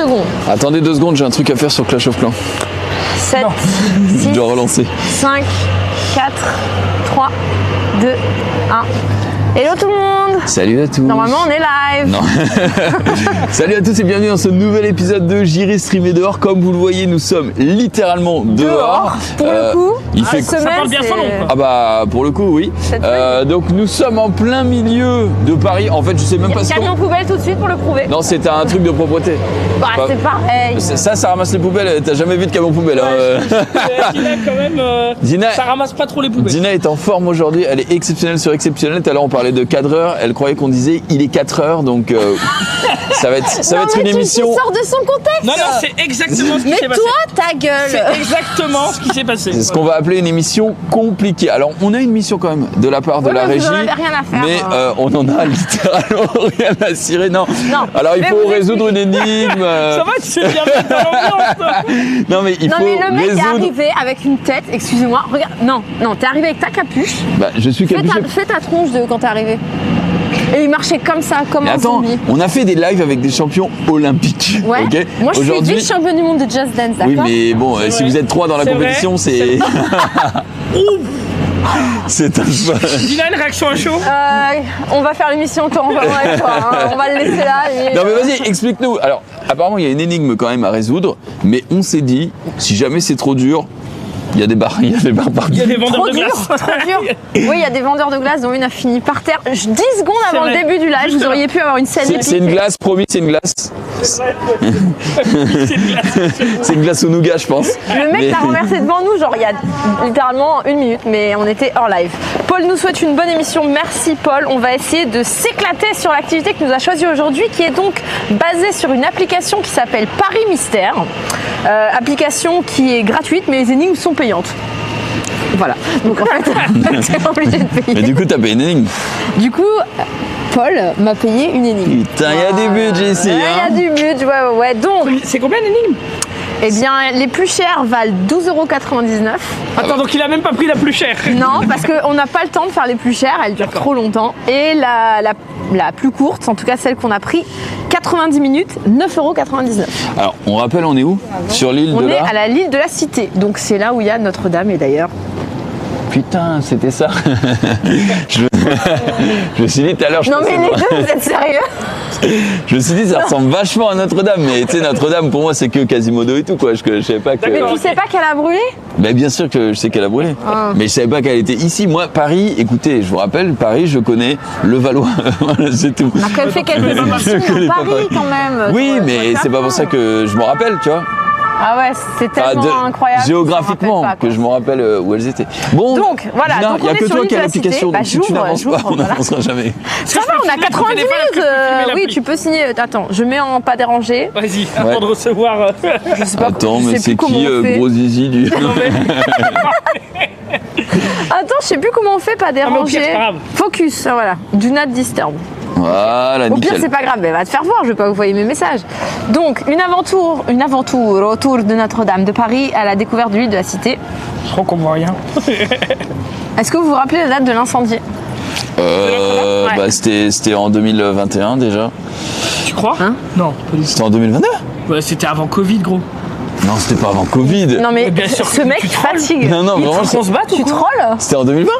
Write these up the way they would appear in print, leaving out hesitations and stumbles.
secondes. Attendez 2 secondes, j'ai un truc à faire sur Clash of Clans. 7, Je 6, dois relancer. 5, 4, 3, 2, 1. Hello tout le monde. Salut à tous. Normalement on est live. Non. Salut à tous et bienvenue dans ce nouvel épisode de J'irai streamer dehors. Comme vous le voyez, nous sommes littéralement dehors. Pour le coup, il fait semaine, ça parle bien son nom, quoi. Ah bah pour le coup oui. Donc nous sommes en plein milieu de Paris. En fait je sais même pas ce camion poubelle tout de suite pour le prouver. Non, c'est un truc de propreté. Bah c'est pareil. Ça ramasse les poubelles. T'as jamais vu de camion poubelle Dina quand même, Dina, ça ramasse pas trop les poubelles. Dina est en forme aujourd'hui. Elle est exceptionnelle sur exceptionnelle. Tout à l'heure on parlait de cadreur. Elle croyait qu'on disait il est 4 heures. Donc ça va être une émission. Tu sors de son contexte. Non, c'est exactement ce qui Mais s'est passé. toi, ta gueule. C'est exactement ce qui s'est passé. C'est ce qu'on va appeler une émission compliquée. Alors, on a une mission quand même de la part de la mais régie, vous en avez rien à faire, mais on en a littéralement rien à cirer. Non. Alors, il mais faut vous résoudre une énigme. Ça va, tu sais bien mettre dans l'ambiance. Non, mais il Non faut mais le mec est résoudre. arrivé avec une tête, excusez-moi, regarde, non, t'es arrivé avec ta capuche, Bah, je suis capuché. fais ta tronche de quand t'es arrivé. Et il marchait comme ça, comme Mais un attends, zombie. on a fait des lives avec des champions olympiques. Ouais. ok Moi je suis Aujourd'hui- vice-championne du monde de Just Dance, d'accord. Oui, mais bon, si vrai. vous êtes 3 dans la C'est compétition, vrai. c'est. C'est un Dina, une réaction à chaud. On va faire l'émission toi, on va avec toi, hein. On va le laisser là. et- Non mais vas-y, explique-nous. Alors, apparemment, il y a une énigme quand même à résoudre, mais on s'est dit, si jamais c'est trop dur, il y a des bars partout. Il y a des vendeurs Trop de dur, glace. trop dur. Oui, il y a des vendeurs de glace dont une a fini par terre. 10 secondes C'est avant le vrai. début du live, Juste vous auriez pu avoir une scène C'est une épique. glace, promis, c'est une glace. C'est une glace. C'est une glace au nougat, je pense. Le mec Mais- l'a renversé devant nous, genre il y a littéralement 1 minute, mais on était hors live. Paul nous souhaite une bonne émission. Merci Paul. On va essayer de s'éclater sur l'activité que nous a choisie aujourd'hui, qui est donc basée sur une application qui s'appelle Paris Mystère. Application qui est gratuite, mais les énigmes sont payantes. Voilà. Donc en fait, t'es obligé de payer. Mais du coup, t'as payé une énigme. Du coup, Paul m'a payé une énigme. Putain, il y a du budget ici. Il y a Hein. du but, ouais. Donc, C'est combien l'énigme? eh bien, les plus chers valent 12,99 €. Attends, donc il a même pas pris la plus chère. Non, parce qu'on n'a pas le temps de faire les plus chères, elles durent trop longtemps. Et la plus courte, en tout cas celle qu'on a pris, 90 minutes, 9,99 €. Alors, on rappelle, on est où? Sur l'île de On est la... à l'île de la Cité, donc c'est là où il y a Notre-Dame. Et d'ailleurs, Putain, c'était ça. je... je me suis dit tout à l'heure... non mais les deux, vous êtes sérieux? Je me suis dit, ça ressemble vachement à Notre-Dame. Mais tu sais, Notre-Dame, pour moi, c'est que Quasimodo et tout, quoi. Je savais pas que... Mais D'accord. tu sais pas qu'elle a brûlé? Ben, bien sûr que je sais qu'elle a brûlé. Ah. Mais je savais pas qu'elle était ici. Moi, Paris, écoutez, je vous rappelle, Paris, je connais le Valois. Voilà, c'est tout. On a quand même fait quelques émissions connais à pas Paris quand même. Oui, Faut mais être c'est pas pour ça que je m'en rappelle, tu vois. Ah ouais, c'est tellement Enfin, incroyable. géographiquement, je me rappelle pas, que je me rappelle où elles étaient. Bon, Donc, voilà, Dina, donc il n'y a on est que sur toi l'île qui de as la l'application, Cité. donc Bah, si tu n'avances pas, j'ouvre, on voilà. n'avancera jamais. Ça va, on a filmer 90 ton téléphone, minutes. tu peux filmer Oui, l'appli. tu peux signer. Attends, je mets en pas déranger. Vas-y, avant de recevoir. Je sais pas. Attends, je mais sais c'est plus comment qui on fait. gros zizi du... Attends, je sais plus comment on fait pas mais au pire, déranger. c'est pas grave. Focus, ah, voilà. Do not disturb. Voilà, Au pire, nickel. c'est pas grave, elle va te faire voir, je vais pas vous voyer mes messages. Donc, une aventure autour de Notre-Dame de Paris à la découverte de l'île de la Cité. Je crois qu'on voit rien. Est-ce que vous vous rappelez la date de l'incendie? Ouais. Bah, c'était en 2021 déjà. Tu crois? Hein? Non, pas du tout. C'était en 2022? Ouais, c'était avant Covid, gros. Non, c'était pas avant Covid. Non mais Bien sûr ce que mec tu trolles. fatigue. Non, non, Mais vraiment. tu veux qu'on se batte ou Tu quoi? trolles? C'était en 2020?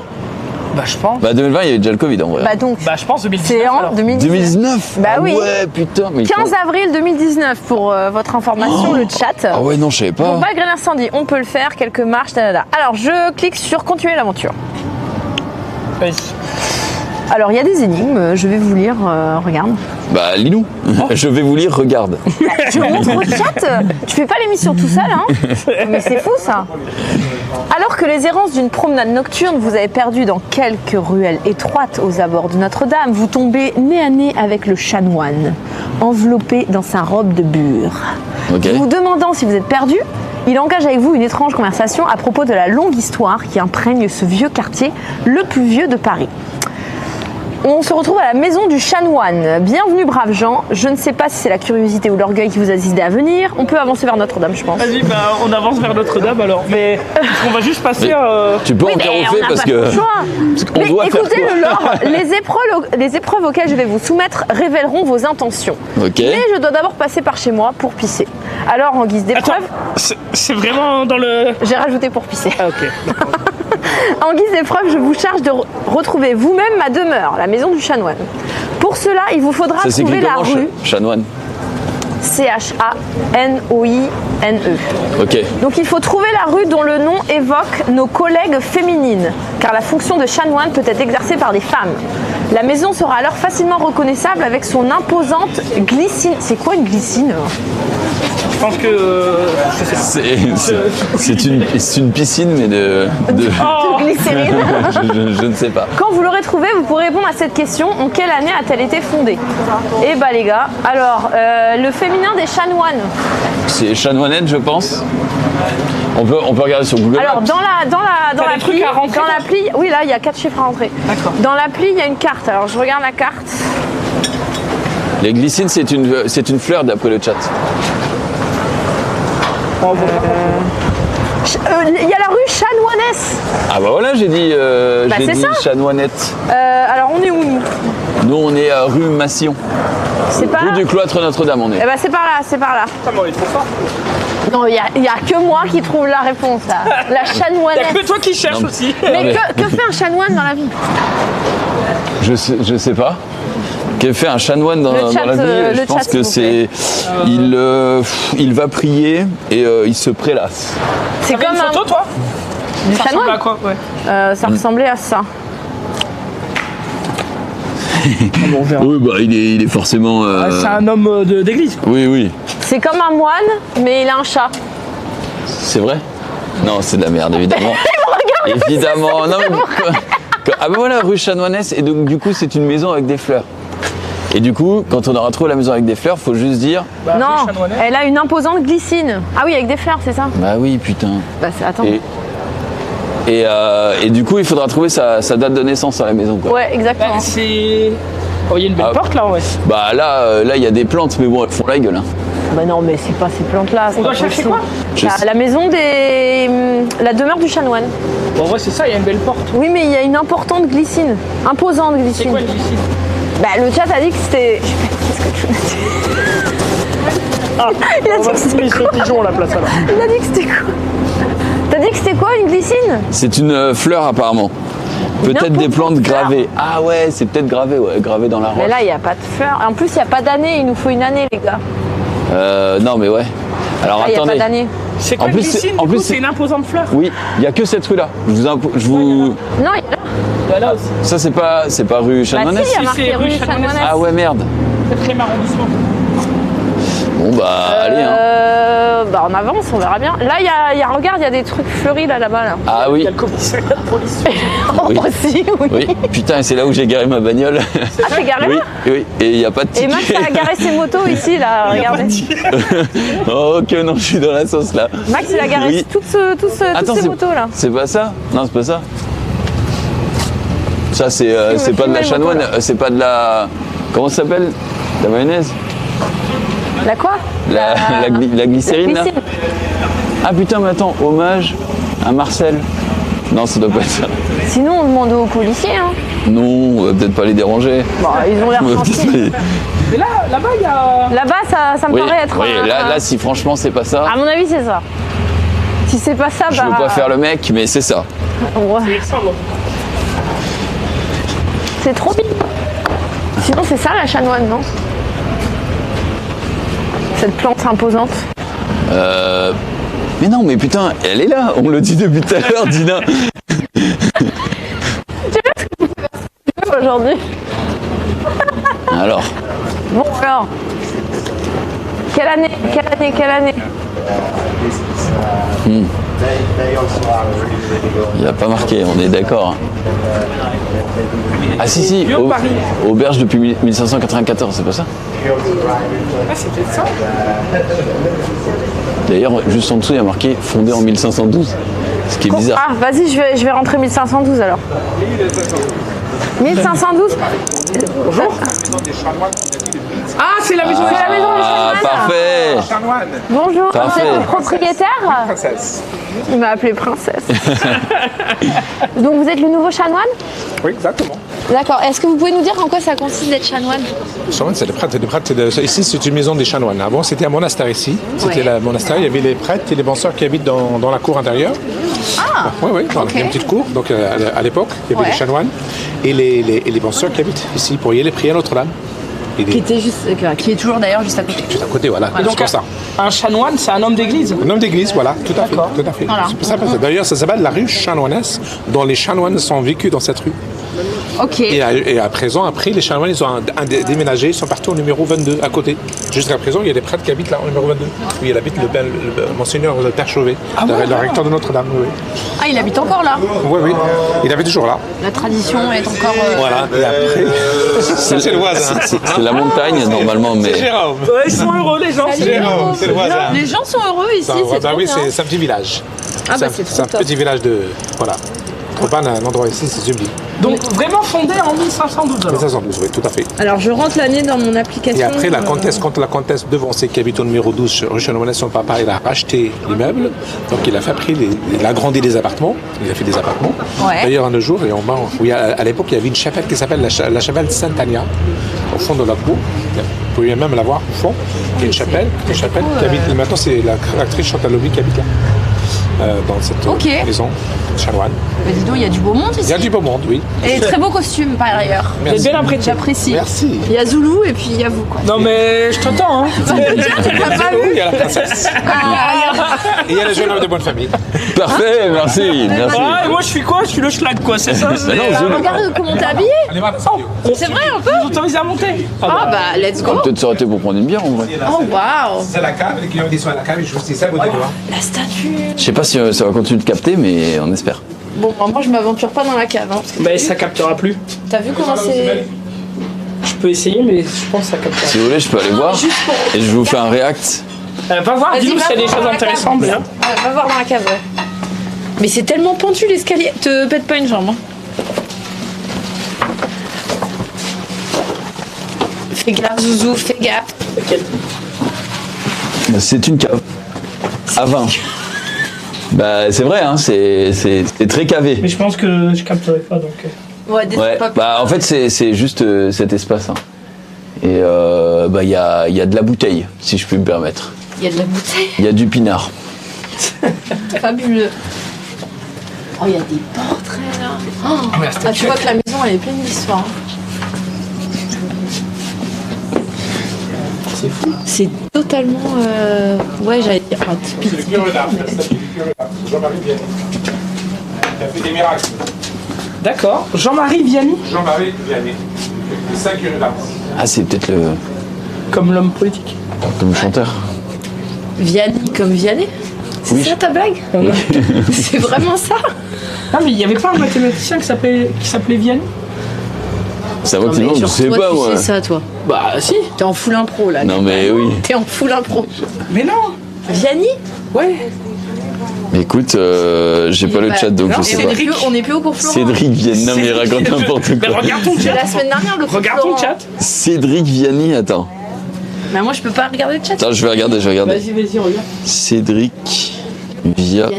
Bah, je pense. Bah, 2020, il y avait déjà le Covid en vrai. Bah donc, Bah, je pense 2019. c'est en alors. 2019. 2019? Bah Ah oui. Ouais, putain. Mais 15 avril 2019 pour votre information, le chat. Ah ouais, non, je savais pas. Donc malgré l'incendie, on peut le faire, quelques marches, dadada. Alors je clique sur continuer l'aventure. Vas-y. Alors il y a des énigmes, je vais vous lire, regarde. Bah, lis-nous. Je vais vous lire, regarde. Tu montres au chat, tu fais pas l'émission tout seul, hein? Mais c'est fou ça. Alors que les errances d'une promenade nocturne vous avez perdu dans quelques ruelles étroites aux abords de Notre-Dame, vous tombez nez à nez avec le chanoine, enveloppé dans sa robe de bure. Ok. Vous demandant si vous êtes perdu, il engage avec vous une étrange conversation à propos de la longue histoire qui imprègne ce vieux quartier, le plus vieux de Paris. On se retrouve à la maison du chanoine. Bienvenue braves gens. Je ne sais pas si c'est la curiosité ou l'orgueil qui vous a décidé à venir. On peut avancer vers Notre-Dame, je pense. Vas-y, bah, on avance vers Notre-Dame alors. Mais on va juste passer. Tu peux Oui, en mais carrefour on n'a parce pas trop que. le choix. qu'on Mais doit faire écoutez quoi le lore. Les épreuves auxquelles je vais vous soumettre révéleront vos intentions. Ok. Mais je dois d'abord passer par chez moi pour pisser. Alors, en guise Attends, d'épreuve, c'est vraiment dans le. j'ai rajouté pour pisser. Ah, ok. En guise d'épreuve, je vous charge de retrouver vous-même ma demeure, la maison du chanoine. Pour cela, il vous faudra Ça s'écrit trouver la comment, rue chanoine? Chanoine. Ok. Donc il faut trouver la rue dont le nom évoque nos collègues féminines, car la fonction de chanoine peut être exercée par des femmes. La maison sera alors facilement reconnaissable avec son imposante glycine. C'est quoi une glycine? Je pense que. Je sais pas. C'est une piscine, mais de Oh, Glycérine. je ne sais pas. Quand vous l'aurez trouvée, vous pourrez répondre à cette question. En quelle année a-t-elle été fondée? Eh bah les gars, alors le féminin des chanoines. C'est chanoinette, je pense. On peut regarder sur Google Alors Maps. dans T'as des l'appli, trucs à rentrer, dans l'appli, oui là il y a 4 chiffres à rentrer. D'accord. Dans l'appli il y a une carte. Alors je regarde la carte. Les glycines, c'est une fleur d'après le chat. Il y a la rue Chanoinesse. Ah bah voilà, j'ai dit, Bah, c'est ça. chanoinette. Alors on est où nous? Nous, on est à rue Massillon. C'est pas Rue là. du Cloître Notre-Dame, on est. Eh ben c'est par là, c'est par là. putain, mais on est trop fort. Non, il y a que moi qui trouve la réponse là. La Y'a chanoinesse. que toi qui cherches Non, aussi. Mais mais- que fait un chanoine dans la vie? Je sais pas. Qu'est fait un chanoine dans, Le chat, dans la vie? le Je chat, pense que s'il vous c'est. Il va prier et il se prélasse. C'est T'as comme une un photo, toi? du Ça ressemble à chanoine. quoi? Ouais. Ça ressemblait à ça. Oui, bah il est forcément. C'est un homme d'église. Oui, oui. C'est comme un moine, mais il a un chat. C'est vrai? Non, c'est de la merde, évidemment. Évidemment. Non, mais... Ah ben voilà, rue Chanoinesse, et donc du coup c'est une maison avec des fleurs. Et du coup, quand on aura trouvé la maison avec des fleurs, faut juste dire. Bah, Non, rue Chanoinesse. elle a une imposante glycine. Ah oui, avec des fleurs, c'est ça? Bah oui, putain. Bah attends. Et du coup, il faudra trouver sa date de naissance à la maison, quoi. Ouais, exactement. Bah, c'est. Oh, il y a une belle Ah. porte là, ouais. Bah là, il y a des plantes, mais bon, elles font la gueule. Hein. Bah non, mais c'est pas ces plantes-là. c'est On doit pas chercher possible. quoi? Je sais. La maison des. La demeure du chanoine. Bon, ouais, c'est ça, il y a une belle porte. Oui, mais il y a une importante glycine. Imposante C'est glycine. quoi ici? Bah le chat a dit que c'était. Qu'est-ce que tu m'as dit? Ah, Il a on dit va que se c'était mettre les pigeons à la place alors. Il a dit que c'était quoi? T'as dit que c'était quoi une glycine? C'est une fleur, apparemment. Peut-être des plantes importante fleur. gravées. Ah ouais, c'est peut-être gravé, ouais, gravé dans la roche. Mais là, il n'y a pas de fleurs. En plus, il n'y a pas d'année. Il nous faut une année, les gars. Non, mais ouais. Alors Là, il n'y a pas attendez. d'année. C'est quoi En une plus, glycine? en Du plus, coup, c'est une imposante fleur. Oui, il n'y a que cette rue-là. Je vous. Non, il y a Bah, là aussi. Ça, c'est pas rue Bah Chanoinesse? si, il y a Si, marqué c'est rue rue Chanoinesse. Chanoinesse. Ah ouais, merde. 4e arrondissement. Bon, bah, allez, hein. Bah on avance, on verra bien. Là, regarde, il y a des trucs fleuris là-bas. Là. Ah Il oui, y a le commissariat de police. Oui. Oh, si, oui. oui. Putain, et c'est là où j'ai garé ma bagnole. Ah, t'es garé Oui, là? oui. Et il n'y a pas de Et ticket. Max a garé ses motos ici, là, regardez. Oh, ok, non, je suis dans la sauce là. Max, il a garé Oui. toutes Attends, ces motos là. c'est pas ça? Non, c'est pas ça. Ça, c'est pas de la filmer les chanoine, motos, là. c'est pas de la. Comment ça s'appelle? La mayonnaise? La quoi? La glycérine, là? glycine. Ah putain, mais attends, hommage à Marcel. Non, ça doit pas être ça. Sinon, on demande aux policiers. Hein. Non, on va peut-être pas les déranger. Bon, ils ont l'air On va peut-être tranquilles. pas Mais là-bas, il y a. Là-bas, ça me Oui, paraît être. oui, un- là, si franchement c'est pas ça, À mon avis, c'est ça. Si c'est pas ça, je bah. veux pas faire le mec, mais c'est ça. Ouais. Il ressemble. C'est trop bien. Sinon, c'est ça la chanoine, non? Cette plante imposante. Mais non, mais putain, elle est là, on me le dit depuis tout à l'heure, Dina. Aujourd'hui. Alors, Bon, alors. Quelle année? il n'y a pas marqué, on est d'accord. Ah si, Vieux Paris. auberge depuis 1594, c'est pas ça? Ah, c'est peut-être ça. D'ailleurs, juste en dessous, il y a marqué fondé en 1512, ce qui est bizarre. Ah, vas-y, je vais rentrer 1512 alors. 1512. Ah, c'est la maison C'est la maison des Ah, chanoines. parfait. Chanoine, Bonjour, Parfait. vous êtes le propriétaire? princesse. Il m'a appelé princesse. Donc vous êtes le nouveau chanoine? Oui, exactement. D'accord. Est-ce que vous pouvez nous dire en quoi ça consiste d'être chanoine? Chanoine, c'est les prêtres. Ici, c'est une maison des chanoines. Avant, c'était un monastère ici. C'était Ouais. le monastère. Il y avait les prêtres et les penseurs qui habitent dans la cour intérieure. Ah. Oui, oui, dans Ok. une petite cour. Donc, à l'époque, il y avait Ouais. les chanoines et les penseurs qui habitent ici pour y aller prier à Notre-Dame. Et Qui était juste, qui est toujours d'ailleurs juste à côté. tout à côté, voilà. Et donc, comme ça. un chanoine, c'est un homme d'église. Un homme d'église, voilà, tout à fait. D'accord. Tout à fait. Voilà. C'est pour ça, d'ailleurs, ça s'appelle la rue chanoinesse, dont les chanoines sont vécus dans cette rue. Ok. Et à présent, après, les chanoines, ils ont déménagé, ils sont partis au numéro 22, à côté. Jusqu'à présent, il y a des prêtres qui habitent là, au numéro 22. Oui, il habite le monseigneur le Père Chauvet, le recteur de Notre-Dame. Oui, Ah, il habite encore là. oui. Oui, il habite toujours là. La tradition est encore. Voilà. Et après, c'est le voisin. C'est la montagne, normalement, mais... Jérôme. Ouais, ils sont heureux, les gens. Salut, Jérôme, c'est le voisin. Les gens sont heureux ici, c'est trop Oui, bien. c'est un petit village. Ah, bah, c'est C'est un trop top. petit village de. Voilà. Tropan, un endroit ici, c'est sublime. Donc, vraiment fondé en 1512. alors. 1512, oui, tout à fait. Alors je rentre l'année dans mon application. Et après, quand la comtesse devancée qui habite au numéro 12, rue Chanoinesse, son papa, il a racheté l'immeuble. Donc, il a fait après, il a agrandi les appartements. Il a fait des appartements. Ouais. D'ailleurs, un jour, et en bas, oui, à l'époque, il y avait une chapelle qui s'appelle la chapelle Sainte-Agna, au fond de la cour. Vous pouvez même la voir au fond. Il y a une chapelle qui habite. Maintenant, c'est l'actrice Chantal Lobby qui habite là. Dans cette Ok. maison chanoine. Mais dis donc, il y a du beau monde Il y ici. a du beau monde, oui. Et très beau costume par ailleurs. Vous êtes bien imprégné. J'apprécie. Merci. Il y a Zoulou et puis il y a vous quoi. Non, mais je t'entends, hein. T'as pas vu? Il y a la princesse. Et il y a le jeune homme de bonne famille. Parfait, merci, merci. Ah, et moi, je suis quoi? Je suis le schlag, quoi, c'est ça? Bah non, Zoulou. Regarde comment t'es habillé. Allez voir la vidéo. C'est vrai un peu. Vous autorisez à monter? Ah bah let's go. Peut-être ça aurait été pour prendre une bière, en vrai. Oh waouh. C'est la cave, les clients ils sont à la cave, et je vous dis ça, vous dites voir. La statue. Je sais pas si ça va continuer de capter, mais on espère. Bon bah, moi je m'aventure pas dans la cave. Hein, parce que Mais ça captera plus. t'as vu comment c'est. Je peux essayer, mais je pense que ça captera. Si vous voulez, je peux aller voir. Juste pour. Et je vous fais un react. Va voir, Vas-y, dis-nous va s'il y a des voir choses dans la cave. intéressantes, déjà. Va voir dans la cave, ouais. Mais c'est tellement pentu l'escalier. Te pète pas une jambe. Hein. Fais gaffe, Zouzou, fais gaffe. C'est une cave. À vin. Bah, c'est vrai, hein, c'est très cavé. Mais je pense que je capterai pas, donc. Ouais, des Ouais, pas- bah en fait c'est juste cet espace. Hein. Et bah il y a de la bouteille, si je puis me permettre. Il y a de la bouteille. Il y a du pinard. Fabuleux. Oh, il y a des portraits là. Oh. Ah, tu vois que la maison elle est pleine d'histoires. hein. C'est fou. C'est totalement. Ouais, j'allais dire. Enfin, typique. C'est le curé d'Ars, c'est le curé d'Ars, Jean-Marie Vianney. Il a fait des miracles. D'accord. Jean-Marie Vianney, Jean-Marie Vianney, le saint curé d'Ars. Ah c'est peut-être le comme l'homme politique. comme chanteur. Vianney comme Vianney. C'est Oui. ça ta blague? C'est vraiment ça? Ah, mais il n'y avait pas un mathématicien qui s'appelait Vianney? Ça va que mais non, je genre, sais toi, pas tu moi. sais ça, toi. Bah, si. T'es en full impro là. Non mais oui. T'es en full impro. Mais non. Vianney? Ouais. Écoute, j'ai pas le chat donc Non, je sais pas. On n'est plus au cours Florent. Cédric Vianney, non mais il raconte n'importe Mais quoi. regarde ton C'est chat. la semaine dernière le cours Regarde ton Florent. chat. Cédric Vianney, attends. Mais moi je peux pas regarder le chat. Attends, je vais regarder. Vas-y, regarde. Cédric Vianney.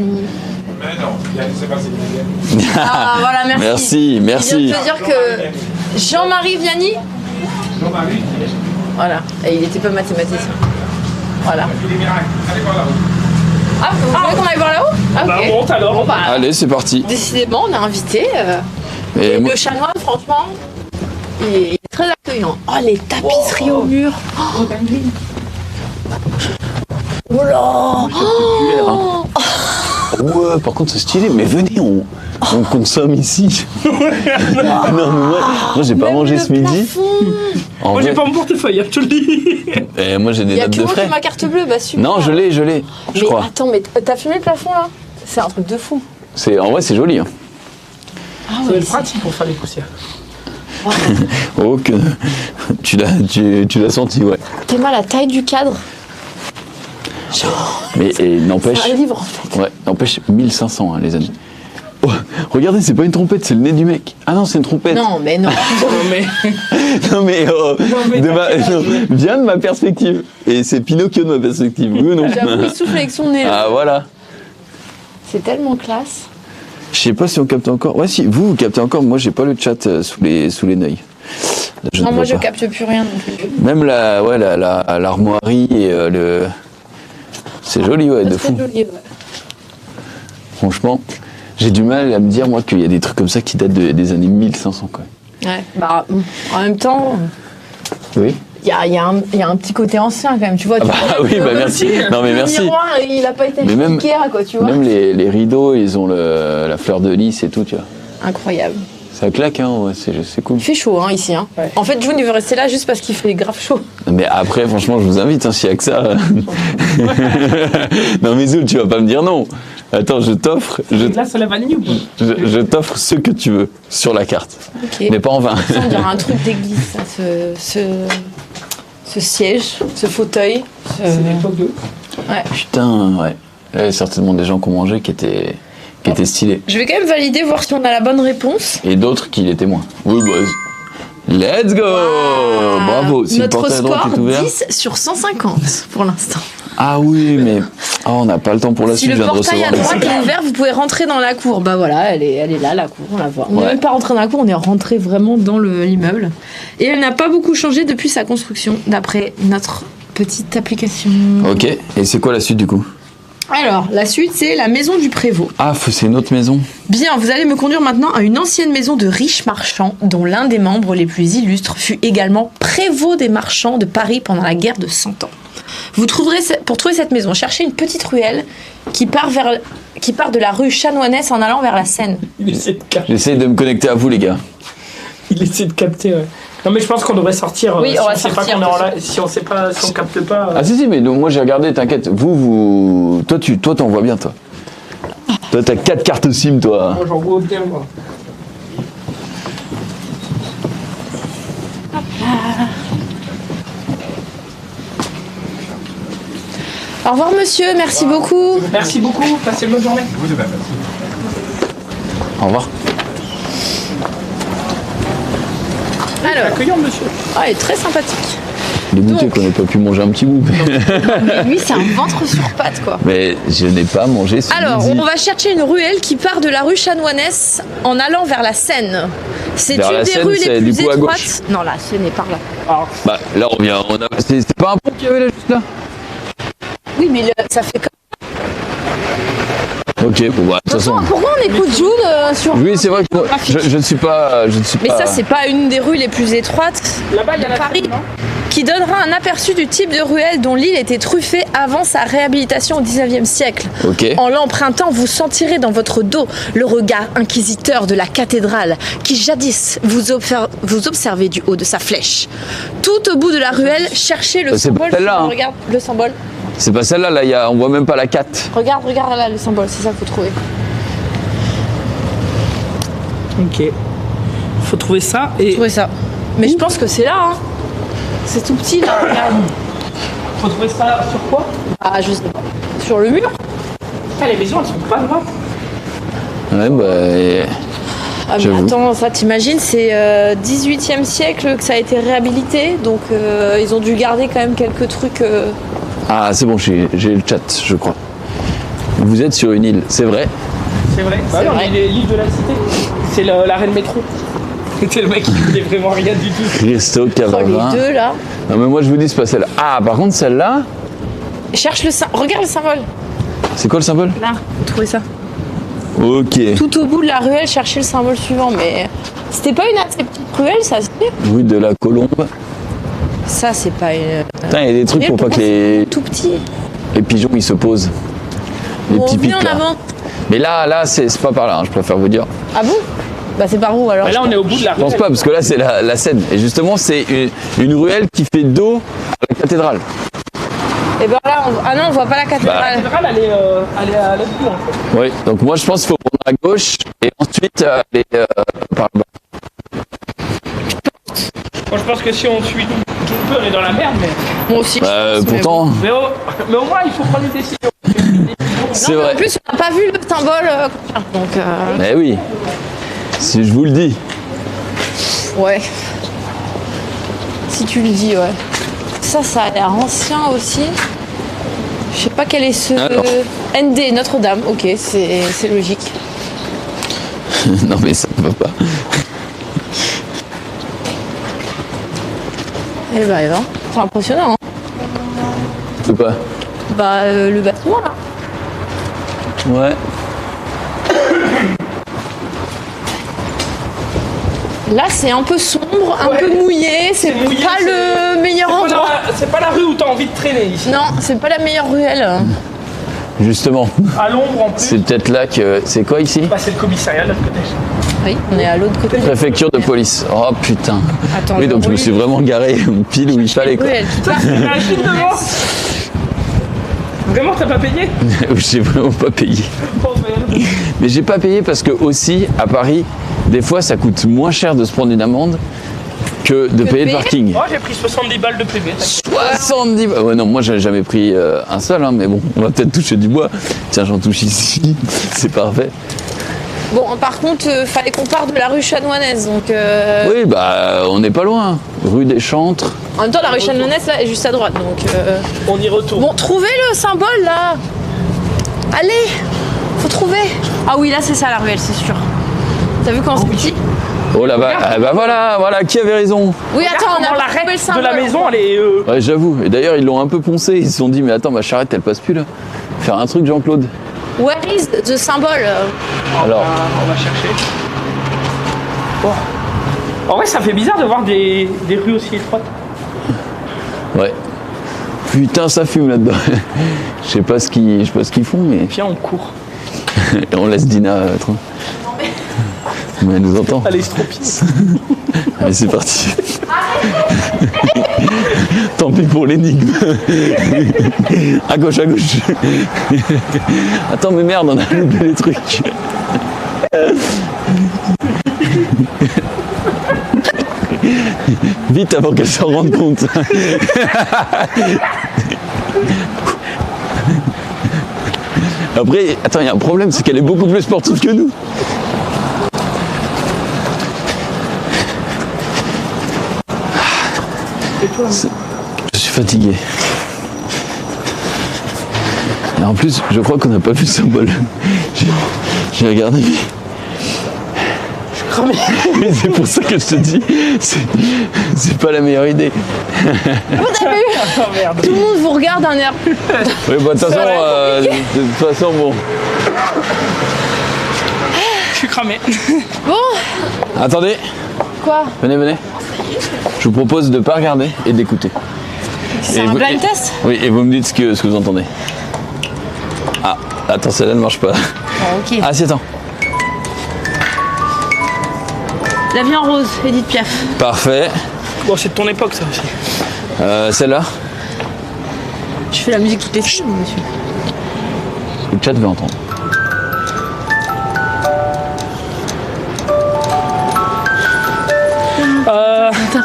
Mais non, Vianney, c'est pas Vianney. Ah voilà, merci. Merci, Il merci. vient de te dire que Jean-Marie Vianney. Jean-Marie Vianney, Voilà. Et il était pas mathématicien. Voilà. il fait des miracles. Allez voir là-haut. Ah, vous voulez qu'on aille voir là-haut? Ah, Bah, ok. monte alors. Bon, bah, Allez, c'est parti. décidément, on a invité. Et moi- Le chanoine, franchement, il est très accueillant. Oh, les tapisseries au mur. Oh là. Oh. Ouais, par contre c'est stylé, mais venez, on consomme ici. Non, mais moi j'ai pas Même mangé le ce midi. plafond. En Moi, j'ai vrai, pas mon portefeuille, hein, je te le dis. et moi j'ai Il des y a notes que de moi qui frais. ai ma carte bleue, bah super. Non, je l'ai, je Mais crois. attends, mais t'as filmé le plafond là? C'est un truc de fou. En vrai, c'est joli. Hein. Ah C'est ouais, pratique pour faire les poussières. Oh, que tu l'as senti, ouais. t'es mal la taille du cadre. Mais et n'empêche, C'est un livre en fait. ouais, n'empêche 1500, hein, les amis. Oh, regardez, c'est pas une trompette, c'est le nez du mec. Ah non, c'est une trompette. Non, mais non. Non mais, viens de ma perspective. Et c'est Pinocchio de ma perspective, oui ou non? J'avoue, il souffle avec son nez. Ah voilà. C'est tellement classe. Je sais pas si on capte encore. Ouais, si, vous captez encore. Moi, j'ai pas le chat sous les neuils. Non, moi, ne je vois pas. capte plus rien non plus. Même l'armoirie et le. C'est joli, ouais, de C'est fou. très joli, ouais. Franchement, j'ai du mal à me dire, moi, qu'il y a des trucs comme ça qui datent des années 1500, quoi. Ouais, bah, en même temps, Oui. il y a un petit côté ancien quand même, tu vois. Ah bah oui, bah merci. Non mais merci. Le miroir, il a pas été Mais même- Ikea, quoi, tu vois. Même les rideaux, ils ont la fleur de lys et tout, tu vois. Incroyable. Ça claque, hein, ouais, c'est cool. Il fait chaud, hein, ici. Hein. Ouais. En fait, June, il veut rester là juste parce qu'il fait grave chaud. Mais après, franchement, je vous invite, hein, s'il y a que ça. Non mais Zoul, tu vas pas me dire non. Attends, je t'offre, Là, c'est la vanille ou pas? je t'offre ce que tu veux sur la carte. Ok. Mais pas en vain. Ça, on dirait un truc d'église, ça, ce siège, ce fauteuil. C'est l'époque de. Putain, ouais. Là, il y a certainement des gens qui ont mangé qui étaient stylés. Je vais quand même valider, voir si on a la bonne réponse. Et d'autres qui l'étaient moins. Oui, bah, let's go. Bravo. Si Notre le portail à droite score, est ouvert. 10 sur 150 pour l'instant. Ah oui, mais on n'a pas le temps pour la Si suite. le Je viens de portail à recevoir droite est ouvert, vous pouvez rentrer dans la cour. Bah voilà, elle est là, la cour, on la voit. On n'est Ouais. même pas rentré dans la cour, on est rentré vraiment dans l'immeuble. Et elle n'a pas beaucoup changé depuis sa construction, d'après notre petite application. Ok. Et c'est quoi la suite du coup? Alors, la suite, c'est la maison du prévôt. Ah, c'est une autre maison. Bien, vous allez me conduire maintenant à une ancienne maison de riches marchands, dont l'un des membres les plus illustres fut également prévôt des marchands de Paris pendant la guerre de 100 ans. Vous trouverez, pour trouver cette maison, cherchez une petite ruelle qui part de la rue Chanoinesse en allant vers la Seine. Il essaie de capter. J'essaie de me connecter à vous, les gars. Il essaie de capter, ouais. Non, mais je pense qu'on devrait sortir. Oui, si on va on sait pas sortir, qu'on est en de toute live, si on sait pas, si on capte pas. Ah si, mais donc, moi j'ai regardé, t'inquiète. Toi, t'en vois bien, toi. Toi, t'as 4 cartes SIM, toi. Moi, j'en vois bien, moi. Au revoir monsieur, merci beaucoup. Merci beaucoup, passez une bonne journée. Au revoir. Alors, Accueillant, monsieur. il est très sympathique. Dégoûté Donc. qu'on n'ait pas pu manger un petit bout. Mais lui, c'est un ventre sur pattes, quoi. Mais je n'ai pas mangé ce Alors, midi. on va chercher une ruelle qui part de la rue Chanoinesse en allant vers la Seine. C'est Vers une la des Seine, rues c'est les du plus coup à étroites. gauche. Non, la Seine est par là. Bah, là, on vient. C'est pas un pont qu'il y avait là, juste là? Oui, mais ça fait comme. Ok, bon, bah, de toute façon. Pourquoi on écoute June sur. Oui, c'est vrai que moi, je ne suis pas. Mais ça, c'est pas une des rues les plus étroites Là-bas, il y a la Paris, Seine, non qui donnera un aperçu du type de ruelle dont l'île était truffée avant sa réhabilitation au 19e siècle. Ok. En l'empruntant, vous sentirez dans votre dos le regard inquisiteur de la cathédrale qui jadis vous observait du haut de sa flèche. Tout au bout de la ruelle, cherchez le C'est pas symbole. celle-là, hein. Regarde le symbole. C'est pas celle-là, là, on voit même pas la 4. Regarde là le symbole, c'est ça qu'il faut trouver. Ok. Faut trouver ça et. Trouvez ça. Mais je pense que c'est là, hein. C'est tout petit là, regarde. Faut trouver ça sur quoi? Ah, je sais pas. Sur le mur. Ah, les maisons, elles sont pas droites. Ouais, bah. Ah mais J'avoue. attends, ça t'imagines, c'est 18e siècle que ça a été réhabilité, donc ils ont dû garder quand même quelques trucs. Ah, c'est bon, j'ai le chat, je crois. Vous êtes sur une île, c'est vrai. C'est vrai. Bah C'est non, vrai. mais l'île de la cité. C'est l'arrêt de métro. C'est le mec qui connaît vraiment rien du tout. Resto Oh, Cavavin. les deux là. Non, mais moi je vous dis, c'est pas celle-là. Ah, par contre, celle-là, Cherche le symbole. Regarde le symbole. c'est quoi le symbole? Là, vous trouvez ça. Ok. Tout au bout de la ruelle, cherchez le symbole suivant. Mais c'était pas une assez petite ruelle, ça se fait. Rue de la Colombe. Ça, c'est pas une. Putain, il y a des trucs pour pas que les Tout petit. pigeons ils se posent. Les Bon, petits venez pics en là. avant. Mais là, c'est pas par là, hein, je préfère vous dire. Ah bon? Bah c'est par où alors? Bah là, on est au bout de la Je pense ruelle. pas, parce que là c'est la Seine. Et justement, c'est une ruelle qui fait dos à la cathédrale. Et ben là, ah non, on voit pas la La cathédrale. cathédrale, elle est à l'autre bout, en fait. Oui, donc moi je pense qu'il faut prendre à gauche et ensuite aller par là-bas. Moi, je pense que si on suit Jumper, on est dans la merde, mais. Moi aussi. je pense, mais Pourtant, Mais au moins, il faut prendre une décision. C'est Non, mais vrai. En plus, on n'a pas vu le symbole. Donc, Mais oui, si je vous le dis. ouais. Si tu le dis, ouais. Ça a l'air ancien aussi. Je sais pas quel est ce. Alors. ND, Notre-Dame. Ok, c'est logique. Non mais ça ne va pas. Eh ben, c'est impressionnant. Hein. De quoi? Bah, le bâtiment là. Ouais. Là, c'est un peu sombre, un Ouais. peu mouillé. C'est mouillé, pas le meilleur endroit. C'est pas la rue où t'as envie de traîner ici. Non, c'est pas la meilleure ruelle. Justement, À l'ombre en plus. c'est peut-être là que... C'est quoi ici? Bah, c'est le commissariat de l'autre côté. Oui, on est à l'autre côté. Préfecture de police. Oh putain. Attends, Oui, donc je me suis vraiment garé pile où il fallait quoi. Ruelle. Imagine devant. Vraiment, t'as pas payé? J'ai vraiment pas payé. Oh merde. Mais j'ai pas payé parce que aussi, à Paris, des fois ça coûte moins cher de se prendre une amende que de payer le payer parking. Oh, j'ai pris 70 balles de PV. 70 balles. Ouais, non, moi j'avais jamais pris un seul, hein, mais bon, on va peut-être toucher du bois. Tiens, j'en touche ici, c'est parfait. Bon, par contre, fallait qu'on parte de la rue Chanoinaise. Donc, Oui, bah, on n'est pas loin. Rue des Chantres. en même temps, la rue Chanoinaise là est juste à droite. Donc, On y retourne. bon, trouvez le symbole là. Allez, faut trouver. Ah oui, là c'est ça la ruelle, c'est sûr. T'as vu comment c'est petit? Oh là-bas, ah, bah voilà, qui avait raison? Oui, attends, on a Comment pas la trouvé le règle symbole. de la maison, elle est. Ouais, j'avoue. Et d'ailleurs, ils l'ont un peu poncé. Ils se sont dit, mais attends, ma charrette, elle passe plus là. Faire un truc, Jean-Claude. Where is the symbol? Alors, On va chercher. Bon. En vrai, ça fait bizarre de voir des rues aussi étroites. ouais. Putain, ça fume là-dedans. Je sais pas ce qu'ils font, mais Viens, on court. et on laisse Dina tranquille. Mais elle nous entend. Allez, stropie. Allez, c'est parti. Tant pis pour l'énigme. À gauche, à gauche. Attends, mais merde, on a loupé les trucs. Vite avant qu'elle s'en rende compte. Après, attends, il y a un problème, c'est qu'elle est beaucoup plus sportive que nous. Je suis fatigué. Et en plus, je crois qu'on n'a pas vu le symbole. J'ai regardé. Mais c'est pour ça que je te dis, c'est pas la meilleure idée. Vous avez vu? Oh merde. Tout le monde vous regarde d'un air. Oui, bah, de toute façon, bon. Je suis cramé. Bon, Attendez, quoi? venez. Je vous propose de ne pas regarder et d'écouter. C'est Et un vous- blind test? Oui, et vous me dites ce que vous entendez. Ah, attends, celle-là ne marche pas. Ok. Ah, si, attends. La vie en rose, Edith Piaf. Parfait. Bon, c'est de ton époque, ça aussi. Celle-là, Je fais la musique toutes les semaines, monsieur. le chat veut entendre.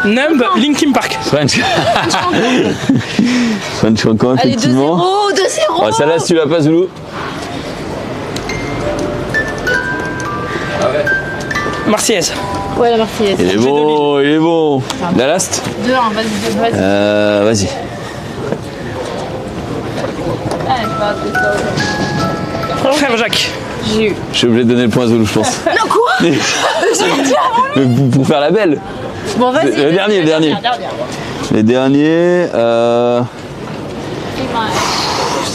Numb, Linkin Park. French. French encore, Allez, 2-0, effectivement. 2-0. Ah, celle-là, si tu l'as pas, Zoulou. Marseillaise. Ouais, la Marseillaise. Il est bon, il est bon. La last 2-1, vas-y. Vas-y. Frère Jacques. J'ai eu. Je suis obligé de donner le point à Zoulou, je pense. Non, quoi? Pour faire la belle. Bon, vas-y. Le dernier, le dernier. Les derniers,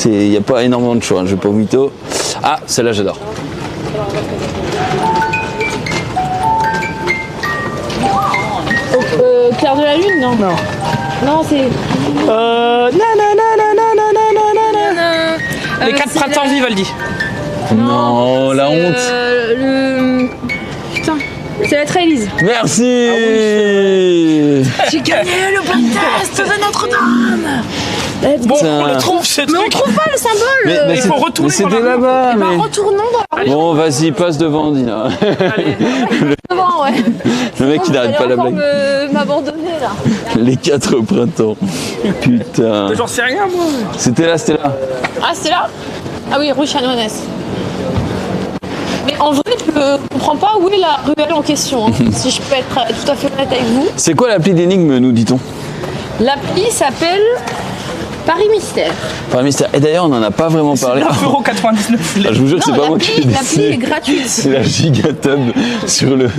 il n'y a pas énormément de choix, hein, je vais pas mytho. Ah, celle-là j'adore. Clair de la Lune, non? Non. Non, c'est. Les 4 printemps Vivaldi. Non, la c'est, honte. Putain, c'est la Trélise. Merci. J'ai gagné le blind test de Notre-Dame. Bon, Putain. on le trouve ce Mais on truc. trouve pas le symbole. Mais il faut retourner mais dans c'était la rue. là-bas. Eh ben, Mais... retournons dans la rue Bon, vas-y, passe devant, Dina. devant, ouais. Le mec, il n'arrête pas la blague. M'abandonner là. Les 4 printemps. Putain. J'en sais rien, moi. C'était là. Ah, c'est là? Ah oui, rue Chanoinesse. Mais en vrai, je comprends pas où est la ruelle en question, hein, si je peux être tout à fait honnête avec vous. C'est quoi l'appli d'énigme, nous dit-on? L'appli s'appelle Paris Mystère. Par mystère. Et d'ailleurs, on n'en a pas vraiment parlé. 9,99€. Ah, je vous jure que c'est Non, pas moi qui l'ai l'appli est dessiné. gratuite. C'est la gigatub sur le. Non,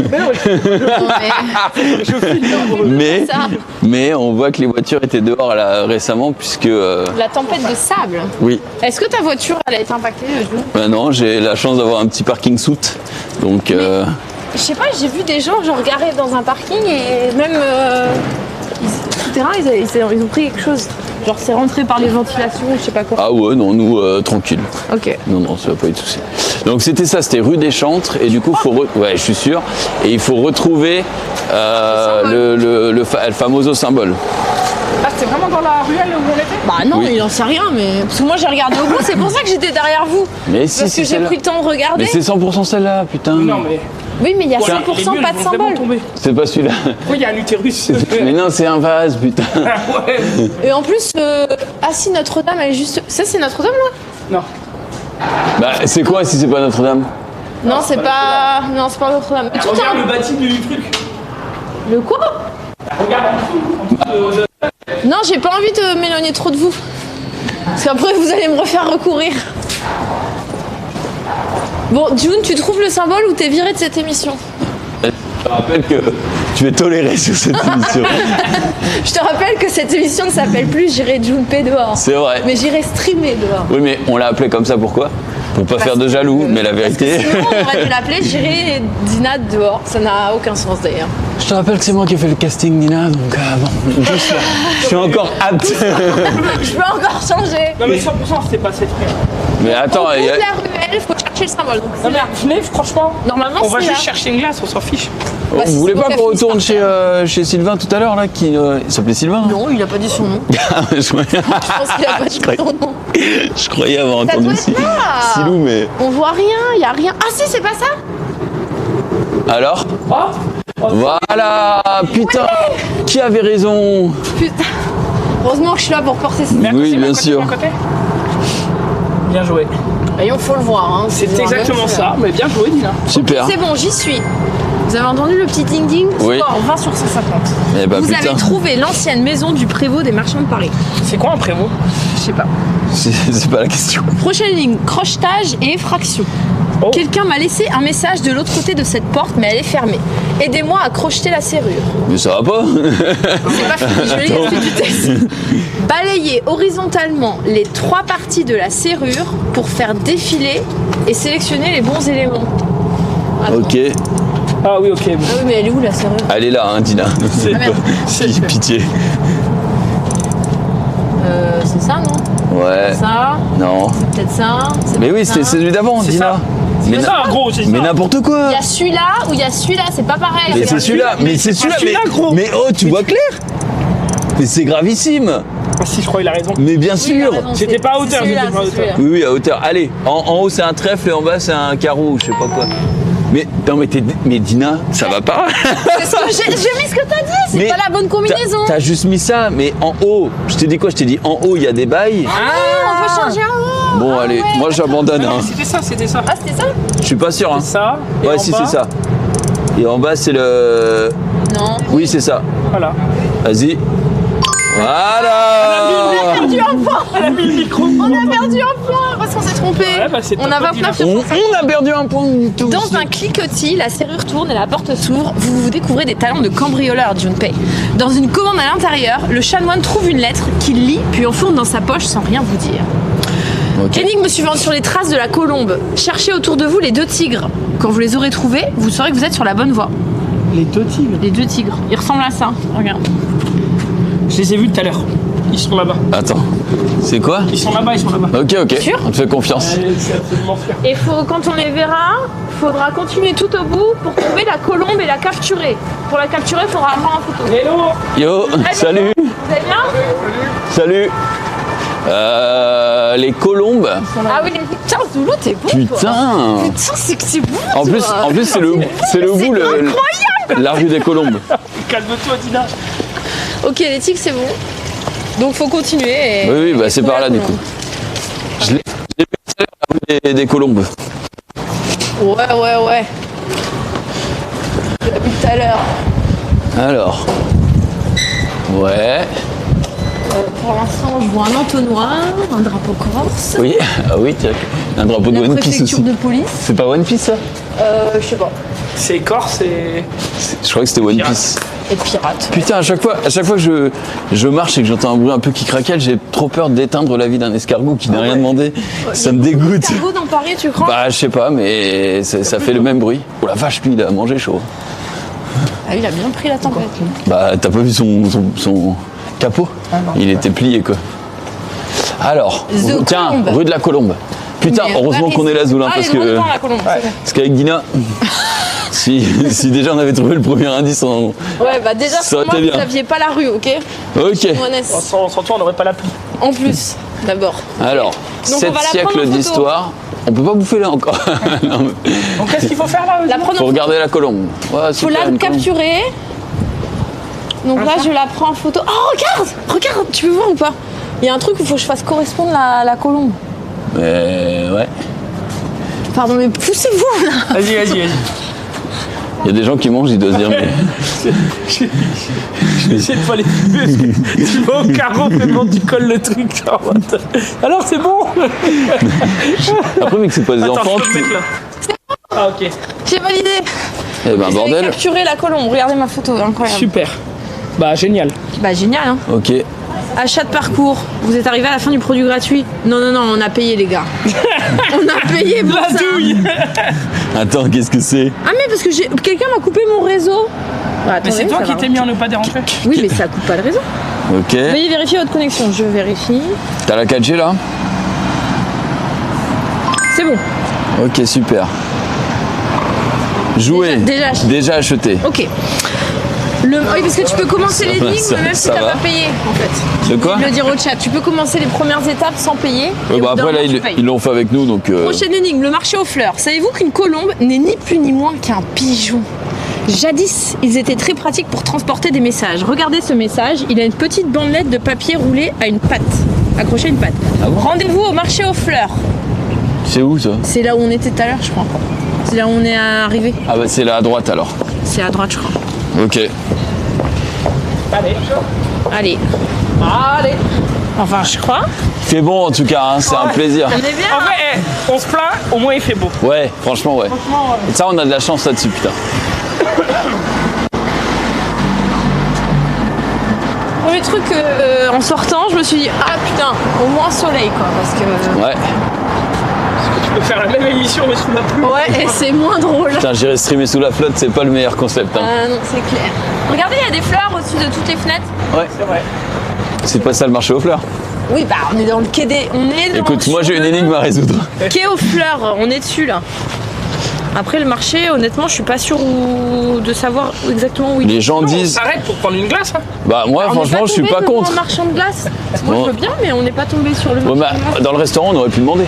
mais ça, Mais on voit que les voitures étaient dehors là, récemment, puisque. la tempête de sable. Oui. Est-ce que ta voiture, elle a été impactée le jour? Non, j'ai la chance d'avoir un petit parking soute. Donc. Je sais pas, j'ai vu des gens genre garés dans un parking et même souterrain, ils ont pris quelque chose. Genre c'est rentré par les ventilations, je sais pas quoi. Ah ouais, non, nous, tranquille. Ok. Non, ça va pas eu de souci. Donc c'était ça, c'était rue des Chantres, et du coup, ouais, je suis sûr, et il faut retrouver le famoso symbole. Ah, c'était vraiment dans la ruelle où on était? Bah non, Oui. il en sait rien, mais parce que moi j'ai regardé au bout, c'est pour ça que j'étais derrière vous. Mais si, Parce c'est que j'ai celle-là. pris le temps de regarder. Mais c'est 100% celle-là, putain. Non, mais. Oui, mais il y a Les 100% murs, pas ils de vont vraiment symbole. tomber. C'est pas celui-là. Oui, il y a un utérus. Mais non, c'est un vase, putain. Ouais. Et en plus, ah si, Notre-Dame, elle est juste. Ça, c'est Notre-Dame là? Non. Bah, c'est quoi si c'est pas Notre-Dame? Non, c'est pas. Non, c'est pas Notre-Dame. Mais tout Regarde un- le bâti du truc. Le quoi? Regarde en dessous. Non, j'ai pas envie de m'éloigner trop de vous. Parce qu'après, vous allez me refaire recourir. Bon, June, tu trouves le symbole ou t'es viré de cette émission? Je te rappelle que tu es toléré sur cette émission. Je te rappelle que cette émission ne s'appelle plus J'irai June P dehors. C'est vrai. Mais j'irai streamer dehors. Oui, mais on l'a appelé comme ça, pourquoi? Pour pas faire de jaloux, mais la vérité. Sinon, on aurait dû l'appeler J'irai Dina dehors. Ça n'a aucun sens d'ailleurs. Je te rappelle que c'est moi qui ai fait le casting, Nina, donc bon, juste là, je suis encore apte. Je peux encore changer. Non, mais 100%, c'était pas cette ruelle. Mais attends, Au bout il de y a- la ruelle, faut chercher le symbole. Donc, Non, c'est mais là. venez, franchement. Normalement, On va c'est juste là. chercher une glace, on s'en fiche. Bah, si vous voulez c'est pas pour qu'on qu'elle retourne finisse par chez Sylvain tout à l'heure, là, qui il s'appelait Sylvain? Non, il a pas dit son nom. Je croyais- Je pense qu'il a pas dit son nom. je croyais avoir Ça entendu doit être là. Silou, mais. On voit rien, il y a rien. Ah si, c'est pas ça? Alors? Ah Voilà! Putain! Qui avait raison? Putain. Heureusement que je suis là pour porter cette. Mais à côté, Oui, mais à bien côté, sûr. mais à côté. Bien joué. Voyons, faut le voir. Hein. C'est Faut voir exactement bien ça, mais bien joué, Dina. Super. C'est bon, j'y suis. Vous avez entendu le petit ding-ding? Oui. Score 20 sur 150. Eh bah Vous putain, avez trouvé l'ancienne maison du prévôt des marchands de Paris. C'est quoi un prévôt? Je sais pas. c'est pas la question. Prochaine ligne, crochetage et effraction. Oh. Quelqu'un m'a laissé un message de l'autre côté de cette porte, mais elle est fermée. Aidez-moi à crocheter la serrure. Mais ça va pas? C'est pas fini, je lis la suite du texte. Balayez horizontalement les 3 parties de la serrure pour faire défiler et sélectionner les bons éléments. Attends. Ok. Ah oui, ok. Ah oui, mais elle est où la serrure? Elle est là, hein, Dina. C'est- Pitié. C'est ça, non? Ouais. Ça, Non. c'est peut-être ça. c'est Mais peut-être oui, ça. c'était celui d'avant, C'est Dina. ça. Mais, C'est ça, gros, c'est ça. mais n'importe quoi. Il y a celui-là ou il y a celui-là, c'est pas pareil. Mais regarde. c'est celui-là, mais c'est celui-là, celui-là, gros. mais oh, tu vois clair? Mais c'est gravissime. Ah si, je crois qu'il a raison. Mais bien Oui, il a sûr. raison, C'était c'est- pas à c'est hauteur, celui-là, c'était pas à c'est hauteur. celui-là. Oui, oui, à hauteur. Allez, en haut c'est un trèfle et en bas c'est un carreau, je sais pas quoi. Mais non, mais Dina, ça va pas. C'est ce que j'ai mis ce que t'as dit, c'est Mais pas la bonne combinaison. T'as juste mis ça, mais en haut, je t'ai dit quoi? Je t'ai dit en haut il y a des bails. On peut changer en haut. Bon, allez, ouais, moi j'abandonne. Ah non, Hein. mais c'était ça, c'était ça. Ah, c'était ça? Je suis pas sûr. Hein. Ça. Et Ouais, en si bas, c'est ça. Et en bas c'est le. Non. Oui, c'est ça. Voilà. Vas-y. Voilà. Perdu un point. Elle a mis le micro. On a perdu un point parce qu'on s'est trompé. Ouais, bah, c'est On a top, 29 sur On 150. a perdu un point du tout. Dans un cliquetis, la serrure tourne et la porte s'ouvre. Vous découvrez des talents de cambrioleur, Junpei. Dans une commande à l'intérieur, le chanoine trouve une lettre qu'il lit puis enfourne dans sa poche sans rien vous dire. Ok. Énigme suivante sur les traces de la colombe. Cherchez autour de vous les 2 tigres. Quand vous les aurez trouvés, vous saurez que vous êtes sur la bonne voie. Les 2 tigres. Les 2 tigres. Ils ressemblent à ça. Regarde. Je les ai vus tout à l'heure. Ils sont là-bas. Attends. C'est quoi? Ils sont là-bas, ils sont là-bas. Ok, ok. Sûr On te fait confiance. C'est absolument sûr. Et quand on les verra, faudra continuer tout au bout pour trouver la colombe et la capturer. Pour la capturer, il faudra prendre en photo. Hello. Yo, salut. Vous allez bien? Salut. Les colombes. Ah oui, les putain, Zoulou, t'es bon. Putain. Putain, c'est que c'est bon. En plus, c'est le bout, la rue des colombes. Calme-toi, Dina. Ok, les tics, c'est bon. Donc faut continuer. Et... Oui, oui, bah c'est par là du coup. Je l'ai vu tout à des colombes. Ouais. Depuis tout à l'heure. Alors. Ouais. Pour l'instant, je vois un entonnoir, un drapeau corse, Oui, ah oui, tiens. Un drapeau de la One Piece préfecture aussi. de police. C'est pas One Piece ça? Je sais pas. C'est corse et. Je crois que c'était One Pirate. Piece. Et pirate. Putain, à chaque fois que je marche et que j'entends un bruit un peu qui craquelle, j'ai trop peur d'éteindre la vie d'un escargot qui n'a rien demandé. Ça me dégoûte. Escargot dans Paris, tu crois? Bah, je sais pas, mais ça fait le même bruit. Oh la vache, lui, il a mangé chaud. Ah, il a bien pris la tempête. Bah, t'as pas vu son capot? Il était plié, quoi. Alors, The tiens, Colombe. rue de la Colombe. Putain, Mais heureusement qu'on est là, Zoulin, Ah, parce elle est que. loin, la colombe. c'est bon. Parce qu'avec Dina, si déjà on avait trouvé le premier indice en. Ouais, bah déjà, Ça aurait pour moi, été vous bien. aviez pas la rue, ok? Ok. Honnête. Sans toi, on n'aurait pas la pluie. En plus, d'abord. Alors, on 7 va la prendre en siècles photo. d'histoire. On peut pas bouffer là encore. Non, mais Donc qu'est-ce qu'il faut faire là? La prendre faut en regarder la colombe. Ouais, Faut super, la une colombe. capturer. Donc là, je la prends en photo. Oh, regarde, tu peux voir ou pas? Il y a un truc où il faut que je fasse correspondre la colombe. Mais ouais. Pardon, mais poussez-vous là. Vas-y. Il y a des gens qui mangent, ils doivent se dire mais. Je vais essayer de pas les tuer parce que tu vas au carreau, vraiment tu colles le truc. Genre, what the- Alors c'est bon. Après, mais que c'est pas des Attends, enfants. je peux le mettre là. Ah ok, J'ai validé. Eh ben J'ai bordel. capturé la colombe. Regardez ma photo, incroyable. super. Bah génial. Bah génial, hein. Ok. Achat de parcours. Vous êtes arrivé à la fin du produit gratuit. Non, on a payé les gars. On a payé pour La ça. douille. Attends, qu'est-ce que c'est? Ah mais parce que quelqu'un m'a coupé mon réseau. Bah, Mais c'est attendez, toi ça qui va. t'es mis en ne pas déranger. Oui, mais ça coupe pas le réseau. Ok. Veuillez vérifier votre connexion. Je vérifie. T'as la 4G là? C'est bon. Ok, super. Jouer. Déjà acheté. acheté. Ok. Oui, parce que tu peux commencer l'énigme même si ça t'as va. pas payé, en fait. De quoi? Je vais le dire au chat. Tu peux commencer les premières étapes sans payer. Ouais, et bah au bout après d'un là, moment, tu payes. ils l'ont fait avec nous donc. Prochaine énigme, le marché aux fleurs. Savez-vous qu'une colombe n'est ni plus ni moins qu'un pigeon? Jadis, ils étaient très pratiques pour transporter des messages. Regardez ce message, il a une petite bandelette de papier roulée à une patte, accrochée à une patte. Ah bon? Rendez-vous au marché aux fleurs. C'est où ça? C'est là où on était tout à l'heure, je crois. C'est là où on est arrivé. Ah bah c'est là à droite alors. C'est à droite, je crois. Ok. Allez. Allez. Enfin, je crois. Il fait bon en tout cas, hein, c'est un plaisir. On est bien. En vrai, on se plaint, au moins il fait beau. Ouais, franchement ouais. Ça on a de la chance là-dessus putain. Premier truc, en sortant, je me suis dit, ah putain, au moins soleil quoi, parce que... Ouais. Tu peux faire la même émission mais sous la pluie. Ouais, et c'est moins drôle. Putain, j'irai streamer sous la flotte, c'est pas le meilleur concept. Hein. Ah non, c'est clair. Regardez, il y a des fleurs au-dessus de toutes les fenêtres. Ouais. C'est vrai. C'est pas ça le marché aux fleurs. Oui, bah on est dans le quai des... On est dans Écoute, moi j'ai une énigme à résoudre. Quai aux fleurs, on est dessus là. Après le marché, honnêtement, je suis pas sûre de savoir exactement où il est. Les gens On disent. s'arrête pour prendre une glace. Hein. Bah moi On n'est franchement je suis tombé pas devant contre. un marchand de glace. Moi Bon. je veux bien, mais on n'est pas tombé sur le Ouais, marchand bah, de glace. dans le restaurant on aurait pu demander.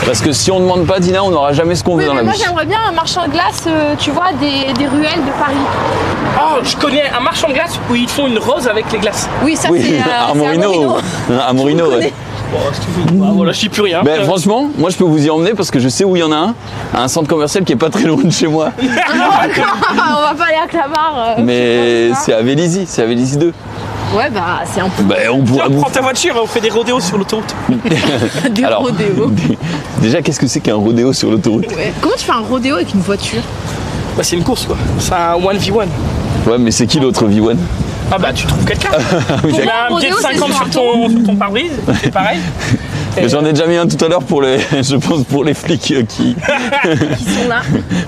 Parce que si on demande pas Dina, on n'aura jamais ce qu'on veut Oui, dans mais la moi vie. j'aimerais bien un marchand de glace, tu vois, des ruelles de Paris. Oh, je connais un marchand de glace où ils font une rose avec les glaces. Oui, ça Oui, c'est à c'est Morino. À Morino, connais. ouais. Bon, si tu veux. Bah, voilà, je dis plus rien. Ben franchement, moi je peux vous y emmener parce que je sais où il y en a un, à un centre commercial qui est pas très loin de chez moi. on va pas aller à Clamart. Mais c'est c'est à Vélizy, c'est à Vélizy 2. Ouais, bah c'est un peu Ben on pourra Tiens, prends bouffer. ta voiture et on fait des rodéos sur l'autoroute. des Alors, rodéos. déjà qu'est-ce que c'est qu'un rodéo sur l'autoroute? Ouais. Comment tu fais un rodéo avec une voiture? Bah, c'est une course quoi. C'est un 1v1. Ouais mais c'est qui l'autre V1? Ah bah tu trouves quelqu'un. Oui, Tu mets un un billet de rodéo, c'est 50 sur un sur ton pare-brise, c'est pareil. mais j'en ai déjà mis un tout à l'heure pour les, je pense pour les flics qui Qui sont là.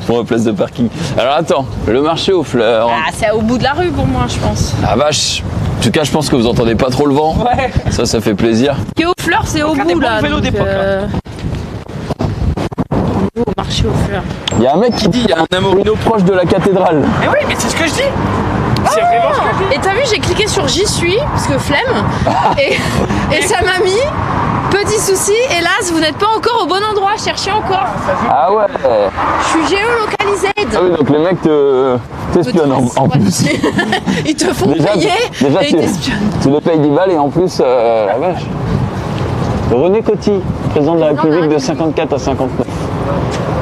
font la place de parking. Alors attends, le marché aux fleurs. Ah, c'est au bout de la rue pour moi, je pense. Ah vache. En tout cas, je pense que vous entendez pas trop le vent. Ouais. Ça fait plaisir. Quai aux fleurs, c'est au Regardez, bout bon là. vélo donc, d'époque, là. Au marché aux fleurs. Il y a un mec qui dit il y a un Amorino proche de la cathédrale. Mais oui, mais c'est ce que je dis. C'est vraiment ce que je dis. Et t'as vu, j'ai cliqué sur j'y suis, parce que flemme, et ça m'a mis petit souci, hélas, vous n'êtes pas encore au bon endroit, cherchez encore. Ah ouais. Je suis géolocalisée. Ah oui, donc les mecs t'espionnent en plus. Ils te font Déjà, payer et ils t'espionnent. tu les payes 10 balles et en plus, la vache. René Coty, président de la République de 54 à 59,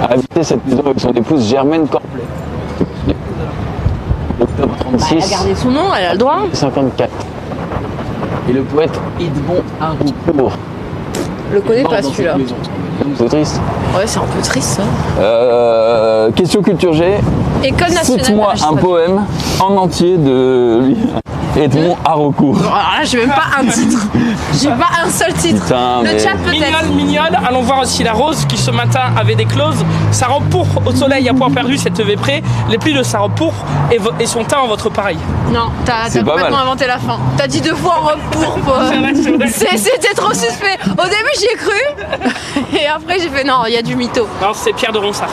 a habité cette maison avec son épouse Germaine Corplet. Octobre Elle 36, a gardé son nom, elle a le droit. 54. Et le poète Edmond Haraucourt. Je le connais pas celui-là. C'est triste. Ouais, c'est un peu triste ça. Question culture G. École nationale. Cite-moi un poème en entier de lui. Edmond Haraucourt. Alors là, j'ai même pas un titre. J'ai pas un seul titre. Putain, Le mais- chat peut-être. Mignonne. Allons voir aussi la rose qui ce matin avait des clauses. Sa robe pourpre au soleil à point perdu s'est levée près. Les plis de sa robe pourpre et son teint en votre pareil. Non, t'as C'est pas complètement mal. inventé la fin. T'as dit 2 fois en robe pourpre. C'est vrai. C'était trop suspect. Au début, j'y ai cru. Et après, j'ai fait non, il y a du mytho. Non, c'est Pierre de Ronsard.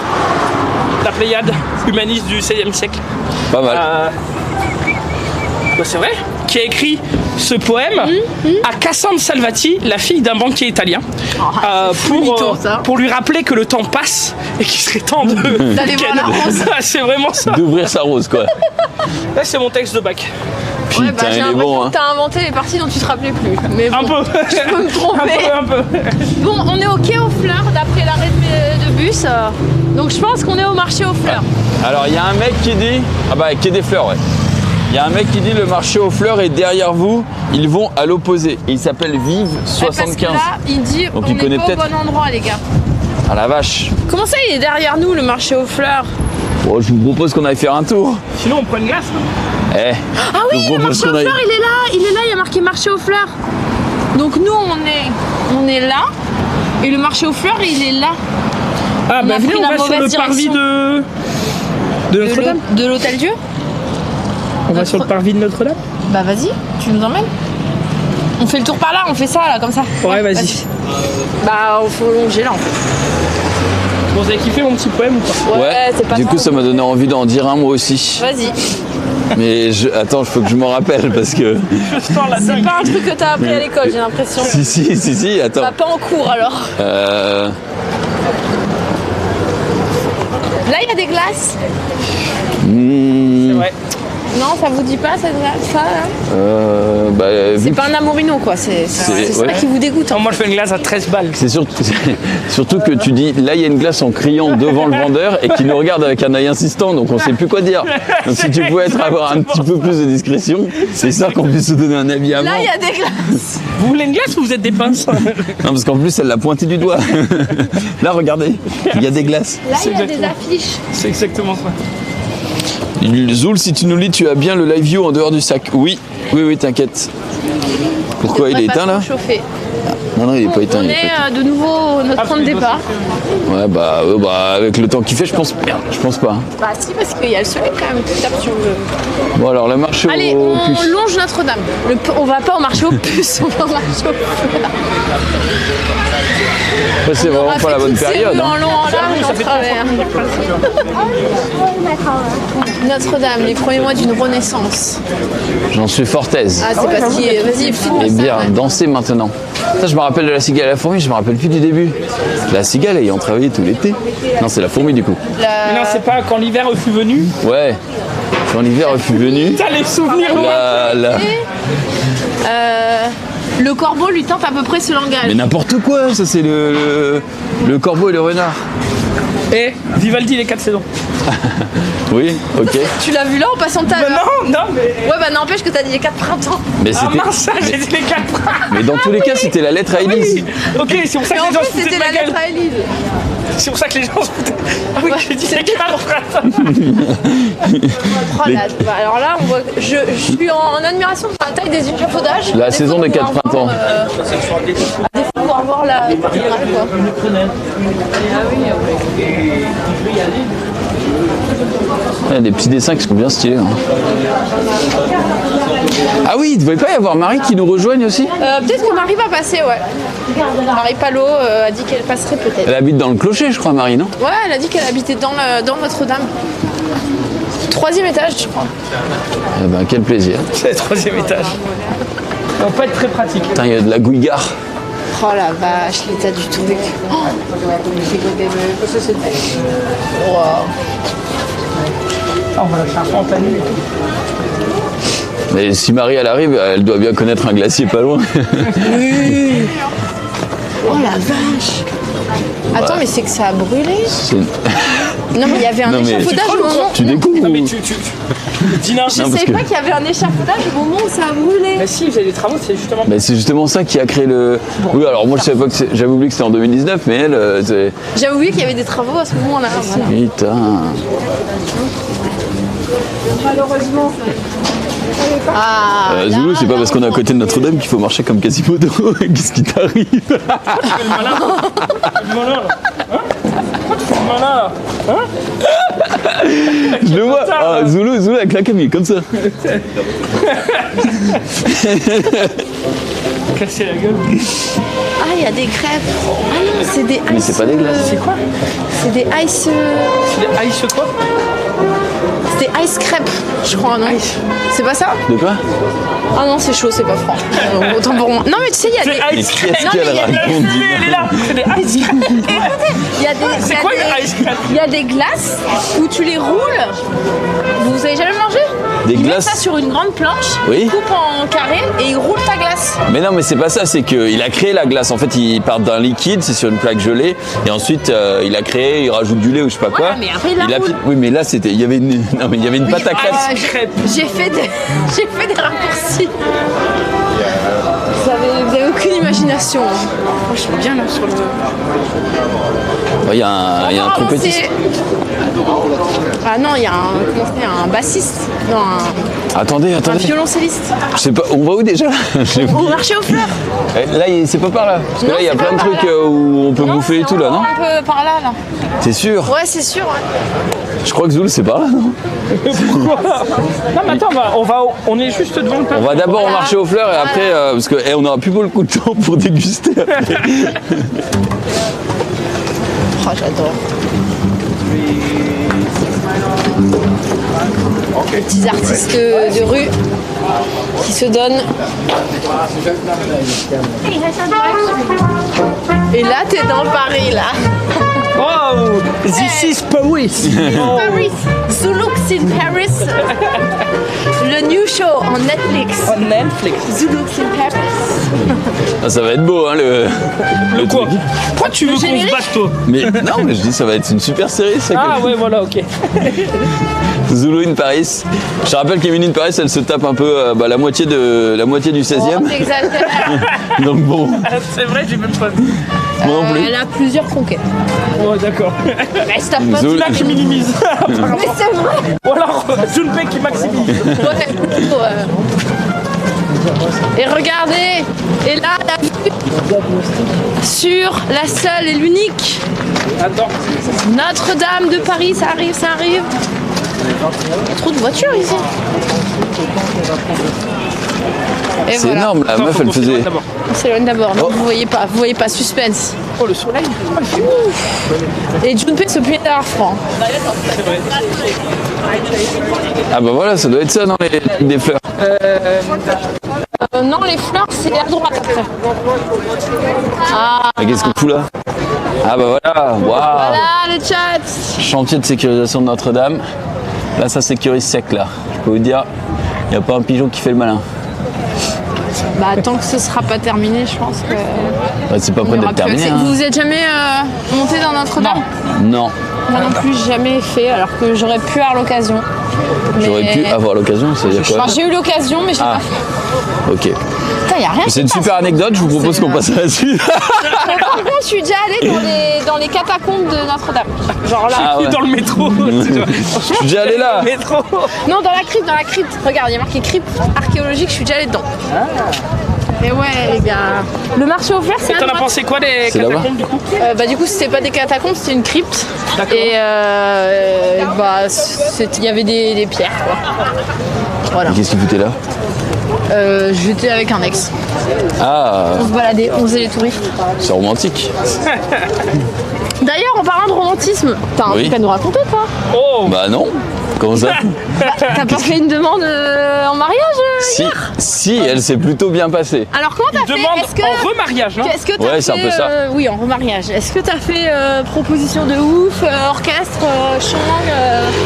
La Pléiade humaniste du XVIe siècle. Pas mal. C'est vrai, qui a écrit ce poème à Cassandre Salvati, la fille d'un banquier italien, mytho, ça. pour lui rappeler que le temps passe et qu'il serait temps D'aller voir la rose. Ah, c'est vraiment ça. D'ouvrir sa rose, quoi. Là, c'est mon texte de bac. Putain, Ouais, bah, j'ai il est l'impression bon, hein. que t'as inventé les parties dont tu te rappelais plus. Mais bon, Un peu. je peux me tromper. Un peu. Bon, on est au quai aux fleurs d'après l'arrêt de bus. Donc je pense qu'on est au marché aux fleurs. Alors, il y a un mec qui dit... Ah bah, quai des fleurs, ouais. Il y a un mec qui dit le marché aux fleurs est derrière vous, ils vont à l'opposé. Et il s'appelle Vive Parce 75. que là, il dit Donc, on il n'est connaît pas au peut-être. bon endroit, les gars. Ah la vache. Comment ça, il est derrière nous, le marché aux fleurs? Bon, je vous propose qu'on aille faire un tour. Sinon, on prend une glace. Eh, Ah oui, je vous le propose marché aux qu'on aille- fleurs, il est là, il y a marqué marché aux fleurs. Donc nous, on est là, et le marché aux fleurs, il est là. Ah, On bah a venez, pris on la va sur le mauvaise parvis direction. de Notre-Dame. De l'Hôtel Dieu. On va sur le parvis de Notre-Dame. Bah vas-y, tu nous emmènes. On fait le tour par là, on fait ça là, comme ça. Ouais, vas-y. Bah, il faut longer là en fait. Bon, vous avez kiffé mon petit poème ou pas? Ouais, c'est pas du ça. coup ça m'a donné envie d'en dire un moi aussi. Vas-y. Mais attends, il faut que je m'en rappelle parce que... Je sens la C'est dingue. pas un truc que t'as appris à l'école, j'ai l'impression. Si, attends. Bah, pas en cours alors. Là, il y a des glaces. C'est vrai. Non, ça vous dit pas cette glace, ça là Bah, C'est vu pas un amourino quoi, c'est ça ouais. qui vous dégoûte. Non, moi, je fais une glace à 13 balles. c'est surtout que tu dis là il y a une glace en criant devant le vendeur et qui nous regarde avec un œil insistant donc on sait plus quoi dire. Donc si tu pouvais avoir un petit peu plus de discrétion, c'est ça qu'on puisse se donner un avis avant. Là, il y a des glaces. Vous voulez une glace ou vous êtes des pinces? Non parce qu'en plus elle l'a pointé du doigt. Là regardez, il y a des glaces. Là, il y a des exactement. affiches. C'est exactement ça. Zoul, si tu nous lis, tu as bien le live view en dehors du sac. Oui, t'inquiète. Pourquoi il est éteint là? Chauffé. Non, il est pas éteint. On il est pas éteint. est de nouveau notre point de départ. Ouais, bah, avec le temps qu'il fait, je pense pas. Bah si, parce qu'il y a le soleil quand même qui tape sur le... Bon, alors le marché Allez, aux on puces. longe Notre-Dame. On va pas au marché aux puces, on va au marché aux fleurs. Ouais, c'est vraiment On a pas la fait bonne toutes ces période. rues hein. en long, en large, en travers. Notre-Dame, les premiers mois d'une renaissance. J'en suis fort aise. Ah, c'est parce qu'il est... Vas-y, filme Eh ça. bien, ouais. danser maintenant. Ça, je me rappelle de la cigale et la fourmi, je me rappelle plus du début. La cigale ayant travaillé tout l'été. Non, c'est la fourmi du coup. Mais non, c'est pas quand l'hiver fut venu. Ouais. Quand l'hiver fut venu. T'as les souvenirs loin. Le corbeau lui tente à peu près ce langage. Mais n'importe quoi, ça c'est le corbeau et le renard. Et Vivaldi, les 4 saisons. Oui, ok. Tu l'as vu là en passant ta... Non, mais. Ouais, bah n'empêche que t'as dit les 4 printemps. Mais Ah c'était. mince, j'ai dit les 4 Mais dans tous les cas, c'était la lettre à Élise. Oui. Ok, c'est pour ça Et que en les gens plus, se foutaient c'était de la ma gueule. lettre à Élise. C'est pour ça que les gens se foutaient. Ah oui, Ouais, j'ai dit les c'était 4 Oh, bah, alors là, on voit... je suis en admiration de la taille des échafaudages. La Des saison fois, des on va 4 voir, printemps. Des fois, on va voir la cathédrale, quoi. Il y a des petits dessins qui sont bien stylés. Hein. Ah oui, il ne devait pas y avoir Marie qui nous rejoigne aussi? Peut-être que Marie va passer, ouais. Marie Palot a dit qu'elle passerait peut-être. Elle habite dans le clocher, je crois, Marie, non? Ouais, elle a dit qu'elle habitait dans Notre-Dame. 3e étage, je crois. Eh ben, quel plaisir. C'est le 3e étage. Ça va pas être très pratique. Putain, il y a de la gouille-gare. Oh la vache, l'état du truc. Oh. Wow. Ah, on va lâcher un fentanyl et tout. Mais si Marie, elle arrive, elle doit bien connaître un glacier pas loin. Oh la vache. Attends, mais c'est que ça a brûlé. C'est- Non, mais il y avait un Non, mais- échafaudage au moment. Tu découvres Non, mais ou- Dina, Je Non, parce savais que- pas qu'il y avait un échafaudage au moment où ça a brûlé. mais si, vous avez des travaux, c'est justement. Bah, c'est justement ça qui a créé le. Oui, alors moi je savais pas que j'avais oublié que c'était en 2019, mais elle, c'est. J'avais oublié qu'il y avait des travaux à ce moment-là. Voilà. Putain. Malheureusement. Ah, là, Zoulou, c'est pas là, parce qu'on est à côté de Notre-Dame qu'il faut marcher comme Quasimodo. Qu'est-ce qui t'arrive? Malin, là. Hein? Malin. Je le vois. Ah, Zoulou avec la camille, comme ça. Casser la gueule. Ah, il y a des crêpes. Ah non, c'est des ice. Mais c'est pas des glaces. C'est quoi? C'est des ice. C'est des ice quoi? C'est des ice crêpes, je crois, non? C'est pas ça? De quoi? Ah non, c'est chaud, c'est pas franc. Autant pour moi. Non, mais tu sais, il y a C'est des. Mais ice qu'est-ce cream. qu'elle mais il y a- raconte, Elle dis-moi? est là. C'est des ice cream. Il y a des. C'est il y a quoi des- une ice cream? Il y a des glaces où tu les roules. Vous avez jamais mangé? Des Ils glaces? mettent ça sur une grande planche, Oui. ils coupent en carré et ils roulent ta glace. Mais non, mais c'est pas ça, c'est qu'il a créé la glace. En fait, il part d'un liquide, c'est sur une plaque gelée, et ensuite il a créé, il rajoute du lait ou je sais pas quoi. mais après, il la roule. Oui, mais là c'était, il y avait une, non mais il y avait une pâte à glace. Ah, j'ai fait des raccourcis. Vous avez aucune imagination. Je suis bien là sur le. Il y a un trompettiste. Ah non, il y a un bassiste. Non, un Attendez. violoncelliste. Je sais pas, on va où déjà? J'ai Au oublié. marché aux fleurs. Là, c'est pas par là. Parce que Non, là, il y a c'est plein pas de par trucs là. où on peut bouffer et tout là, non? Un peu par là, là. T'es sûr? Ouais, c'est sûr. Ouais. Je crois que Zoul, c'est par là, non? Non, mais attends, on est juste devant le On va d'abord au marché aux fleurs et après, parce que on aura plus beaucoup de temps pour déguster. après. Oh, j'adore. Les petits artistes de rue qui se donnent. Et là, t'es dans Paris, là. Oh, this is Paris. Paris, Zulux in Paris. Le new show en Netflix. On Netflix. Zulux in Paris. Ah, ça va être beau, hein, le Quoi? truc. Pourquoi tu veux qu'on se générique batte, toi? Mais non, mais je dis, ça va être une super série, ça. Ah ouais, voilà, ok. Zulu in Paris. Je te rappelle qu'Emily in Paris, elle se tape un peu la moitié du 16e. Oh, t'exagères. Donc bon, C'est vrai, j'ai même pas vu. moi non plus. Elle a plusieurs conquêtes. Ouais, d'accord. Elle se tape pas Zul- tout Là qui minimise. Mais c'est vrai. Ou alors Junpei qui maximise. Ouais. Et regardez, et là la vue sur la seule et l'unique Attends. Notre-Dame de Paris, ça arrive, ça arrive. Trop de voitures ici. Et C'est voilà. énorme, la Attends, meuf, faut elle qu'on faisait. s'éloigne d'abord. On s'éloigne d'abord, non, Oh. vous voyez pas, suspense. Oh, le soleil. Et Junpei se plaît d'avoir froid. C'est vrai. Ah bah voilà, ça doit être ça dans les des fleurs. Non, les fleurs, c'est à droite après. Ah, Mais qu'est-ce qu'on fout là? Ah bah voilà, waouh! voilà le chat. Chantier de sécurisation de Notre-Dame. Là, ça sécurise sec là. Je peux vous dire, il n'y a pas un pigeon qui fait le malin. Bah, tant que ce sera pas terminé, je pense que. Bah, c'est pas il y près aura d'être plus terminé. accès. hein. Vous vous êtes jamais monté dans Notre-Dame? Non, Moi non plus, jamais fait, alors que j'aurais pu avoir l'occasion. j'aurais pu avoir l'occasion, ça veut dire quoi? Enfin, j'ai eu l'occasion, mais j'ai Ah. pas fait. Ok. Putain, y a rien. C'est qui une passe. super anecdote, je vous propose qu'on passe à la suite. Par contre, je suis déjà allée dans les catacombes de Notre-Dame. Genre là. Ah ouais. Dans le métro. Je suis déjà allé là. Métro. Non, dans la crypte, Regarde, il y a marqué crypte archéologique, je suis déjà allée dedans. Et ouais, les gars. Le marché aux fleurs, c'est à T'en as droite. pensé quoi des C'est là-bas catacombes du coup? Bah, du coup, c'était pas des catacombes, c'était une crypte. D'accord. Et bah, il y avait des pierres, quoi. Voilà. Qu'est-ce qu'il foutait là? J'étais avec un ex. Ah, On se baladait, on faisait les touristes. c'est romantique. D'ailleurs, en parlant de romantisme, t'as un Oui. truc à nous raconter, toi? Oh. Bah non. Comment ça? T'as pas fait une demande en mariage Si, si, elle s'est plutôt bien passée. Alors, comment t'as fait? Demande Est-ce que... en remariage, non? Est-ce que t'as Ouais, fait, c'est un peu ça. oui, en remariage. Est-ce que t'as fait proposition de ouf, orchestre, chant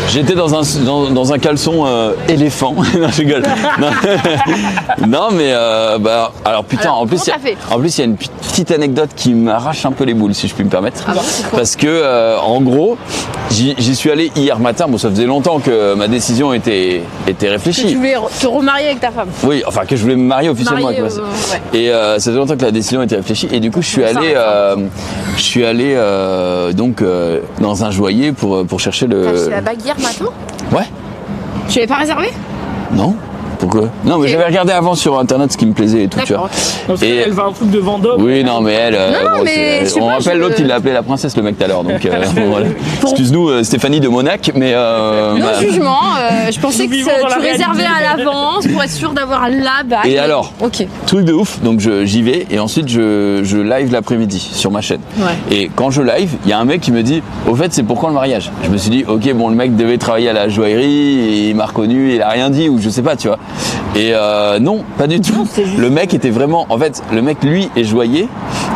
J'étais dans un caleçon éléphant. Non, je rigole. Non, non, mais alors putain, Alors, en plus comment t'as fait il y a une petite anecdote qui m'arrache un peu les boules, si je puis me permettre. Ah bon, c'est quoi? Parce que en gros, j'y suis allé hier matin. Bon, ça faisait longtemps que ma décision était Que réfléchie. tu voulais te remarier avec ta femme. Oui, enfin que je voulais me marier officiellement avec ma sœur. ouais. Et ça faisait longtemps que la décision était réfléchie. Et du coup, je suis allé donc dans un joaillier pour chercher T'as acheté le. la bague hier matin? Ouais. Tu l'avais pas réservé? Non. Pourquoi? Non, mais Ok. j'avais regardé avant sur internet ce qui me plaisait et tout, tu vois. D'accord. Parce Et- qu'elle va un truc de Vendôme. Oui, non, mais elle. non, mais c'est- je sais on pas, rappelle je- l'autre, il l'a appelé la princesse, le mec tout à l'heure. Donc, bon, voilà. Excuse-nous, Stéphanie de Monac, mais. Non bah, jugement, je pensais Nous que vivons dans la tu réservais réalité. à l'avance pour être sûr d'avoir la bague. Et alors Ok. Truc de ouf, donc j'y vais et ensuite je live l'après-midi sur ma chaîne. Ouais. Et quand je live, il y a un mec qui me dit au fait c'est pour quand le mariage? Je me suis dit ok bon le mec devait travailler à la joaillerie, et il m'a reconnu, il a rien dit ou je sais pas tu vois. Et non, pas du tout. Le mec était vraiment, en fait le mec lui est joaillier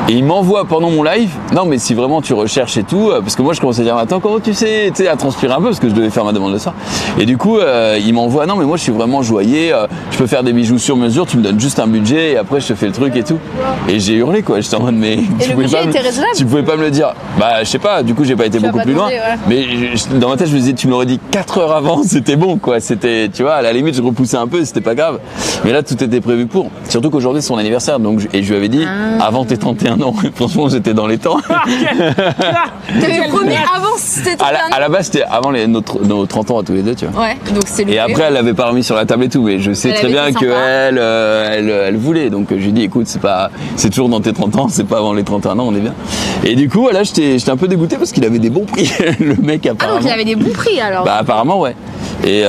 et il m'envoie pendant mon live, non mais si vraiment tu recherches et tout, parce que moi je commençais à dire attends comment tu sais à transpirer un peu parce que je devais faire ma demande de ça. Et du coup il m'envoie non mais moi je suis vraiment joaillier, je peux faire des bijoux sur mesure, tu me donnes juste un budget et après je te fais le truc et tout. Et j'ai hurlé quoi, j'étais en mode mais le budget était raisonnable? tu pouvais pas me le dire. Bah je sais pas, du coup j'ai pas été Tu as beaucoup pas plus loin. demandé, ouais. Mais dans ma tête je me disais tu me l'aurais dit 4 heures avant, c'était bon quoi, c'était tu vois à la limite je repoussais un peu, c'était pas grave. Mais là tout était prévu pour. Surtout qu'aujourd'hui c'est son anniversaire donc et je lui avais dit avant tes 31 ans. Franchement j'étais dans les temps. T'avais promis avant c'était À la base c'était avant nos 30 ans à tous les deux tu vois. Ouais, donc c'est le Et après, elle l'avait pas remis sur la table et tout, mais je sais Elle très avait bien été que sympa. elle voulait. Donc j'ai dit, écoute, c'est toujours dans tes 30 ans, c'est pas avant les 31 ans, on est bien. Et du coup, là, j'étais un peu dégoûté parce qu'il avait des bons prix, le mec Ah apparemment. donc il avait des bons prix alors. Bah apparemment ouais. Et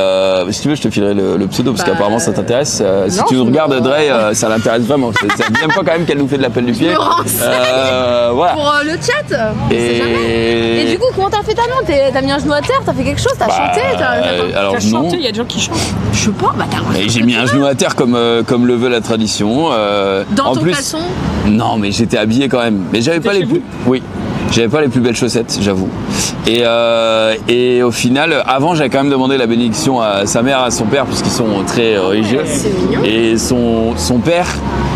si tu veux je te filerai le pseudo parce Bah, qu'apparemment ça t'intéresse. Si non, tu nous je me- regardes Dre, ça l'intéresse vraiment. C'est la deuxième fois quand même qu'elle nous fait de l'appel du pied. me renseigne. Voilà. Pour le chat, on sait jamais. Et du coup, comment t'as fait ta main? T'as mis un genou à terre, t'as fait quelque chose, t'as chanté, Alors T'as non. chanté, il y a des gens qui chantent. Je sais pas, bah t'as Et j'ai mis un genou à terre comme le veut la tradition. Dans en ton plus, caleçon? Non, mais j'étais habillé quand même. Mais j'avais pas chez les plus. Oui. J'avais pas les plus belles chaussettes, j'avoue. Et au final, avant, j'avais quand même demandé la bénédiction à sa mère, à son père, puisqu'ils sont très religieux. c'est mignon. Et son père,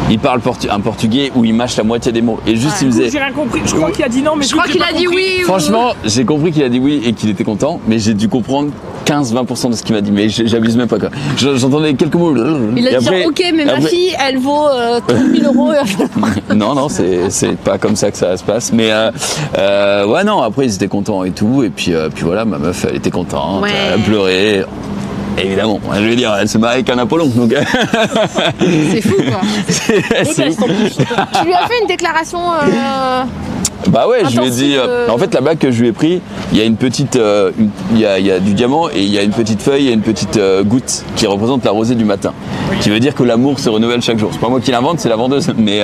il parle un portugais où il mâche la moitié des mots. Et juste, il me J'ai disait. rien compris. Je crois qu'il a dit non, mais Je crois j'ai qu'il pas a dit compris. oui. Franchement, j'ai compris qu'il a dit oui et qu'il était content, mais j'ai dû comprendre 15-20% de ce qu'il m'a dit. Mais j'abuse même pas quoi. J'entendais quelques mots. Il Et a dit après- ok, mais ma après- fille, elle vaut 30 000 euros. Non, c'est pas comme ça que ça se passe. Mais ouais, non, après ils étaient contents et tout. Et puis voilà, ma meuf, elle était contente, Ouais. elle a pleuré. Évidemment, je veux dire, elle se marie avec un Apollon. Donc, C'est fou quoi. c'est Tu lui as fait une déclaration Bah ouais, je lui ai Intensive, dit. En fait, la bague que je lui ai pris, il y a une petite, il y a du diamant et il y a une petite feuille et une petite goutte qui représente la rosée du matin, qui veut dire que l'amour se renouvelle chaque jour. C'est pas moi qui l'invente, c'est la vendeuse. Mais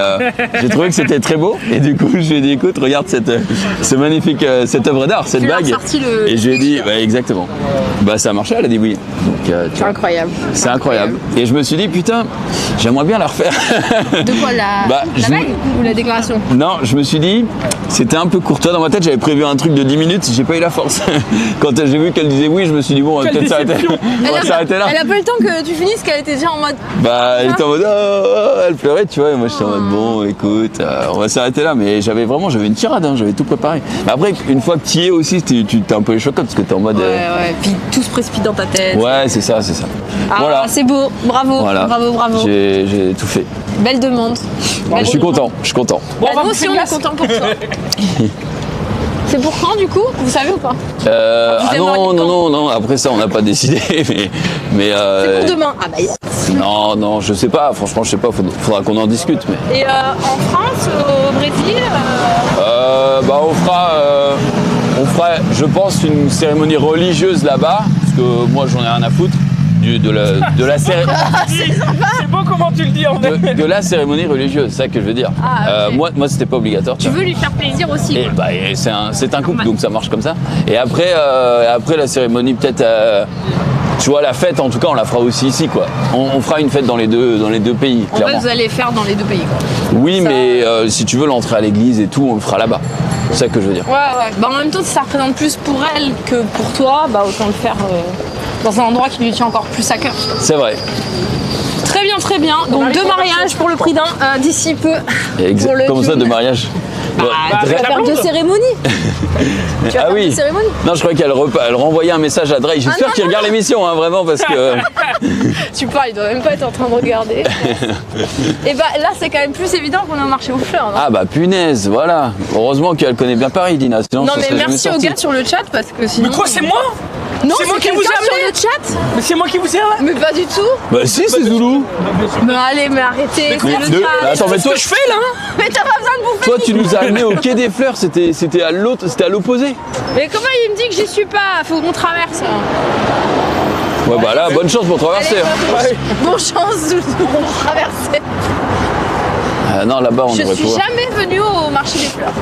j'ai trouvé que c'était très beau et du coup, je lui ai dit, écoute, regarde ce magnifique, cette œuvre d'art, cette Tu lui as bague. ressorti le- Et je lui ai dit, ouais, exactement. Bah ça a marché, elle a dit oui. Donc, tu C'est vois, incroyable. c'est incroyable. Et je me suis dit, putain, j'aimerais bien la refaire. De quoi la Bah, la je- bague ou la déclaration? Non, je me suis dit, c'était un peu court. Toi, dans ma tête, j'avais prévu un truc de 10 minutes, j'ai pas eu la force. Quand j'ai vu qu'elle disait oui, je me suis dit, bon, on va Quelle peut-être s'arrêter. déception. On va s'arrêter là. Elle a pas eu le temps que tu finisses, qu'elle était déjà en mode. Bah, elle était en mode, elle pleurait, tu vois, et moi j'étais en mode, bon, écoute, on va s'arrêter là. Mais j'avais une tirade, hein, j'avais tout préparé. Mais après, une fois que tu y es aussi, tu t'es un peu les chocottes parce que t'es en mode. Ouais, puis tout se précipite dans ta tête. Ouais, c'est ça, c'est ça. Ah, Voilà. c'est beau, bravo, Voilà. bravo. J'ai tout fait. Belle demande. Je suis content, je suis content. Bon, on va Nous me aussi, faire on est glace. content pour toi. C'est pour quand du coup? Vous savez ou pas? Ah aimeriez non, après ça, on n'a pas décidé, mais C'est pour demain. Ah bah yes. non, je sais pas, franchement, je sais pas, faudra qu'on en discute, mais. Et en France, au Brésil, Bah on fera, je pense, une cérémonie religieuse là-bas, parce que moi j'en ai rien à foutre de C'est beau comment tu le dis en vrai. de la cérémonie religieuse, c'est ça que je veux dire. Ah, ok. Moi c'était pas obligatoire. tu veux lui faire plaisir aussi. Et quoi. bah, c'est un couple, donc ça marche comme ça. Et après la cérémonie, peut-être Tu vois, la fête, en tout cas, on la fera aussi ici, quoi. On fera une fête dans les deux pays, En clairement. fait, vous allez faire dans les deux pays, quoi. Oui, Ça- mais si tu veux l'entrée à l'église et tout, on le fera là-bas. C'est ça que je veux dire. Ouais, ouais. Bah, en même temps, si ça représente plus pour elle que pour toi, bah autant le faire dans un endroit qui lui tient encore plus à cœur. C'est vrai. Très bien, très bien. Donc deux mariages pour le prix d'un d'ici peu. Pour le Comme ça, clown. de mariage. Ouais, Tu Dre- vas faire deux cérémonies. Tu vas Ah faire oui. deux cérémonies. Non, je croyais qu'elle elle renvoyait un message à Dre. J'espère non, qu'il regarde l'émission, hein, vraiment, parce que. Tu parles, il doit même pas être en train de regarder. Et bah là, c'est quand même plus évident qu'on est au marché aux fleurs. Non, Ah bah punaise, voilà. Heureusement qu'elle connaît bien Paris, Dina. Sinon, non ça mais serait jamais merci aux sorti. gars sur le chat parce que sinon. Mais quoi, c'est moi? Non, c'est moi qui quelqu'un vous ai sur amené. le chat. Mais c'est moi qui vous ai là. Mais pas du tout. Bah si, c'est Zoulou. Mais allez, mais arrêtez. c'est le de- chat. Attends, mais Qu'est-ce toi, que je fais là? Mais t'as pas besoin de bouffer. toi, tu nous as amenés au quai des Fleurs. C'était à l'autre, c'était à l'opposé. Mais comment il me dit que j'y suis pas? Faut qu'on traverse. Ouais, bah là, bonne chance pour traverser. Allez, hein. Bon chance, Zoulou, on traverser. Ah, non, là-bas, on Je devrait suis pouvoir. jamais venue au marché des fleurs.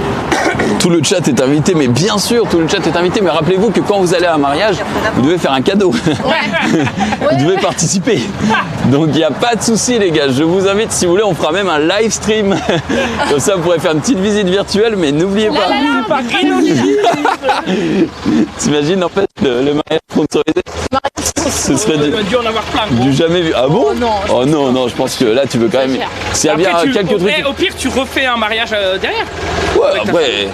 Tout le chat est invité, mais bien sûr, tout le chat est invité. Mais rappelez-vous que quand vous allez à un mariage, vous devez faire un cadeau. Ouais. Vous devez participer. Donc il n'y a pas de souci les gars, je vous invite, si vous voulez, on fera même un live stream. Comme ça vous pourrez faire une petite visite virtuelle, mais n'oubliez pas. Par Green Olive. T'imagines en fait le mariage sponsorisé? Ce serait On a dû en avoir plein. du jamais vu. Ah bon? Oh non. Oh non, non, je pense que là tu veux quand même. cher. S'il y a bien quelques trucs. Au pire, tu refais un mariage derrière. Ouais, après.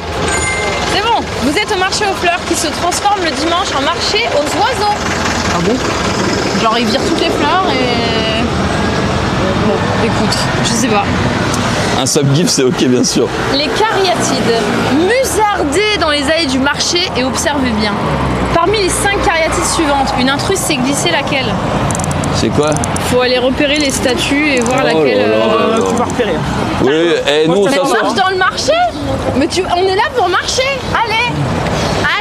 C'est bon, vous êtes au marché aux fleurs qui se transforme le dimanche en marché aux oiseaux. Ah bon? Genre ils virent toutes les fleurs et... Bon, écoute, je sais pas. Un sub-gift c'est ok bien sûr. Les cariatides. Musardez dans les allées du marché et observez bien. Parmi les 5 cariatides suivantes, une intruse s'est glissée laquelle? C'est quoi? Faut aller repérer les statues et voir Oh laquelle... là là. Tu vas repérer. Oui, et nous on Mais on s'assoit. marche dans le marché. Mais on est là pour marcher. Allez,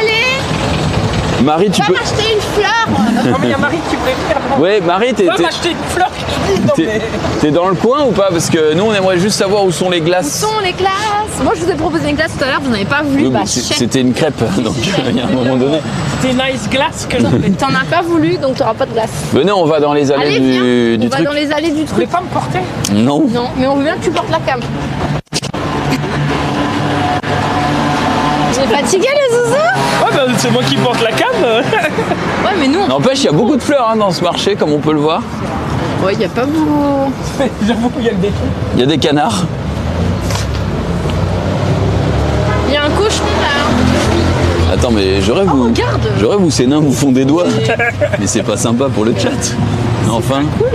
allez, Marie, tu va peux. m'acheter une fleur. Non, mais il y a Marie qui voulait faire. Ouais, Marie, Va m'acheter une fleur qui te dit. Non, mais. t'es dans le coin ou pas? Parce que nous on aimerait juste savoir où sont les Où glaces. sont les glaces? Moi, je vous ai proposé une glace tout à l'heure, vous n'avez pas voulu. Oui, Bah, mais chef. c'était une crêpe, donc il y a un moment donné. C'était nice glace que je Mais t'en as pas voulu, donc t'auras pas de glace. Venez, on va dans les allées Allez, viens. du On va truc. dans les allées du voulais truc. pas me porter. Non. Non, mais on veut bien que tu portes la cam. J'ai fatigué les zouzous? Ouais, bah c'est moi qui porte la cam. Ouais, mais nous, N'empêche, il y a beaucoup de fleurs hein, dans ce marché, comme on peut le voir. ouais, y a pas beaucoup. J'avoue qu'il y a le défi. Il y a des canards. Il y a un cochon là. Attends, mais j'aurais vous. regarde. J'aurais vous, ces nains vous font des doigts. Mais c'est pas sympa pour le chat. Enfin. Cool.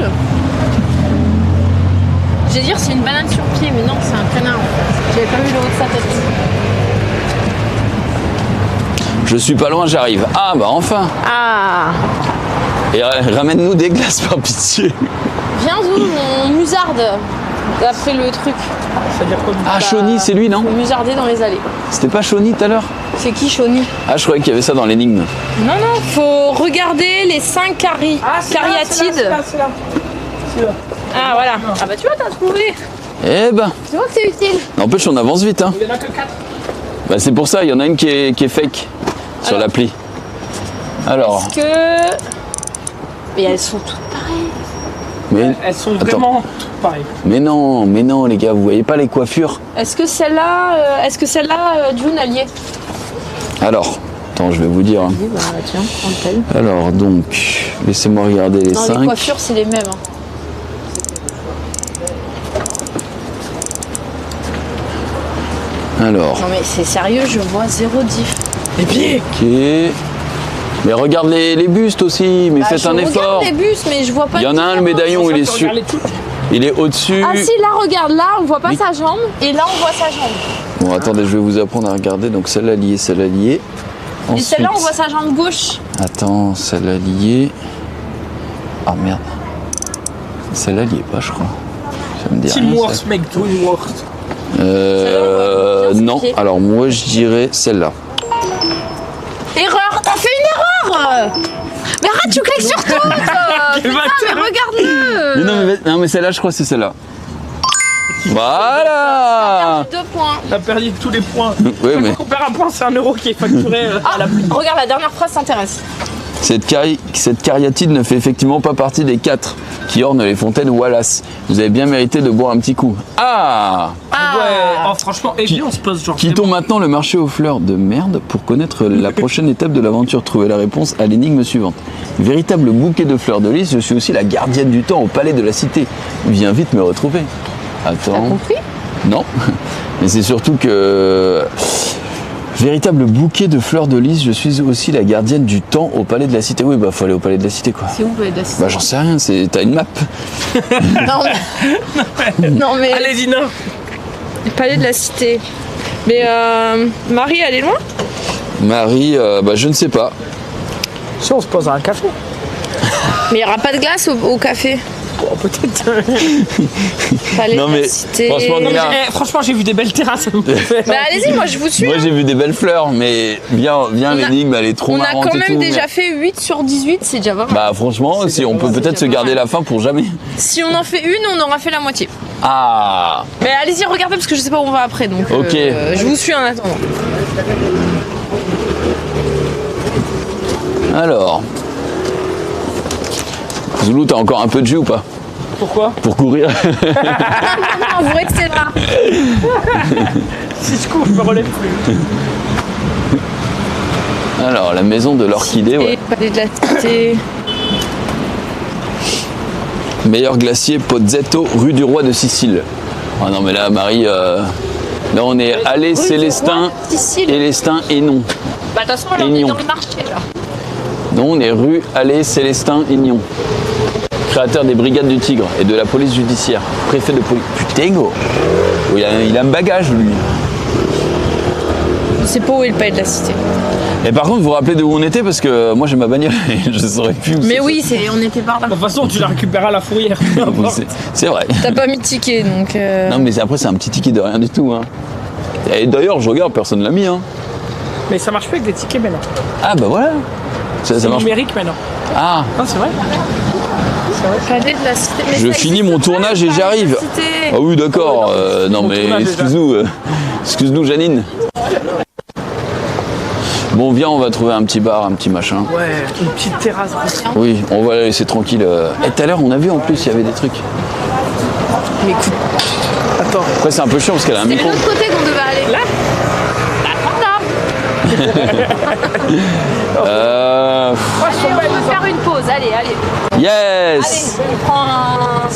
Je vais dire c'est une banane sur pied, mais non, c'est un canard en fait. J'avais pas vu le haut de sa tête. Je suis pas loin, j'arrive. Ah bah enfin. Ah. Et ramène-nous des glaces par pitié. Viens où on musarde. D'après le truc. C'est-à-dire quoi? Ah, Chauny, c'est lui, non? On musarder dans les allées. C'était pas Chauny tout à l'heure? C'est qui Chauny? Ah, je croyais qu'il y avait ça dans l'énigme. Non, non, faut regarder les 5 cariatides. C'est là. Ah voilà. Ah bah tu vois, t'as trouvé. Eh ben, Tu vois que c'est utile. n'empêche, on avance vite. Hein. Il y en a que 4. Bah, c'est pour ça, il y en a une qui est fake sur Alors. l'appli. Alors, Est-ce que... Mais elles sont toutes pareilles. mais, Elles sont Attends. vraiment toutes pareilles. mais non, les gars, vous voyez pas les coiffures? Est-ce que celle-là, June, elle y est? Alors, attends, je vais vous dire. hein. Oui, bah tiens, prends-elle. Alors, donc, laissez-moi regarder les Non, les 5. coiffures, c'est les mêmes. hein. Alors, Non mais c'est sérieux, je vois 0 diff. Les pieds. ok. Mais regarde les bustes aussi, mais Bah, faites je un effort. regarde les bus, mais je vois pas. Il y en de a un, le différence. médaillon, il est Tu sur. regardes les toutes. Il est au-dessus. Ah si, là, regarde, là, on voit pas Mais- sa jambe, et là, on voit sa jambe. Bon, attendez, je vais vous apprendre à regarder. Donc, celle-là liée, celle-là liée. Et celle-là, on Ensuite- voit sa jambe gauche. Attends, celle-là liée. Ah merde. Celle-là liée pas, je crois. Ça me dit rien, Teamwork, ça. mec, teamwork. Celle-là, on voit bien ses Non. pieds. Alors, moi, je dirais celle-là. Erreur. T'as fait une erreur. Mais arrête, tu cliques sur tout. Putain, mais regarde-le. Mais non, mais celle-là, je crois que c'est celle-là. Voilà. 2 points. T'as perdu tous les points. Oui, mais. On perd un point, c'est 1 euro qui est facturé à la pluie. Regarde, la dernière phrase s'intéresse. Cette cariatide ne fait effectivement pas partie des 4 qui ornent les fontaines Wallace. Vous avez bien mérité de boire un petit coup. Ah Ouais, oh, franchement, et puis on se pose genre. Quittons maintenant le marché aux fleurs de merde pour connaître la prochaine étape de l'aventure. Trouver la réponse à l'énigme suivante. Véritable bouquet de fleurs de lys, je suis aussi la gardienne du temps au palais de la cité. Viens vite me retrouver. T'as Attends. compris? Non. Mais c'est surtout que... Véritable bouquet de fleurs de lys, je suis aussi la gardienne du temps au palais de la cité. Oui, bah faut aller au palais de la cité quoi. C'est où peut être la cité? Bah j'en sais rien, t'as une map. Non, mais... non, mais... Allez, Dina. Le palais de la cité. Mais Marie, elle est loin? Marie, bah je ne sais pas. Si on se pose à un café. Mais il n'y aura pas de glace au café. Oh, peut-être. Palais Non, de mais la cité. franchement, Nina- Franchement, j'ai vu des belles terrasses. Ça me fait. Bah allez-y, moi je vous suis. Moi hein. j'ai vu des belles fleurs, mais bien l'énigme, elle est trop On a marrante quand et même tout. déjà mais- fait 8 sur 18, c'est déjà pas mal. Bah franchement, si on peut peut-être se garder la fin pour jamais. Si on en fait une, on aura fait la moitié. Ah Mais allez-y, regardez parce que je sais pas où on va après, donc Ok. je vous suis en attendant. Alors... Zoulou, t'as encore un peu de jus ou pas? Pourquoi? Pour courir. Non, avouez que c'est là. Si je cours, je me relève plus. Alors, la maison de l'orchidée, Et ouais. palais de la cité. Meilleur glacier Pozzetto, rue du Roi de Sicile. Ah non mais là, Marie, là on est allée Célestin, Sicile. Élestin et non. Bah de toute façon, là, on est Aignan. dans le marché là. Non, on est rue Allée Célestin Aignan. Créateur des Brigades du Tigre et de la police judiciaire. Préfet de police. Putain, go. Il a un bagage, lui. Je sais pas où est le palais de la cité. Et par contre, vous vous rappelez de où on était? Parce que moi, j'ai ma bagnole et je saurais plus où Mais c'est. oui, on était par là. De toute façon, tu la récupéreras à la fourrière. peu importe. C'est vrai. T'as pas mis de ticket donc. Non, mais après, c'est un petit ticket de rien du tout. Hein. Et d'ailleurs, je regarde, personne l'a mis. Hein. Mais ça marche plus avec des tickets maintenant. Ah, bah voilà. Ça C'est marche. numérique maintenant. Ah, Non, c'est vrai. Palais de la cité. Mais je ça finis existe mon pas, tournage le et palais de la j'arrive. cité. Ah oui, d'accord. Non, Mon mais tournage déjà. excuse-nous, Janine. Bon, viens, on va trouver un petit bar, un petit machin. Ouais, une petite terrasse. Oui, on va la laisser tranquille. Et tout à l'heure, on a vu en plus, il y avait des trucs. Mais écoute, Attends. Après, c'est un peu chiant parce qu'elle a un c'est de micro. l'autre côté qu'on devait aller. Là. Euh, Allez, on va faire une pause. Allez. yes. Allez, on prend un.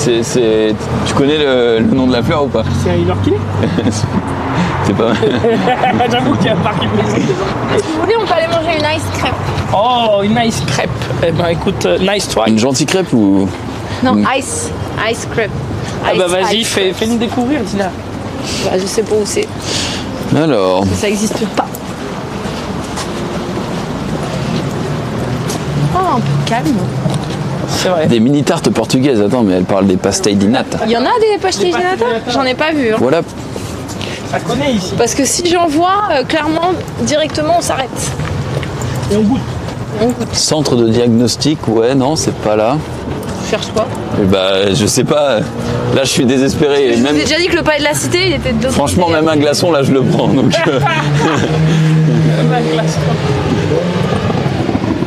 Tu connais le nom de la fleur ou pas? C'est à 1h qu'il est. C'est pas mal. J'avoue qu'il y a un parking maison. Si vous voulez, on peut aller manger une ice crêpe. Oh, une nice crêpe. Eh ben écoute, nice try. Une gentille crêpe ou. Non, ice crêpe. Ah bah Ice, vas-y, ice. fais-nous découvrir, Dina. Bah, je sais pas où c'est. Alors. Ça existe pas. Oh, un peu calme. C'est vrai. Des mini tartes portugaises. Attends, mais elle parle des pastéis di nata. Il y en a des pastéis de nata? J'en ai pas vu. Hein. Voilà. Ça connaît ici. Parce que si j'en vois, clairement, directement, on s'arrête. Et on goûte. On goûte. Centre de diagnostic, ouais, non, c'est pas là. Tu cherches quoi? Eh bah, je sais pas. Là, je suis désespéré. Et Je vous même, ai déjà dit que le palais de la cité, il était de l'autre franchement, côté. même un glaçon, là, je le prends. Donc, La glace.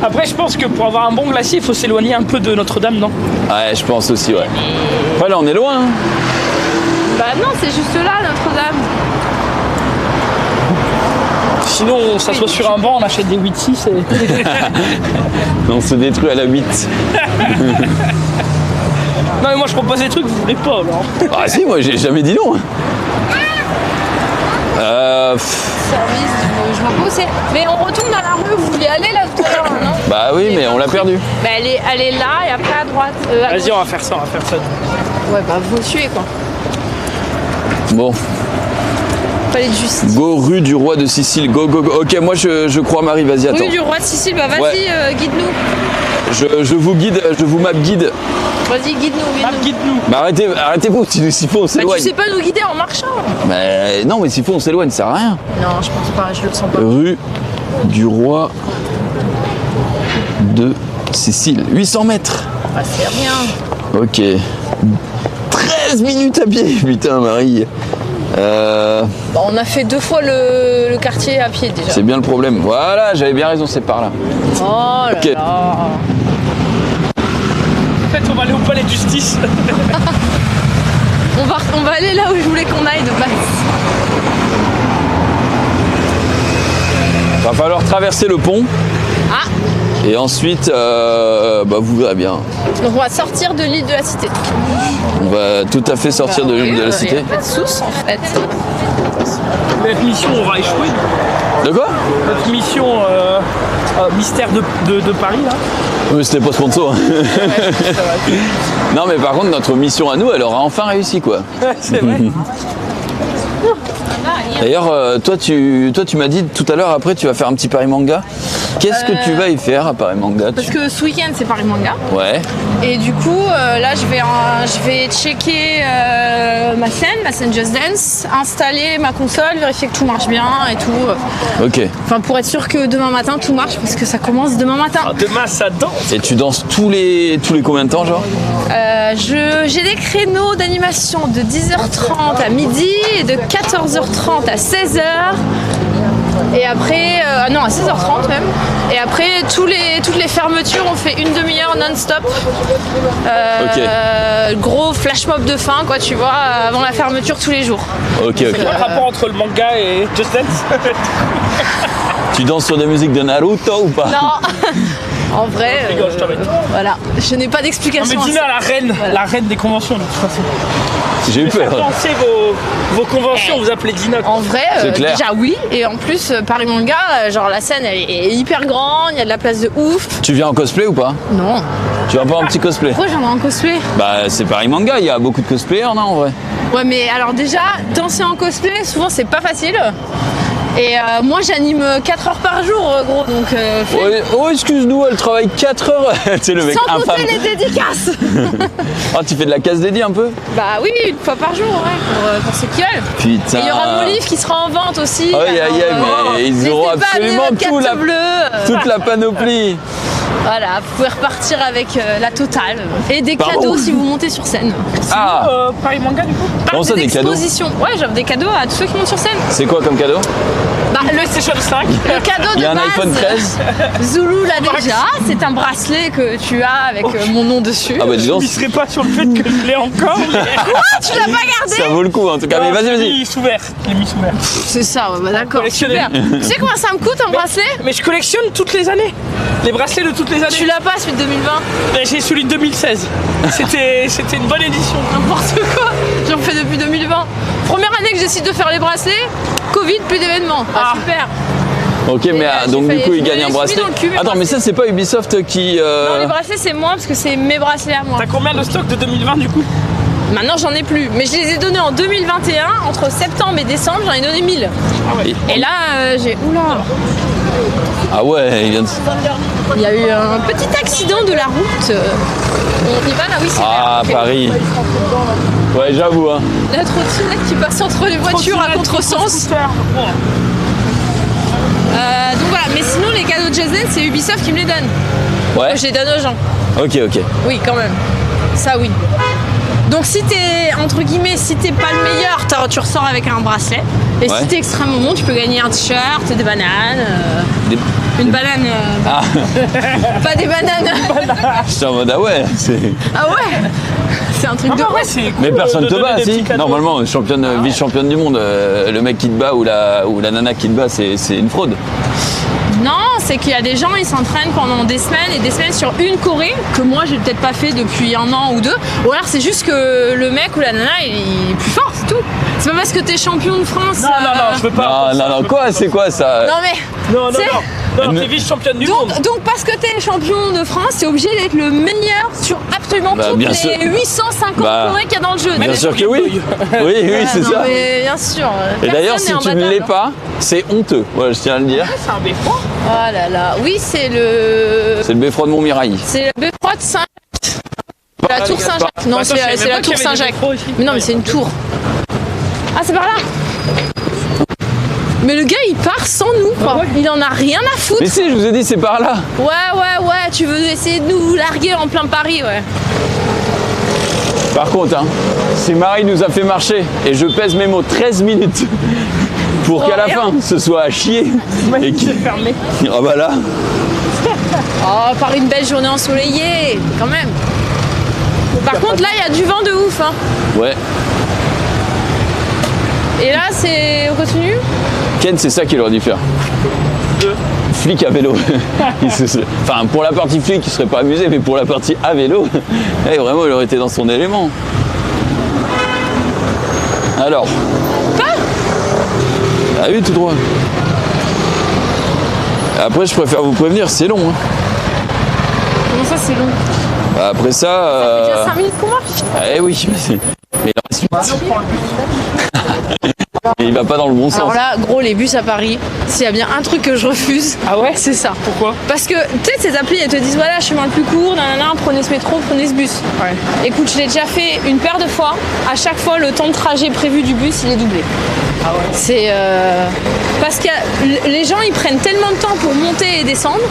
Après, je pense que pour avoir un bon glacier, il faut s'éloigner un peu de Notre-Dame, non? ouais, je pense aussi, ouais. Après, là, on est loin. Hein. Bah non, c'est juste là, Notre-Dame. Sinon, on s'assoit sur un banc, on achète des 8-6 et... On se détruit à la 8. Non mais moi je propose des trucs que vous voulez pas, alors. Ah si, moi, j'ai jamais dit non. Hein. Service, je vois pas où c'est. Mais on retourne dans la rue, vous voulez aller là tout à l'heure, non? Bah oui, mais on l'a perdu. Bah elle est là et après à droite. À Vas-y, gauche. on va faire ça. Ouais, bah vous suivez quoi. Bon, Palais de justice. go rue du Roi de Sicile. Go. Ok, moi, je crois Marie, vas-y, attends. Rue du Roi de Sicile, bah vas-y, Ouais. guide-nous. Je vous guide, je vous map guide. Vas-y, guide-nous. Guide-nous. Bah arrêtez-vous, s'il faut, on Bah s'éloigne. tu sais pas nous guider en marchant. Bah non, mais s'il faut, on s'éloigne, ça sert à rien. Non, je pense pas, je le sens pas. Rue du Roi de Sicile. 800 mètres. Bah c'est rien. Ok. 13 minutes à pied. Putain, Marie. Bon, on a fait 2 fois le quartier à pied déjà. C'est bien le problème. Voilà, j'avais bien raison, c'est par là. Oh là Ok. là. En fait, on va aller au palais de justice. On va aller là où je voulais qu'on aille de base. Va falloir traverser le pont. Ah, Et ensuite, vous verrez bien. donc on va sortir de l'île de la Cité. On va tout à fait sortir de l'île de la Cité. Il y a pas de sous en fait. Notre mission, on va échouer. De quoi? Notre mission mystère de Paris, là. Oui, c'était pas sponsor. Non, mais par contre, notre mission à nous, elle aura enfin réussi, quoi. C'est vrai. D'ailleurs, toi, tu m'as dit tout à l'heure, après, tu vas faire un petit Paris Manga. Qu'est-ce que tu vas y faire à Paris Manga? Parce que ce week-end c'est Paris Manga. Ouais. Et du coup, là, je vais checker ma scène Just Dance, installer ma console, vérifier que tout marche bien et tout. Ok. Enfin, pour être sûr que demain matin tout marche, parce que ça commence demain matin. Alors, demain, ça danse. Et tu danses tous les combien de temps, genre? J'ai des créneaux d'animation de 10h30 à midi et de 14h30 à 16h. Et après, non, à 16h30 même. Et après, toutes les fermetures, on fait une demi-heure non-stop. Gros flash mob de fin, quoi, tu vois, avant la fermeture tous les jours. Ok. Quel est le rapport entre le manga et Just Dance? Tu danses sur des musiques de Naruto ou pas? Non, en vrai, Je rigole, je t'embête. voilà, je n'ai pas Non, d'explication. mais à Dina, ça. la reine des conventions, de toute façon. J'ai eu peur. Pensez vos conventions, vous appelez Dina. En vrai, C'est clair. déjà oui, et en plus, Paris Manga, genre la scène elle est hyper grande, il y a de la place de ouf. Tu viens en cosplay ou pas? Non, Tu viens pas en petit cosplay? pourquoi j'en ai en cosplay? Bah, c'est Paris Manga, il y a beaucoup de cosplayers, non, en vrai? Ouais, mais alors déjà, danser en cosplay, souvent c'est pas facile. Et moi j'anime 4 heures par jour, gros, donc Ouais, oh, excuse-nous, elle travaille 4 heures. C'est le mec sans infâme. compter les dédicaces. Oh, tu fais de la casse dédiée un peu? Bah oui, une fois par jour, ouais, pour ceux qui veulent. Putain. Et il y aura mon livre qui sera en vente aussi. Aïe, aïe, aïe, alors, mais ils n'hésitez auront pas à amener absolument votre tout, carte bleue, toute la panoplie. Voilà, vous pouvez repartir avec la totale. Et des Pardon. cadeaux si vous montez sur scène. Ah, Paris Manga, du coup? comment ça, des cadeaux? Expositions. Ouais, j'offre des cadeaux à tous ceux qui montent sur scène. C'est quoi comme cadeau? Bah, le PlayStation 5. Le cadeau de Il y a un base, iPhone 13? Zoulou l'a déjà. C'est un bracelet que tu as avec mon nom dessus. Ah bah dis Je donc, ne serai pas sur le fait que je l'ai encore. Mais... Tu l'as pas gardé? ça vaut le coup en tout cas. Mais vas-y, vas-y. Il est ouvert. Je l'ai mis ouvert. C'est ça, ouais, bah d'accord. Collectionner. Super. Tu sais combien ça me coûte un bracelet? Mais je collectionne toutes les années. Les bracelets de toutes les années. Tu l'as pas celui de 2020? Mais j'ai celui de 2016. C'était une bonne édition. N'importe quoi. J'en fais depuis 2020. Première année que je décide de faire les bracelets. Covid, plus d'événements. Ah, super. Ok, mais j'ai donc du failli- coup il je gagne me un l'ai bracelet. mis dans le cul, mes Attends, mais ça c'est pas Ubisoft qui. Non, les bracelets c'est moi parce que c'est mes bracelets à moi. T'as combien de stock de 2020 du coup? Maintenant j'en ai plus, mais je les ai donnés en 2021, entre septembre et décembre, j'en ai donné 1000. Et là j'ai... Oula, Ah ouais, il vient de. il y a eu un petit accident de la route. On y va là, oui c'est Ah, vert, ok. Paris. Ouais, j'avoue, hein. La trottinette qui passe entre les voitures à contresens. Donc voilà, mais sinon les cadeaux de Just Dance c'est Ubisoft qui me les donne. Ouais. Je les donne aux gens. Ok, ok. Oui, quand même. Ça, oui. Donc, si t'es, entre guillemets, si t'es pas le meilleur, tu ressors avec un bracelet. Et Ouais. si t'es extrêmement bon, tu peux gagner un t-shirt, des bananes. Des- Une banane. Ah, Pas des bananes. j'étais en mode ah ouais. Ah ouais. C'est un truc de ouais, ouf. c'est Mais cool personne de te donner bat, des si. petits cadeaux. Normalement, championne, vice-championne du monde, le mec qui te bat ou la nana qui te bat, c'est une fraude. Non, c'est qu'il y a des gens, ils s'entraînent pendant des semaines et des semaines sur une choré que moi j'ai peut-être pas fait depuis 1 an ou 2. Ou alors c'est juste que le mec ou la nana il est plus fort, c'est tout. C'est pas parce que t'es champion de France. Non, je veux pas. Non, non, non, quoi, c'est quoi ça? Non mais. Non, tu sais, t'es vice-championne du monde. Donc parce que t'es champion de France, t'es obligé d'être le meilleur sur absolument Bah, toutes bien les sûr. 850 Bah, chorés qu'il y a dans le jeu. Bien sûr que oui. Oui, c'est non, ça. Mais bien sûr. Et d'ailleurs, si Personne tu n'est ne l'es imbattable. pas, c'est honteux. Voilà, je tiens à le dire. C'est un beffroi. Oh là là. Oui, c'est le. C'est le beffroi de Montmirail. C'est le beffroi de Saint-Jacques. La tour Saint-Jacques. Non, Attends, je savais c'est même la pas tour qu'il y avait des Saint-Jacques. beffrois ici. Mais non, mais c'est une tour. Ah, c'est par là. Mais le gars, il part sans nous, quoi. Il en a rien à foutre. Mais si, je vous ai dit, c'est par là. Ouais, tu veux essayer de nous larguer en plein Paris, ouais. Par contre, hein, si Marie nous a fait marcher, et je pèse mes mots, 13 minutes, pour qu'à la fin, ce soit à chier. Et qui... fermé. Ah bah là. Oh, par une belle journée ensoleillée, quand même. Par contre, là, il y a du vent de ouf. Hein. Ouais. Et là, on continue. Ken, c'est ça qu'il aurait dû faire. Flic à vélo. Enfin, pour la partie flic, il serait pas amusé, mais pour la partie à vélo, vraiment, il aurait été dans son élément. Alors. Ah oui, tout droit. Après, je préfère vous prévenir, c'est long. Hein. Comment ça, c'est long? Après ça. Ça fait déjà 5 minutes qu'on marche. Eh oui, mais il en reste 8. Et il va pas dans le bon sens. Alors là, gros, les bus à Paris, s'il y a bien un truc que je refuse, Ah ouais? c'est ça. Pourquoi? Parce que, tu sais, ces applis, elles te disent, voilà, chemin le plus court, nanana, prenez ce métro, prenez ce bus. Ouais. Écoute, je l'ai déjà fait une paire de fois. À chaque fois, le temps de trajet prévu du bus, il est doublé. Ah ouais. C'est parce que les gens, ils prennent tellement de temps pour monter et descendre,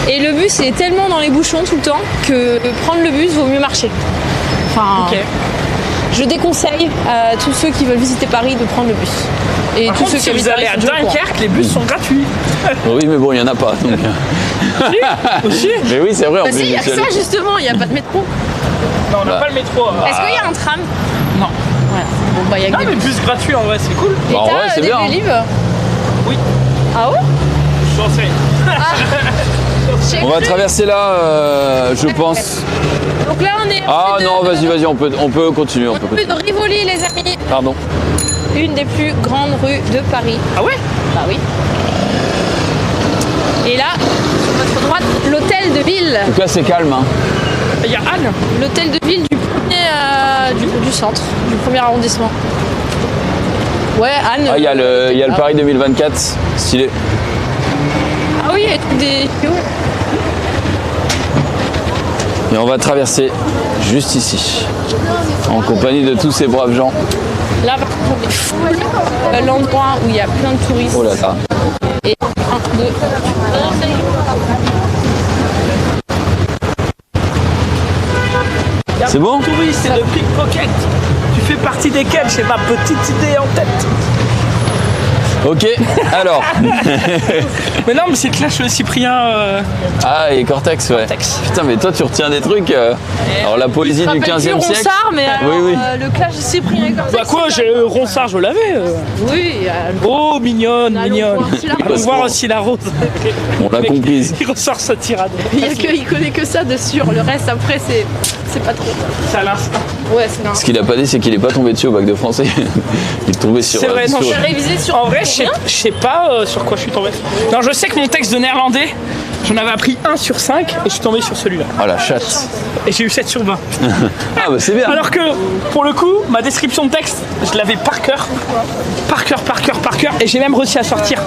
et le bus est tellement dans les bouchons tout le temps que prendre le bus vaut mieux marcher. Enfin, Ok. je déconseille à tous ceux qui veulent visiter Paris de prendre le bus. Et Par tous contre, ceux si qui vous habitent allez à Paris, sont Dunkerque, les bus sont gratuits. Oui, mais bon, il y en a pas. Donc... Aussi? Mais oui, c'est vrai. En Bah plus, si, il y a que j'y ça allais. justement, il n'y a pas de métro. Non, on n'a pas le métro. Est-ce qu'il y a un tram? Non. Voilà. Bon, bah il y a que Non, des mais bus. bus gratuits en vrai, c'est cool. Et Bah, en vrai, t'as c'est des bien, hein. Vélib? Oui, Ah ouais? j'en sais. J'ai On va cru. traverser là, je pense. Donc là, on est. Ah non, vas-y, on peut continuer. On peut Rue continuer. de Rivoli, les amis. Pardon. Une des plus grandes rues de Paris. Ah ouais? Bah oui. Et là, sur votre droite, l'hôtel de ville. Donc là, c'est calme. Hein. Il y a Anne. L'hôtel de ville du centre, du premier arrondissement. Ouais, Anne. Ah, il y a le Paris 2024, stylé. Ah oui, et tout des. Et on va traverser juste ici, en compagnie de tous ces braves gens. Là, par contre, on est full. L'endroit où il y a plein de touristes. Oh là là. Et 1, 2. C'est bon? Touriste et de pickpocket. Tu fais partie desquels? J'ai ma petite idée en tête. Ok, alors. Mais non, mais c'est Clash le Cyprien. Ah, et Cortex, ouais. Cortex. Putain, mais toi, tu retiens des trucs. Alors, la poésie du 15e siècle. Ronsard, mais alors, Oui, oui. le clash de Cyprien et Cortex. Bah quoi, j'ai Ronsard, je l'avais. Oui, Oh, mignonne, Allons mignonne. voir aussi la Allons rose. voir aussi la rose. On l'a Le mec, comprise. Il ressort sa tirade. il connaît que ça de sûr. Le reste, après, c'est pas trop. C'est à l'instant. Ouais, c'est là. Ce qu'il a pas dit, c'est qu'il est pas tombé dessus au bac de français. Il est tombé sur. C'est vrai, non, J'ai révisé sur. En vrai, je sais pas sur quoi je suis tombé. Non, je sais que mon texte de néerlandais, j'en avais appris 1 sur 5 et je suis tombé sur celui-là. Oh la chatte. Et j'ai eu 7 sur 20. Ah, bah c'est bien. Alors que, pour le coup, ma description de texte, je l'avais par cœur. Par cœur. Et j'ai même réussi à sortir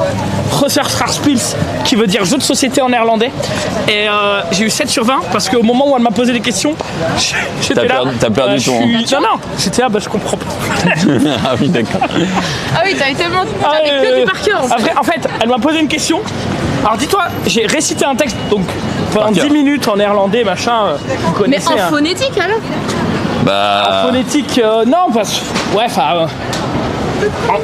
Spils, qui veut dire jeu de société en néerlandais. Et j'ai eu 7 sur 20 parce qu'au moment où elle m'a posé des questions, j'étais là. T'as perdu ton. Non, j'étais là, bah je comprends pas. Ah oui, d'accord. Ah oui, t'avais tellement. T'avais que du par cœur. En fait. Après, en fait, elle m'a posé une question. Alors dis-toi, j'ai récité un texte donc pendant Par cœur. 10 minutes en néerlandais, machin, vous Mais connaissez. en hein. phonétique alors? Bah. Phonétique, non, parce ouais, enfin.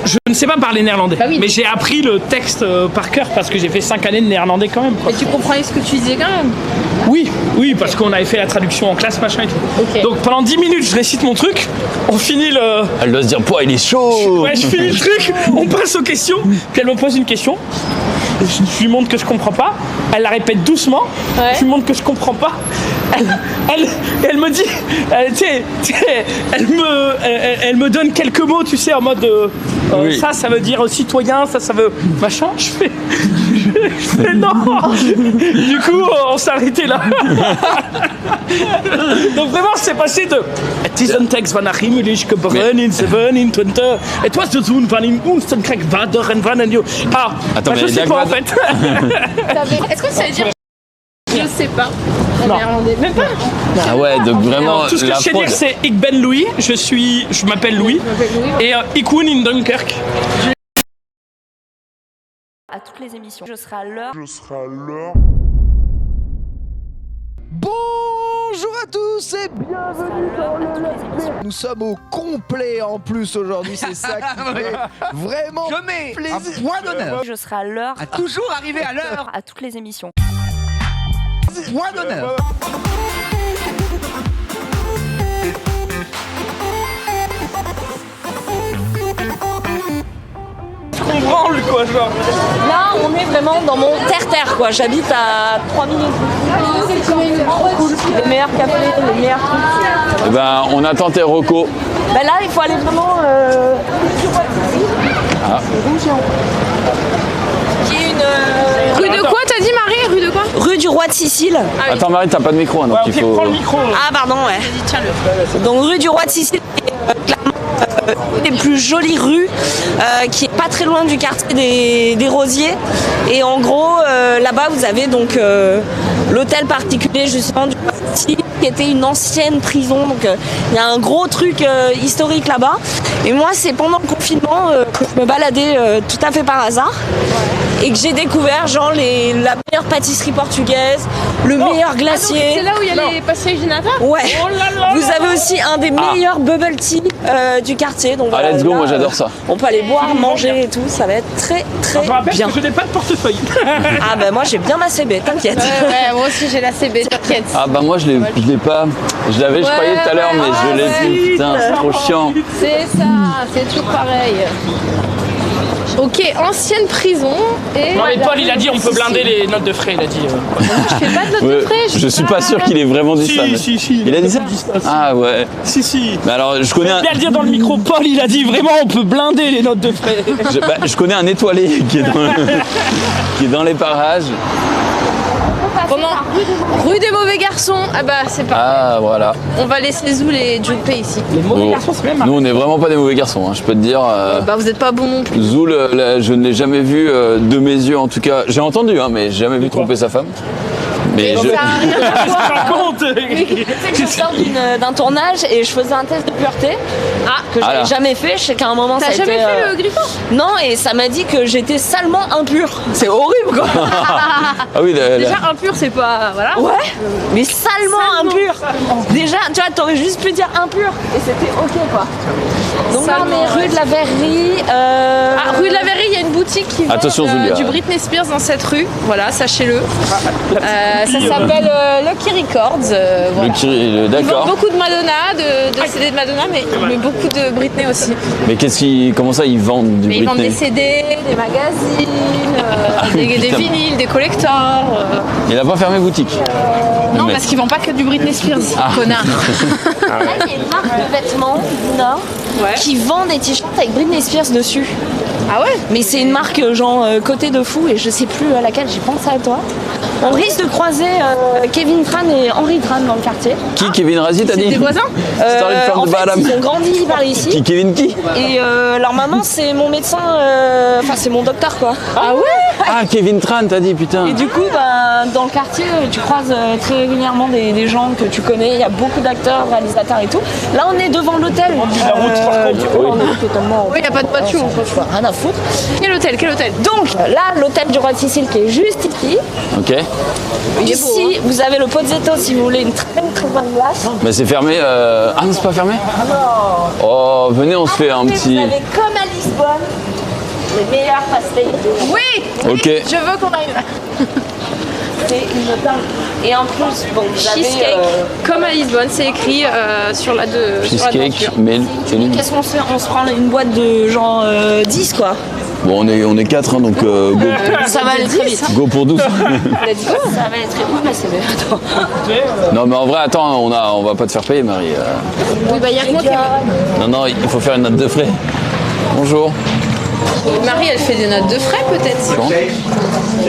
Je ne sais pas parler néerlandais, Bah oui. mais j'ai appris le texte par cœur parce que j'ai fait 5 années de néerlandais quand même. Quoi. Et tu comprenais ce que tu disais quand même? Oui, parce qu'on avait fait la traduction en classe, machin et tout. Ok. Donc pendant 10 minutes, je récite mon truc, on finit le. Elle doit se dire, pouah, il est chaud. Ouais, je finis le truc, on passe aux questions, puis elle me pose une question. Je lui montre que je comprends pas. Elle la répète doucement. Ouais. Je lui montre que je comprends pas. Elle me dit, tu sais, elle me donne quelques mots, tu sais, en mode Oui. ça veut dire citoyen, ça veut machin. Je fais non. Du coup, on s'est arrêté là. Donc vraiment, c'est passé de Het is een tekst van Achimelig geboren in 1720. Het was de zoon van in Oostenrijk vader en van een Ah, Attends, bah, je mais sais pas en Dagmar- fait. Est-ce que ça veut dire? Je sais pas. En Non. néerlandais. Même pas. Ah ouais, donc vraiment. Tout ce que la je sais fraude. dire, c'est Ik ben Louis. Je m'appelle Louis. Et Ik woon in Dunkirk. À toutes les émissions. Je serai à l'heure. Bonjour Bonjour à tous et bienvenue dans le Let's Play. Nous sommes au complet en plus aujourd'hui, c'est ça qui fait vraiment Je mets plaisir. un point d'honneur Je serai à l'heure à toujours arriver à l'heure. à toutes les émissions. Point d'honneur. On branle quoi, genre. Là, on est vraiment dans mon terre-terre, quoi. J'habite à 3 minutes. Trop cool. Les meilleurs cafés, les meilleurs trucs. Eh ben, on attend tes recos. Ben là, il faut aller vraiment. Qui est une. Rue de quoi t'as dit Marie? Rue de quoi? Rue du Roi de Sicile. Attends Marie, t'as pas de micro, hein, donc Ouais, il ok, faut... prends le micro. Ah, pardon, ouais. Tiens-le. Donc, rue du Roi de Sicile, qui est clairement une des plus jolies rues, qui est pas très loin du quartier des Rosiers. Et en gros, là-bas, vous avez donc l'hôtel particulier justement du Roi de Sicile, qui était une ancienne prison. Donc, il y a un gros truc historique là-bas. Et moi, c'est pendant le confinement que je me baladais tout à fait par hasard. Et que j'ai découvert genre la meilleure pâtisserie portugaise, le meilleur glacier. C'est là où il y a les passages du Natal? Ouais. Oh là là Vous là avez là. aussi un des meilleurs bubble tea du quartier. Donc Ah, let's go, là, moi j'adore ça. On peut aller boire, manger et tout. Ça va être très très Je rappelle bien. que je n'ai pas de portefeuille. Ah bah moi j'ai bien ma CB, t'inquiète. Ouais, moi aussi j'ai la CB, t'inquiète. Ah bah moi je l'ai pas... Je l'avais, je croyais tout à l'heure, mais je l'ai plus. Putain, c'est trop chiant. C'est ça, c'est toujours pareil. Ok, ancienne prison et... Non mais Paul il a dit on peut blinder les notes de frais, il a dit. Je fais pas de notes de Ouais, frais. je suis pas sûr qu'il ait vraiment dit ça. mais- Si. Il a dit ça? Si. Ah ouais. Si. Mais alors, je connais un... Bien le dire dans le micro, Paul il a dit vraiment on peut blinder les notes de frais. Je connais un étoilé qui est qui est dans les parages. Comment? Rue des mauvais garçons. Ah bah c'est pas. Ah voilà. On va laisser Zoul et Junpei ici. Les mauvais Bon. garçons c'est même Nous on n'est vraiment pas des mauvais garçons, hein, je peux te dire. Bah vous êtes pas bon non plus. Zoul, je ne l'ai jamais vu de mes yeux en tout cas. J'ai entendu, hein, mais j'ai jamais vu tromper sa femme. Mais je... Ça a rien à voir. raconte. Je sors d'un tournage et je faisais un test de pureté que Ah là. j'avais jamais fait. Je sais qu'à un moment ça T'as a jamais été, fait le griffon? Non, et ça m'a dit que j'étais salement impure. C'est horrible quoi. Ah oui, Déjà impur c'est pas... Voilà. Ouais, mais salement impur. Déjà, tu vois, t'aurais juste pu dire impur et c'était ok quoi. Donc là, on Salement, est rue ouais. de la Verrerie. Ah, rue de la Verrerie, il y a une boutique qui vend Attention, Zulia. du Britney Spears dans cette rue. Voilà, sachez-le. Ça s'appelle Lucky Records. Voilà. Ils vendent D'accord. beaucoup de Madonna, de CD de Madonna, mais beaucoup de Britney aussi. Mais comment ça ils vendent du Mais ils vendent des Britney? CD, des magazines, des putain. vinyles, des collectors. Il a pas fermé boutique. Non, Mais- parce qu'ils vendent pas que du Britney Spears, connard. Là, il y a une marque de vêtements du Nord Ouais. qui vend des t-shirts avec Britney Spears dessus. Ah ouais? Mais c'est une marque genre côté de fou et je sais plus à laquelle j'ai pensé à toi. On risque de croiser Kevin Tran et Henry Tran dans le quartier. Qui Kevin Razi t'as dit? Des voisins? Started from En the fait, bottom. ils ont grandi par ici. Qui Kevin qui? Et leur maman, c'est mon médecin, enfin c'est mon docteur quoi. Ah ouais? Ah Kevin Tran t'as dit putain. Et du coup, dans le quartier, tu croises très régulièrement des gens que tu connais. Il y a beaucoup d'acteurs, réalisateurs et tout. Là, on est devant l'hôtel. la route, par contre. Du coup, on est totalement. Oui, y a pas de voiture. Rien à foutre. Quel hôtel? Quel hôtel? Donc là, l'hôtel du Roi de Sicile qui est juste ici. Ok. Ici, vous avez le Pozzetto si vous voulez une très bonne glace. Mais c'est fermé. Ah non c'est pas fermé? Oh venez on se fait un Après, petit. Vous avez comme à Lisbonne les meilleurs pastéis. Oui! Ok. Je veux qu'on aille là. C'est une dingue. Et en plus, bon, vous avez. Cheesecake, comme à Lisbonne, c'est écrit sur la Cheesecake, mais Qu'est-ce qu'on se fait? On se prend une boîte de genre 10 quoi. bon on est 4 hein, donc go, Ça va aller très vite. go pour 12. Ça va aller très vite. Mais c'est bien. Attends. Non mais en vrai attends on va pas te faire payer Marie. Oui, bah, il y a que moi qui Non non il faut faire une note de frais. Bonjour. Marie, elle fait des notes de frais peut-être. Bon.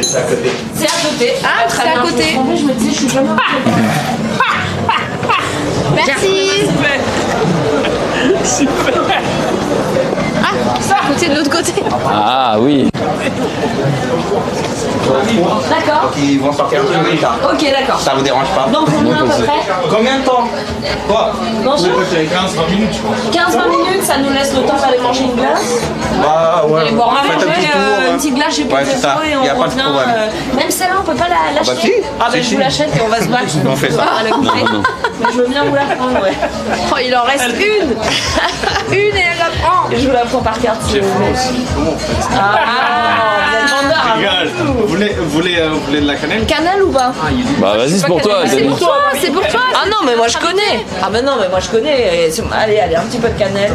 C'est à côté. Ah, c'est à côté. Je me disais, je suis jamais. Merci. Ah, c'est à côté de l'autre côté. Ah oui. D'accord. Ils vont sortir un peu plus tard. Ok, d'accord. Ça vous dérange pas? Dans combien à peu près? Combien de temps? Quoi? Bonjour. 15-20 minutes, je pense. 15-20 minutes, ça nous laisse le temps d'aller manger une glace. Bah ouais. On va Faites manger un petit tour. une petite glace chez Ouais, c'est ça. Potezo et Y a on pas de revient. problème. Même celle-là, on peut pas l'acheter. si. Ah ben Si, je si. vous l'achète et on va se battre. On fait ça. À la goûter. Non, non. Mais je veux bien vous la prendre, ouais. Oh, il en reste une. Une et elle la prend. Et je vous la prends par carte. Si vous voulez. Ah, vous êtes vendeur. hein. Vous voulez de la cannelle? Cannelle ou pas? Bah vas-y, c'est pour toi. C'est Denis. pour toi, c'est pour toi. Ah non, mais moi je connais. Ah mais non, mais moi je connais. Allez, un petit peu de cannelle.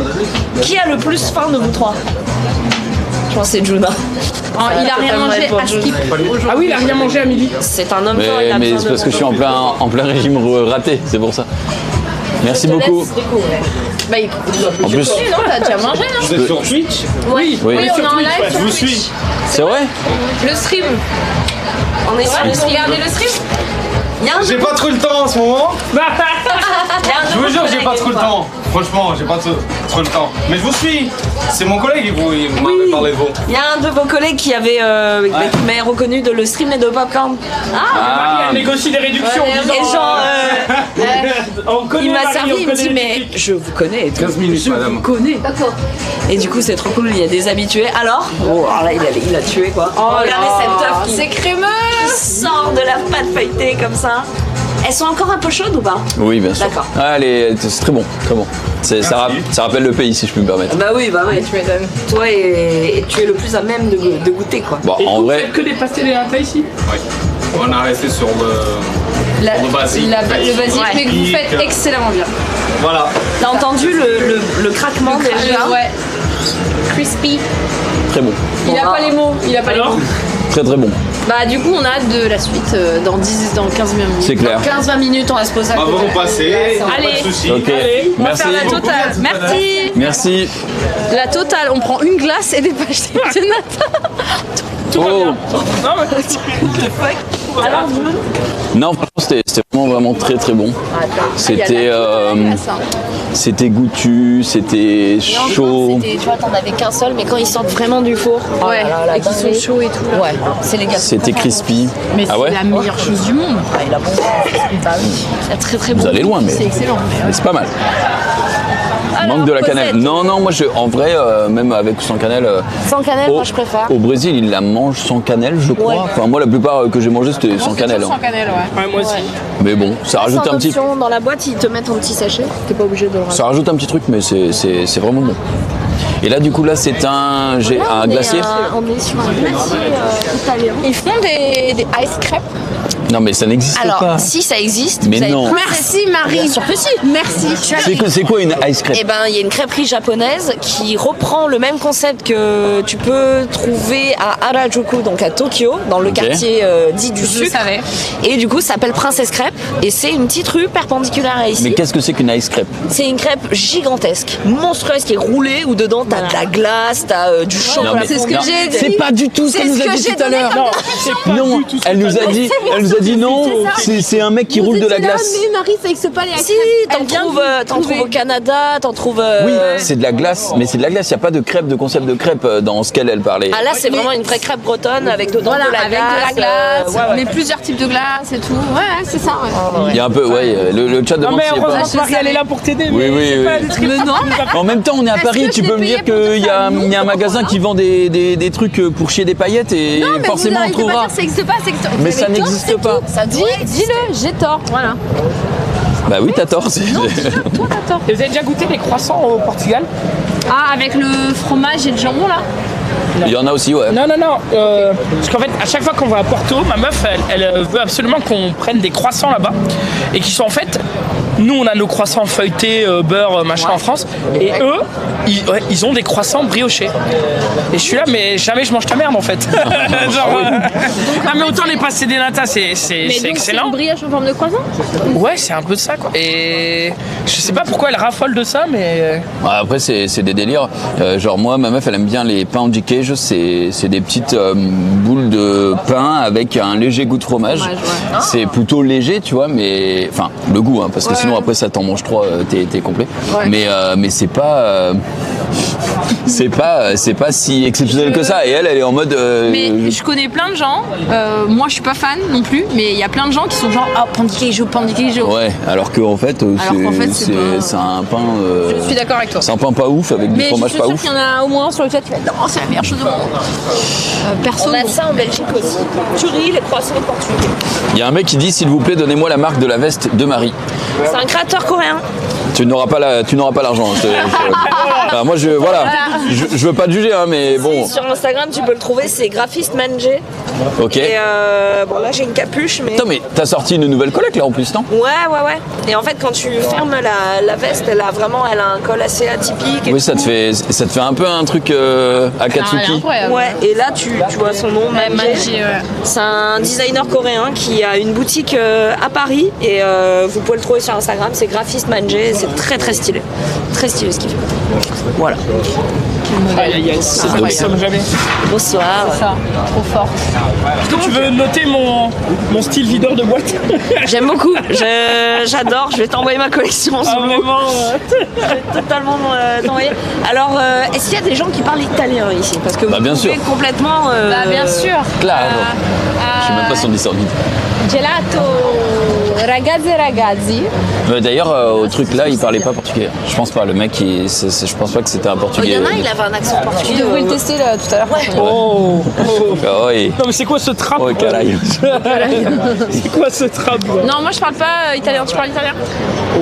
Qui a le plus faim de vous trois? Je pense que c'est Juna. Oh, il a rien mangé à skip. Ah oui, il a rien mangé à midi. C'est un homme fort, il a Mais besoin c'est de parce que je suis en plein régime raté, c'est pour ça. Merci beaucoup. Bah écoute, En plus, non, t'as déjà mangé, non? Vous êtes sur Twitch? Oui, Oui. on est en live. Je vous suis. c'est vrai? Le stream. On est sur le stream. Regardez le stream. Il y a un J'ai pas trop le temps en ce moment. il y a un de Je vous vos jure, j'ai collègues pas avec trop le moi. temps. Franchement, j'ai pas trop le temps. Mais je vous suis. C'est mon collègue, il m'avait parlé de vous. Il y a un de vos collègues qui avait qui m'a reconnu de le stream et de Popcorn. Marie, elle négocie des réductions en disant. Et genre, on connaît il m'a Marie, servi, on il me connaît dit les mais techniques. je vous connais. 15 minutes, madame. Connais. Et du coup c'est trop cool, il y a des habitués. Alors, alors là il a tué quoi. Regardez cette œuf qui C'est crémeux. sort de la pâte feuilletée comme ça. Elles sont encore un peu chaudes ou pas? Oui, bien sûr. D'accord. Ah, c'est très bon, très bon. Ça rappelle le pays, si je puis me permettre. Bah oui, tu m'étonnes. Toi et tu es le plus à même de goûter quoi. Bon, Et en vous vrai, faites que des pastel et nata ici? On a resté sur le basique. Le basique, mais que vous Pique. faites excellemment bien. Voilà. T'as entendu le craquement déjà? Ouais. Crispy. très bon. Il a pas les mots. Il a pas les Alors mots. Très très bon. Bah du coup on a hâte de la suite dans 15 minutes. C'est clair. Dans 15-20 minutes on va se poser à On va côté. vous passer. Allez. Pas de soucis. Ok, On va merci. faire la totale. Merci. Merci. La totale, on prend une glace et des pâtes de nata. Oh. Non, mais Alors vous Non, franchement, c'était vraiment très très bon. C'était goûtu, c'était chaud. Tu vois, t'en avais qu'un seul, mais quand ils sortent vraiment du four, Ouais, et qui sont chauds et tout. Là. ouais, c'est les gars. C'était crispy. Mais Ah ouais? c'est la meilleure chose du monde. Il a bon. Bah oui. C'est très très bon. Vous allez loin, mais C'est excellent. mais c'est pas mal. Manque de la cannelle. Non, moi en vrai, même avec ou sans cannelle. Sans cannelle, moi je préfère. Au Brésil, ils la mangent sans cannelle, je crois. Ouais. Enfin, moi, la plupart que j'ai mangé, c'était sans cannelle. Sans cannelle, ouais. ouais, moi aussi. Mais bon, ça rajoute Sans un petit, option, dans la boîte, ils te mettent un petit sachet. T'es pas obligé de le rajouter. ça rajoute un petit truc, mais c'est vraiment bon. Et là, du coup, là, c'est un glacier. On est sur un glacier italien. Ils font des ice crêpes. Non, mais ça n'existe Alors, pas. si ça existe, Mais vous avez non. pas- Merci Marie. Bien sûr que si. Merci. C'est quoi une ice crepe? Eh ben, il y a une crêperie japonaise qui reprend le même concept que tu peux trouver à Harajuku, donc à Tokyo, dans le Ok. quartier dit du Je sucre. savais. Et du coup, ça s'appelle Princesse Crêpe. Et c'est une petite rue perpendiculaire à ici. Mais qu'est-ce que c'est qu'une ice crepe? C'est une crêpe gigantesque, monstrueuse, qui est roulée, où dedans t'as de la glace, t'as du chocolat. Non, mais- c'est ce que non, j'ai dit. C'est pas du tout ce qu'elle nous a dit tout à l'heure. Non, c'est pas Non, du tout ce elle que nous t'as a dit, non, c'est un mec qui roule de la glace. Mais Marie, ça n'existe pas les ice Si, crêpes. t'en trouves au Canada, t'en trouves. Oui, c'est de la glace, mais c'est de la glace. Il n'y a pas de crêpe, de concept de crêpe dans ce qu'elle parlait. Ah là, c'est vraiment une vraie crêpe bretonne avec dedans Voilà, de la avec glace. de la glace, ouais, ouais. mais plusieurs types de glace et tout. Ouais, c'est ça. Ouais. Il y a un peu, ouais, le chat Non, demande mais s'il y a heureusement pas. que Marie, elle est là pour t'aider. Oui, mais oui, c'est oui. pas la description. Mais non. En même temps, on est à Paris, que tu je peux l'ai me dire payé pour te qu'il y faire a une un magasin qui vend des trucs pour chier des paillettes et Non, mais forcément vous on n'arrivez pas à trouvera. dire ça n'existe pas, c'est que Mais ça n'existe pas. Ça dit, dis-le, j'ai tort. Voilà. Bah oui, t'as tort. Toi, t'as tort. Et vous avez déjà goûté les croissants au Portugal? Ah, avec le fromage et le jambon là. Il y en a aussi, ouais. Non. Parce qu'en fait, à chaque fois qu'on va à Porto, ma meuf, elle veut absolument qu'on prenne des croissants là-bas. Et qui sont en fait. Nous, on a nos croissants feuilletés, beurre, machin en France. Et eux, ils ont des croissants briochés. Et je suis là, mais jamais je mange ta merde en fait. Genre, ah, mais autant les passer des natas, c'est C'est excellent. une brioche en forme de croissant. Ouais, c'est un peu de ça quoi. Et je sais pas pourquoi elle raffole de ça, mais. Après, c'est des délires. Genre, moi, ma meuf, elle aime bien les pains de queijo. C'est des petites boules de pain avec un léger goût de fromage. C'est plutôt léger, tu vois, mais. Enfin, le goût, hein, parce que sinon, après, ça t'en mange 3, t'es complet. Mais c'est pas. c'est pas si exceptionnel que ça. Et elle est en mode. Mais je connais plein de gens, moi je suis pas fan non plus, mais il y a plein de gens qui sont genre oh Pandikeijo. Ouais, alors qu'en fait, c'est un pain. Je suis d'accord avec toi. C'est un pain pas ouf avec du fromage pas ouf. Mais je ouf. suis sûr qu'il y en a au moins sur le chat qui va dire non, c'est la meilleure chose au monde. Perso, On a ça en Belgique aussi. Tuerie, les croissants portugais. Il y a un mec qui dit s'il vous plaît, donnez-moi la marque de la veste de Marie. C'est un créateur coréen. Tu n'auras pas l'argent. Alors moi je veux pas te juger hein, mais bon. Sur Instagram, tu peux le trouver, c'est graphiste Manje. Ok. Et bon là j'ai une capuche mais. Attends mais t'as sorti une nouvelle collecte là en plus non? Ouais. Et en fait quand tu fermes la veste, elle a un col assez atypique. Oui ça te fait un peu un truc Akatsuki. Ouais. Et là tu vois son nom Manje. C'est un designer coréen qui a une boutique à Paris et vous pouvez le trouver sur Instagram. C'est graphiste Manje. C'est très très stylé. Très stylé ce qu'il fait. Voilà. C'est ça, comme jamais. Bonsoir. C'est ça, trop fort. Tu veux noter mon style videur de boîte? J'aime beaucoup, j'adore, je vais t'envoyer ma collection en ce moment. Vraiment Je vais totalement t'envoyer. Alors, est-ce qu'il y a des gens qui parlent italien ici? Parce que vous bien sûr. complètement... Bien sûr. Claro. Je sais même pas son histoire. Gelato ragazzi. D'ailleurs au truc là il parlait pas portugais. Je pense pas, le mec je pense pas que c'était un portugais. Il y en a, il avait un accent portugais. Tu devrais le tester là, tout à l'heure. Oh. Ah oui. Non mais c'est quoi ce trap? Oh caray. C'est quoi ce trap? Non, moi je parle pas italien. Tu parles italien?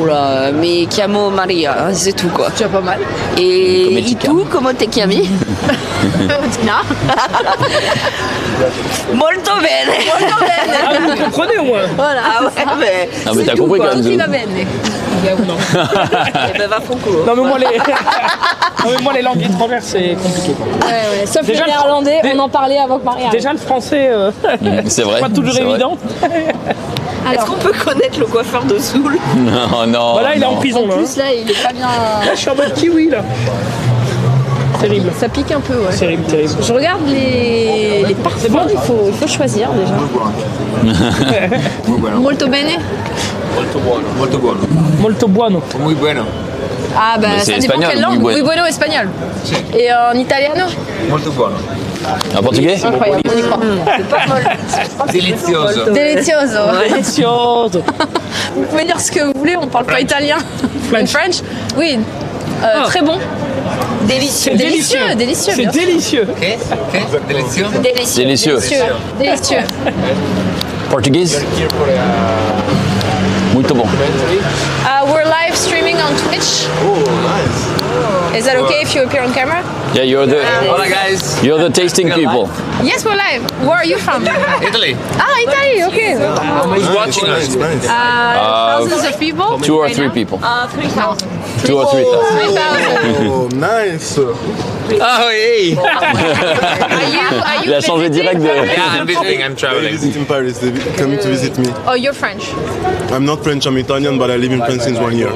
Oh là, mais chiamo Maria, c'est tout quoi. Tu as pas mal. Et tu, comment te chiami? Tina. Molto bene. Ah vous comprenez au moins? Voilà. Ah ouais, mais... Non mais t'as compris quand même. Tutti va bene. Eh ben va franco. Non mais moi les langues étrangères c'est compliqué quoi. Ouais. Sauf Déjà, le néerlandais, on en parlait avant que Marie arrive. Déjà le français C'est vrai. pas toujours c'est vrai. évident. Est-ce qu'on peut connaître le coiffeur de Soul? Non. Voilà il est en prison En là. plus là, il est pas bien. Je suis en mode kiwi là. Terrible. Ça pique un peu, ouais. Terrible. Je regarde les parfums, il faut choisir déjà. Molto bene. Molto buono. Muy bueno. Ah bah Mais ça c'est dépend espagnol, quelle langue. muy bueno. Muy bueno espagnol. Et en italiano? Molto buono. Un portugais? Incroyable, on y croit. Delizioso. Delicioso. Delicioso. Vous pouvez dire ce que vous voulez, on parle pas italien. French? Oui. Très bon. Délicieux. Délicieux. C'est bien sûr. délicieux. ¿Qué? Delizio. Délicieux. Délicieux. Portugais? Muito bom. We're live streaming on Twitch. Oh, nice. Is that okay if you appear on camera? Yeah, Hola guys. you're the tasting people. Yes, we're live. Where are you from? Italy. Ah, Italy, okay. Who's watching us? Thousands of people. 2 or right 3 now. people. 3,000. 2 or 3,000. 3,000. Oh, nice. Oh, hey. Are you Il a changé direct de. Yeah, I'm visiting. I'm traveling. Visiting Paris, they coming to visit me. Oh, you're French. I'm not French, I'm Italian, but I live in France since 1 year.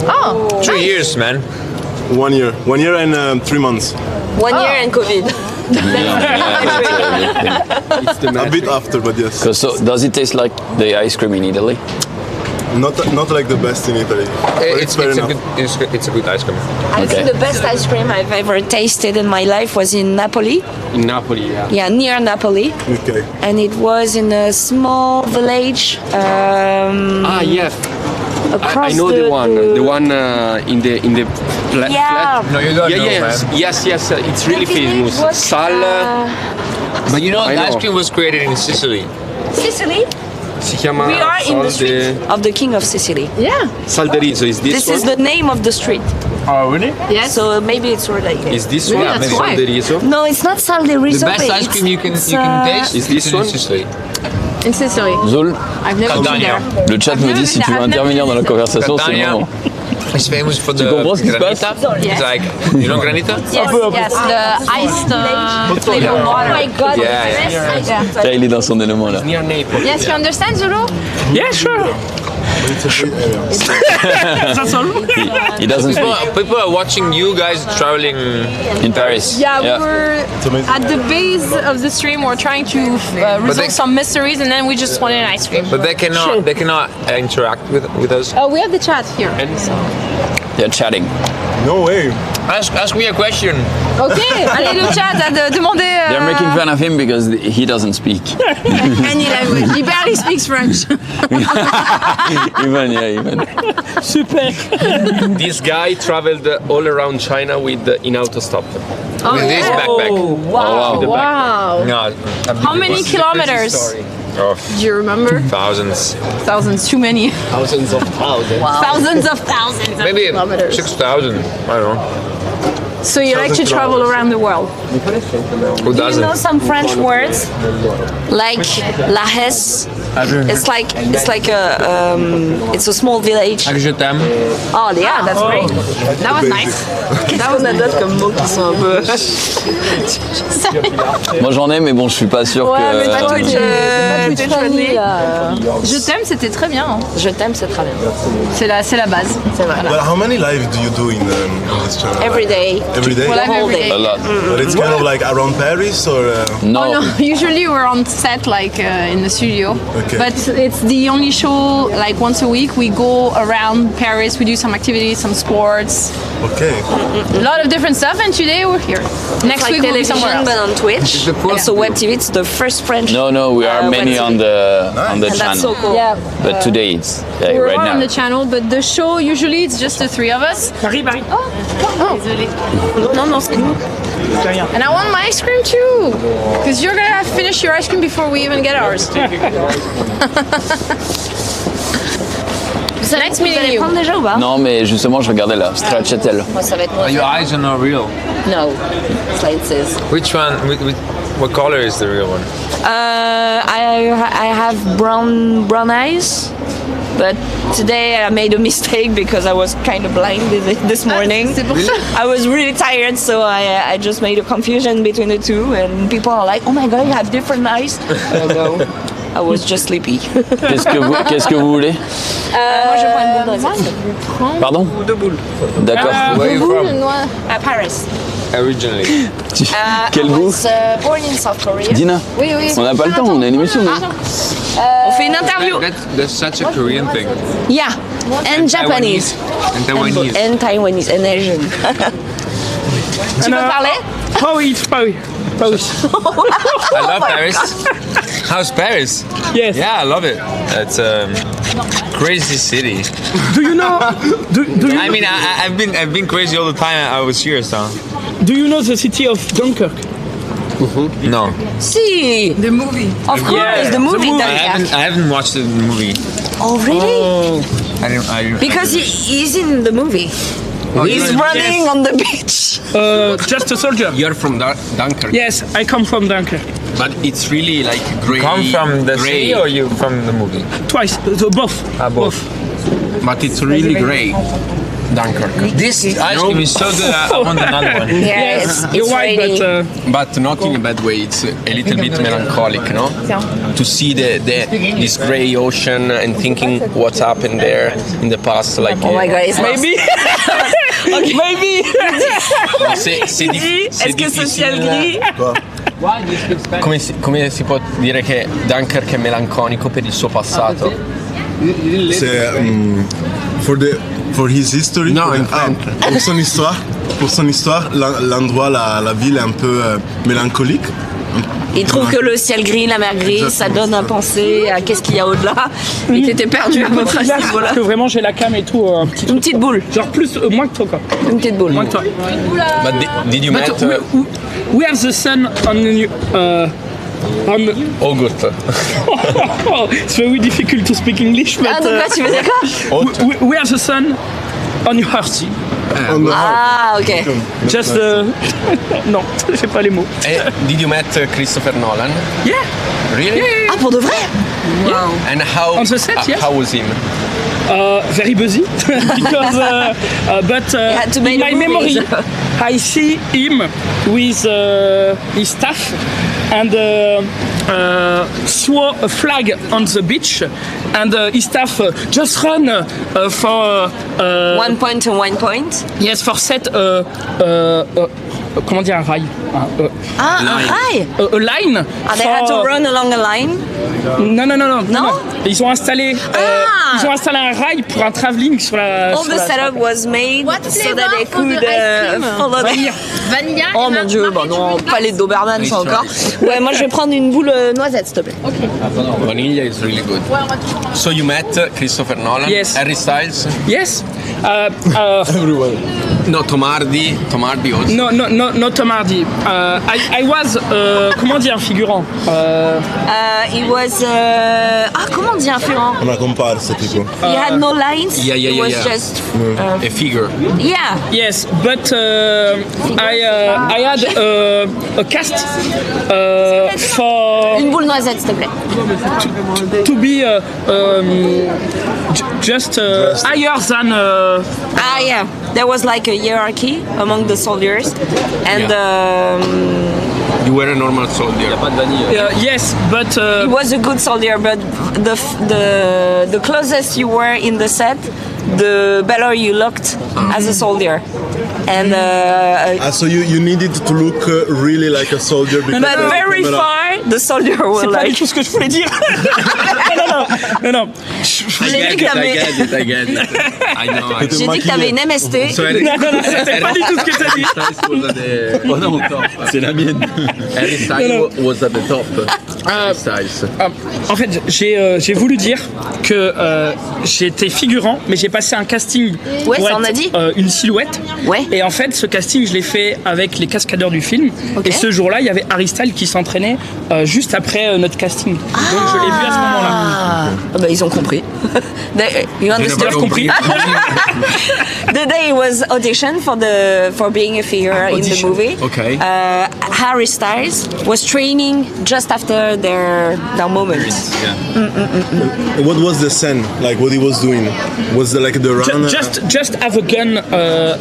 Oh, 2 years, man. 1 year. 1 year and 3 months. 1 year and COVID. A bit after, but yes. So does it taste like the ice cream in Italy? Not like the best in Italy. But it's fair It's a enough. it's a good ice cream. I Okay. think the best ice cream I've ever tasted in my life was in Napoli. In Napoli, yeah. Yeah, near Napoli. Okay. And it was in a small village. Yeah. Across I know the one in the flat. Yeah. No, you don't Yeah, know, yes, man. yes. It's really The village famous. was, Sal. But you know, I the ice know. cream was created in Sicily. Sicily. Si chiama We are in the Sal street of the king of Sicily. yeah. Salderizzo. Is this This one? is the name of the street. Oh, really? Yes. So maybe it's related. Is this Yeah, one? that's why. Salderizzo. No, it's not Salderizzo. The best but ice cream you can it's, taste Is this in one? Sicily. In Sicily. Zul, I've never been Catania. there. le chat me dit si tu veux intervenir dans la conversation, c'est le Catania. moment. It's famous for the comprends ce qui se passe? granita. It's like, you know granita? Yes, yes, the iced flavor water. Oh my god. Yeah, yeah. Là, il est dans son élément là. Near Naples. Yes, you understand Zulu? Yeah, sure. But it's a free area. He doesn't People, speak people are watching you guys traveling. in Paris. Yeah, we were amazing. at the base of the stream. We're trying to resolve they- some mysteries, and then we just wanted an ice cream. But they cannot interact with us. Oh, we have the chat here. They're chatting. No way. Ask me a question. Ok, allez le chat a demandé. They're making fun of him because he doesn't speak. Any language. He barely speaks French. Even. Super. This guy traveled all around China with in autostop. Oh, With this backpack. Wow. The Wow. No. How many kilometers? Oh, Do you remember? thousands. Thousands, too many. Thousands of thousands. Thousands of thousands of Maybe kilometers. 6,000. I don't know. So you like to travel around the world? Who Do you know doesn't? some French words? Like La Hesse. It's like it's a small village. Je t'aime. Oh yeah, that's great. That was nice. Qu'est-ce qu'on a d'autre comme mots qui sont un peu... Moi j'en ai, mais bon, je suis pas sûr que. mais pas tout tu connais. Je t'aime, c'était très bien. Hein. Je t'aime, c'est très bien. C'est la base. C'est vrai. Well, how many lives do you do in this channel? Every day. Every day? Well, The whole day. A lot. But it's kind of like around Paris or... No. Oh no, usually we're on set like in the studio. Okay. But it's the only show like once a week. We go around Paris, we do some activities, some sports, Okay. a lot of different stuff, and today we're here. Next Like week we'll be television, somewhere but else. on Twitch. Also Web TV. It's the first French. No, we are many web on TV. the And that's so channel. cool. Yeah. But today it's We're right all on now. the channel, but the show usually it's just the three of us. Marie. Désolée. Non, non, c'est cool. And I want my ice cream too, because you're gonna finish your ice cream before we even get ours. Nice Vous meeting allez you. prendre déjà ou pas? Non, mais justement, je regardais là, Stracciatella. Moi, ça va être... Your eyes are not real. No. It's like this. Which one? What color is the real one? I have brown eyes, but today I made a mistake because I was kind of blind this morning. C'est pour ça. I was really tired, so I just made a confusion between the two, and people are like, "Oh my God, you have different eyes." No, I was just sleepy. Qu'est-ce que vous voulez? Moi, je prends une boule dans les Pardon? Deux boules. D'accord. Where are you from? Paris. Originally. Quel goût? Born in South Korea. Dina? Oui, oui. On n'a pas le temps, on a une émission. non? On fait une interview. That's such a Korean thing. Yeah, and Japanese. And Taiwanese. And Taiwanese and Asian. Tu peux parler? Paris. I love Paris. How's Paris? Yes. Yeah, I love it. It's a crazy city. Do you know? Do you I mean, I've been crazy all the time. I was here, so do you know the city of Dunkirk? no. Si. The movie. Of course, Yeah, the movie. the movie. Dunkirk. I haven't watched the movie. Oh, really? I didn't. Because he's in the movie. He's running on the beach. Just a soldier. You're from Dunkirk, Yes, I come from Dunkirk. but it's really like grey. Come from the grey, city or you from the movie? Twice, both. Both. but it's really grey. Dunkirk. This ice cream is so good. I want another one. Yes, You're it's right, raining. But not in a bad way. It's a little bit melancholic, no? To see this grey ocean and thinking what's happened there in the past, like. Oh my God, it's Maybe. Okay. Maybe. C'est Est-ce que ce ciel gris? come si può dire che Dunkirk è melanconico per il suo passato? C'est for his history. No, in pour son histoire, l'endroit, la ville est un peu mélancolique. Il trouve que le ciel gris, la mer grise, ça donne à penser à qu'est-ce qu'il y a au-delà. Il était perdu à peu près à ce niveau-là. Parce que vraiment j'ai la cam et tout. Une petite boule. Genre plus, moins que toi quoi. Une petite boule. Moins que toi. But did you But met we have the sun on August? It's very difficult to speak English, but Ah, de quoi tu faisais quoi? we have the sun on your heart. Ah, ok. Just non, j'ai pas les mots. Did you met Christopher Nolan? Yeah. Really? Ah, pour de vrai? And how? On the set, yes. How was him? Very busy because but had to in make my a movie. memory I see him with his staff and saw a flag on the beach and his staff just run for 1 point to 1 point. yes for set comment dire un rail? Un rail. A line. They had to run along a line. Non. Ils ont installé un rail pour un travelling sur la. All the setup was made so that they could follow the. Vanilla. Oh mon dieu, bah non, pas les Doberman ça encore. Ouais, moi je vais prendre une boule noisette s'il te plaît. Vanilla is really good. So you met Christopher Nolan, Yes. Harry Styles? Yes. Everyone. No, Tomardi also. No, Tom Hardy. I was, comment dire un figurant? He was comment on dit un figurant? Una comparsa tipo. He had no lines. Yeah. He was just A figure. yeah. Yes, but I had a cast for Une boule noisette s'il te plaît. to be just higher than. Yeah. There was like a hierarchy among the soldiers, and You were a normal soldier. Yes, but he was a good soldier. But the closest you were in the set, the better you looked as a soldier. And So you needed to look really like a soldier because but very far, the soldier c'est was pas du like. tout ce que je voulais dire. non. J'ai dit que t'avais. I get it. I know. J'ai dit que t'avais une MST. So Harry, Non, c'était pas du tout ce que t'as dit. Styles was at the Oh non, c'est la mienne. Harry Styles was at the top. Harry Styles. En fait, j'ai voulu dire que j'étais figurant, mais j'ai passé un casting Ouais, pour ça on être, a dit. une silhouette. Ouais. Et en fait, ce casting, je l'ai fait avec les cascadeurs du film. Ok. Et ce jour-là, il y avait Harry Styles qui s'entraînait juste après notre casting. Donc je l'ai vu à ce moment-là. Ah, bah, ils ont compris. You understood? pas compris. The day he was auditioned for being a figure in the movie. Okay. Harry Styles was training just after their moment. What was the scene? Like what he was doing? Was the run? Just have a gun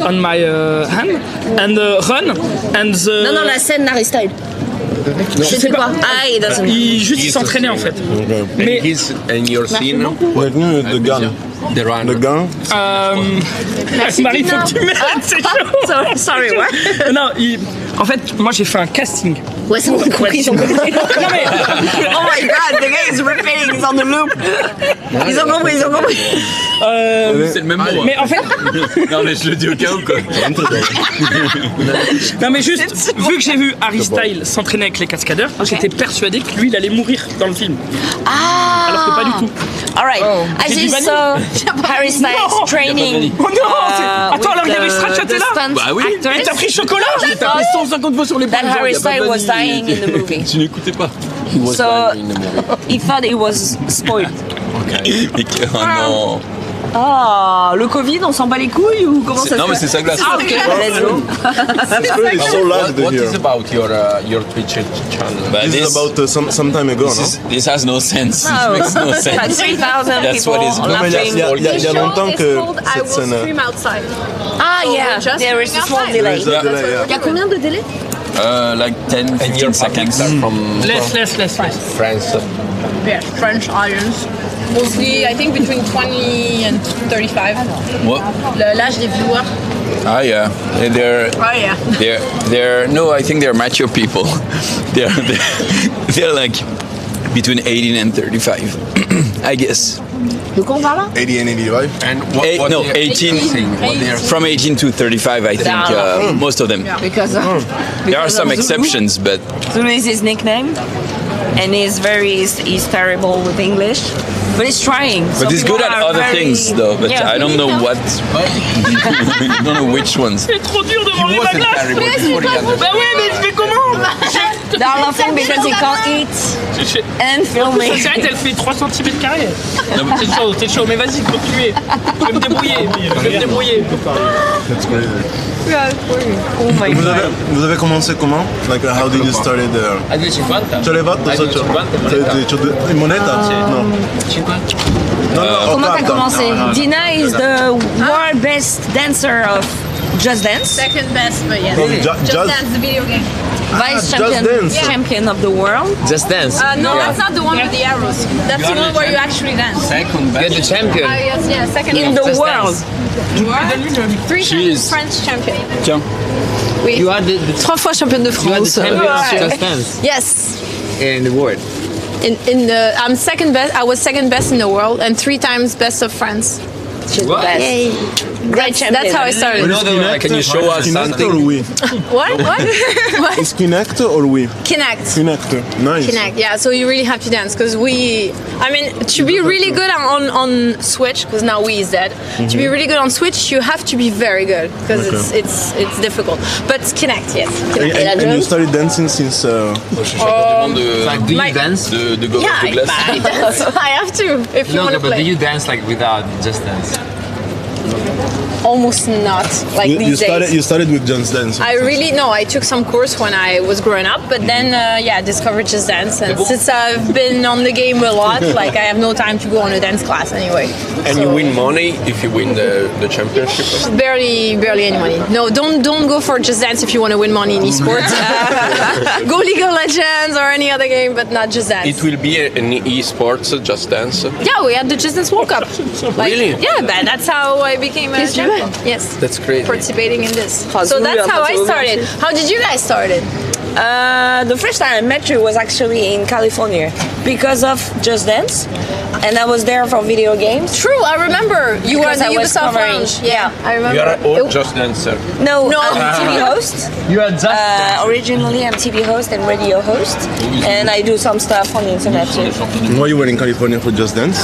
on my hand and run and the. Non, la scène Harry Styles. je sais C'était pas. quoi? Il doesn't know. Il s'entraînait en fait. And he's in your scene. Like the gun. The run. The gun. Marie, faut que tu m'aides, c'est chaud. Sorry, what? Non, en fait, moi j'ai fait un casting. Ouais, ils ont compris, ils ont compris. Non mais. Oh my god, the guy is repeating, he's on the loop. Ils ont compris. C'est le même mot. Mais en fait, Non mais je le dis au cas où quoi. non mais juste, vu que j'ai vu Harry Styles s'entraîner avec les cascadeurs, j'étais persuadé que lui il allait mourir dans le film. Alors que pas du tout. Alright, I J'ai dit just vanille. saw Harry Styles training. Oh non, attends, alors il y avait Stracciatella là. Bah oui. Et t'as pris chocolat. J'ai tapé 150 fois sur les That Harry Styles was dying in the movie. Tu n'écoutais pas. So he thought he was spoiled. Oh non. Ah, le Covid, on s'en bat les couilles ou comment ça se Non mais fait? c'est sa glace. Ah, ok, let's go. It's so loud What here. is about your Twitch channel? Bah, This is about some time ago, no? This has no sense. Oh. It makes no Like sense. 3,000 That's people what it's- Non, mais il y laughing. a longtemps que I cette will scène. stream outside. Ah, yeah, just there is a small outside. delay. Yeah. Il y a combien de délai? Like 10, And your 15 publics seconds. are from Laisse. France. Yeah, French audience. Mostly, I think between 20 and 35. What? L'âge des viewers. Ah yeah, Oh yeah. they're no, I think they're mature people. they're like between 18 and 35, I guess. De quoi on parle là? 80 and 85. And what No, they are 18 what they are from 18 to 35, I think most of them. Because There are some exceptions, but Zulu is his nickname, and he's terrible with English, but he's trying. but he's good at other things though. But Yeah. I don't know what. I don't know which ones. C'est trop dur de manger ma wasn't glace. terrible before he had Bah ouais, mais je fais comment? They're laughing because he can't eat and filming. Cette charrette, elle fait 3 cm carrés. T'es chaud, mais vas-y, continuez. Je vais me débrouiller. Oh my god. Vous avez commencé comment? Like how did you start it? Tu l'hai fatto? In moneta? No. No, Comment t'as carta. commencé? Dina is the world best dancer of Just Dance, Second best, but yeah. Just Dance, the video game. vice Just Dance. champion of the world. Just dance. No, that's not the one with the arrows. That's the one where you actually dance. second best. You're the champion. Yes, yeah, second In best. the world. Three Cheers. times French champion. Tiens. Oui. You are the 3 fois championne de you are the France. champion of Just Dance Yes. in the world. I'm second best. I was second best in the world and 3 times best of France. She's What? the best. Yay. That's how I started. Can you show us Kinect or something? Wii? What? What? Is Kinect or Wii? Kinect. Kinect. Nice. Kinect, yeah. So you really have to dance because to be really good on Switch, because now Wii is dead. To be really good on Switch, you have to be very good because it's difficult. But Kinect, yes. Kinect. And you started dancing since. Like, do you dance? De go Yeah, de glace. I dance. I have to if you No, want to but do play. you dance like without Just Dance? Almost not like these days. You started with Just Dance. I took some course when I was growing up, but then discovered Just Dance, and since I've been on the game a lot, like I have no time to go on a dance class anyway. And you win money if you win the championship? Barely any money. No, don't go for Just Dance if you want to win money in esports. Go League of Legends or any other game, but not Just Dance. It will be an esports Just Dance. Yeah, we had the Just Dance World Cup. Really? Yeah, that's how I became a champion. Yes. That's crazy. Participating in this. So that's how I started. How did you guys start it? The first time I met you was actually in California because of Just Dance, and I was there for video games. True, I remember. You were Because at the I was Ubisoft covering. lounge. Yeah, I remember. You are all Just Dancer. No, No. I'm TV host. You are just Originally, I'm TV host and radio host, and I do some stuff on the internet too. Why you were in California for Just Dance?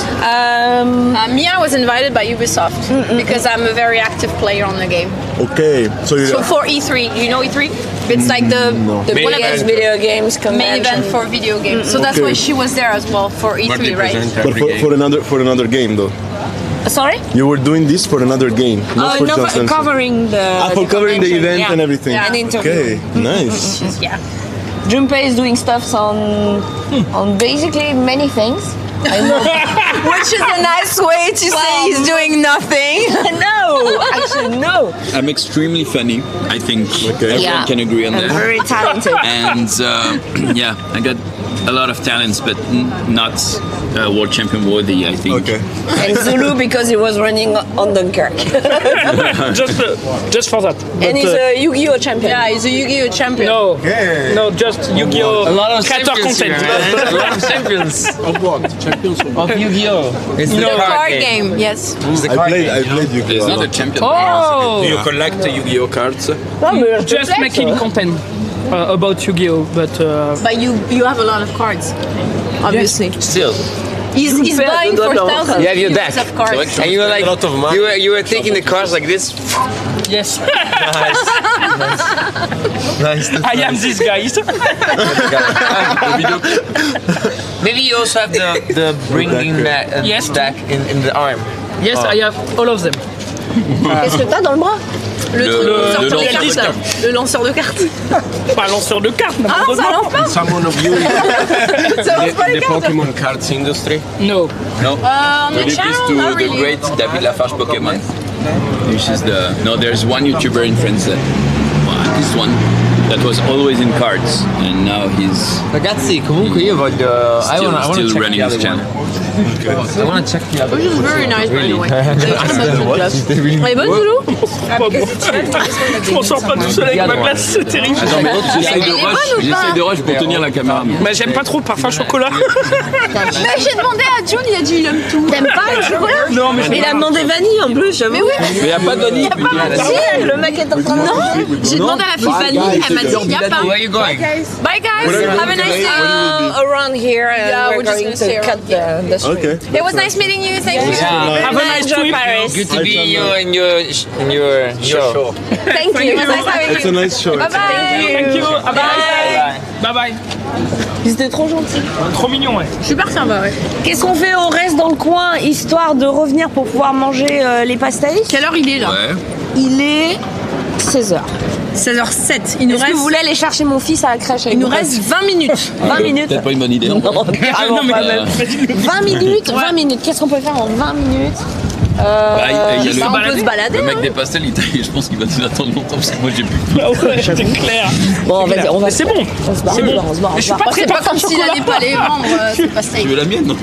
Mia was invited by Ubisoft because I'm a very active player on the game. Okay, so you. So for E3, you know E3? It's like the one of Biggest the video games main convention. event for video games. So that's Okay. why she was there as well for E3, right? But for another game though. Sorry? You were doing this for another game, not for No, Just Dance. covering the. For covering the convention, event yeah. and everything. Yeah. And interview. Okay, nice. Yeah. Junpei is doing stuff on basically many things. I know. Which is a nice way to say he's doing nothing. No, actually no. I'm extremely funny. I think everyone Yeah. can agree on I'm that. very talented. And I got a lot of talents, but not world champion worthy, I think. Okay. And Zulu because he was running on Dunkirk. Just for that. And he's a Yu-Gi-Oh champion. Yeah, he's a Yu-Gi-Oh champion. No, just Yu-Gi-Oh! a lot of creator champions content. here, man. A lot of champions Of what? Champions of of Yu-Gi-Oh! It's the The card card game. game, yes. It's the I card played game. Yu-Gi-Oh! He's a not a lot. champion. Oh! Do you collect Yu-Gi-Oh cards? Just making content about Yu-Gi-Oh! But But you have a lot of cards, obviously. Still. He's buying for thousands You have your deck. of cards. And you were like, A lot of money. you were taking the cards like this. yes, Nice. I am this guy. Maybe you also have the bringing back Yes. deck in the arm. Yes, I have all of them. Qu'est-ce que t'as dans le bras? Le lanceur de lanceur de cartes. Le lanceur de cartes. Pas lanceur de cartes, Ah, ça lance pas. Someone of you Ça lance pas les the cartes. Pokemon cards industry? No. No. On the Really pleased channel, to not the really. great David Lafarge Pokemon. Which is there's one YouTuber in France that, at least one, that was always in cards, and now he's Ragazzi, comunque io voglio. I wanna still check running the his other channel. one. I wanna check the other Which is very nice, by the way. Elle est bonne, Zoulou? Je m'en sors pas tout seul avec ma glace, c'est terrible. Attends, mais j'essaye Elle est bonne ou pas? de rush pour tenir la caméra. Mais j'aime pas trop parfum chocolat. Mais j'ai demandé à June, il a dit il aime tout. T'aimes pas le chocolat? Non, mais Il a demandé vanille en plus, j'avoue. Mais oui, Mais il n'y a pas de vanille. Si, le mec est en train de manger. j'ai demandé à la fille vanille, elle m'a dit il y a pas. Where are you going? Bye guys, have a nice day. Around here, and Yeah, we're we're just going gonna stay to cut the street. Okay. It was nice meeting you, thank you. have a nice Enjoy trip. Paris. Good to be you in your show. Thank you. It was nice having It's a you. nice show. Bye bye. Thank you. Bye bye. C'était trop gentil. Trop mignon, ouais. Super sympa, ouais. Qu'est-ce qu'on fait? On reste dans le coin histoire de revenir pour pouvoir manger les pastéis. Quelle heure il est là? Ouais. Il est 16h. 16h07. Il nous Est-ce que reste, vous voulez aller chercher mon fils à la crèche? il nous reste 20 minutes. 20 minutes. Peut-être pas une bonne idée. Non, Non, carrément mais pas même. 20 minutes, 20 minutes. Qu'est-ce qu'on peut faire en 20 minutes? Il y a On peut se balader. le mec hein. des pastels, je pense qu'il va nous attendre longtemps parce que moi j'ai plus. Ah ouais, c'est clair. Bon, vas-y, on va. Mais c'est bon. On se barre, C'est on se bon. barre, on se barre. Mais je suis pas très C'est pas parfum comme s'il chocolat. allait pas les vendre, c'est pas Tu safe. veux la mienne, non?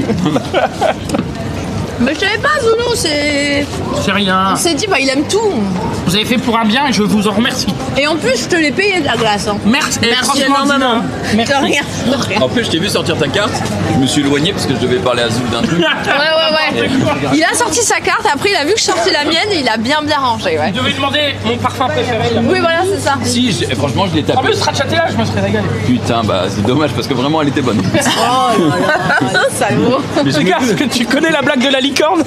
Mais je savais pas, Zulu, c'est. C'est rien. On s'est dit, bah il aime tout. Vous avez fait pour un bien et je vous en remercie. Et en plus, je te l'ai payé de la glace. Hein. Merci. Merci énormément. De rien. De rien. En plus, je t'ai vu sortir ta carte, je me suis éloigné parce que je devais parler à Zoul d'un truc. Ouais. Il a sorti sa carte, après il a vu que je sortais la mienne et il a bien rangé. Ouais. Je devais demander mon parfum préféré. Oui, voilà, c'est ça. Si, franchement, je l'ai tapé. En plus, stracciatella, je me serais régalé. Putain, bah c'est dommage parce que vraiment elle était bonne. Oh là là, salaud. Regarde, est-ce que tu connais la blague de la licorne?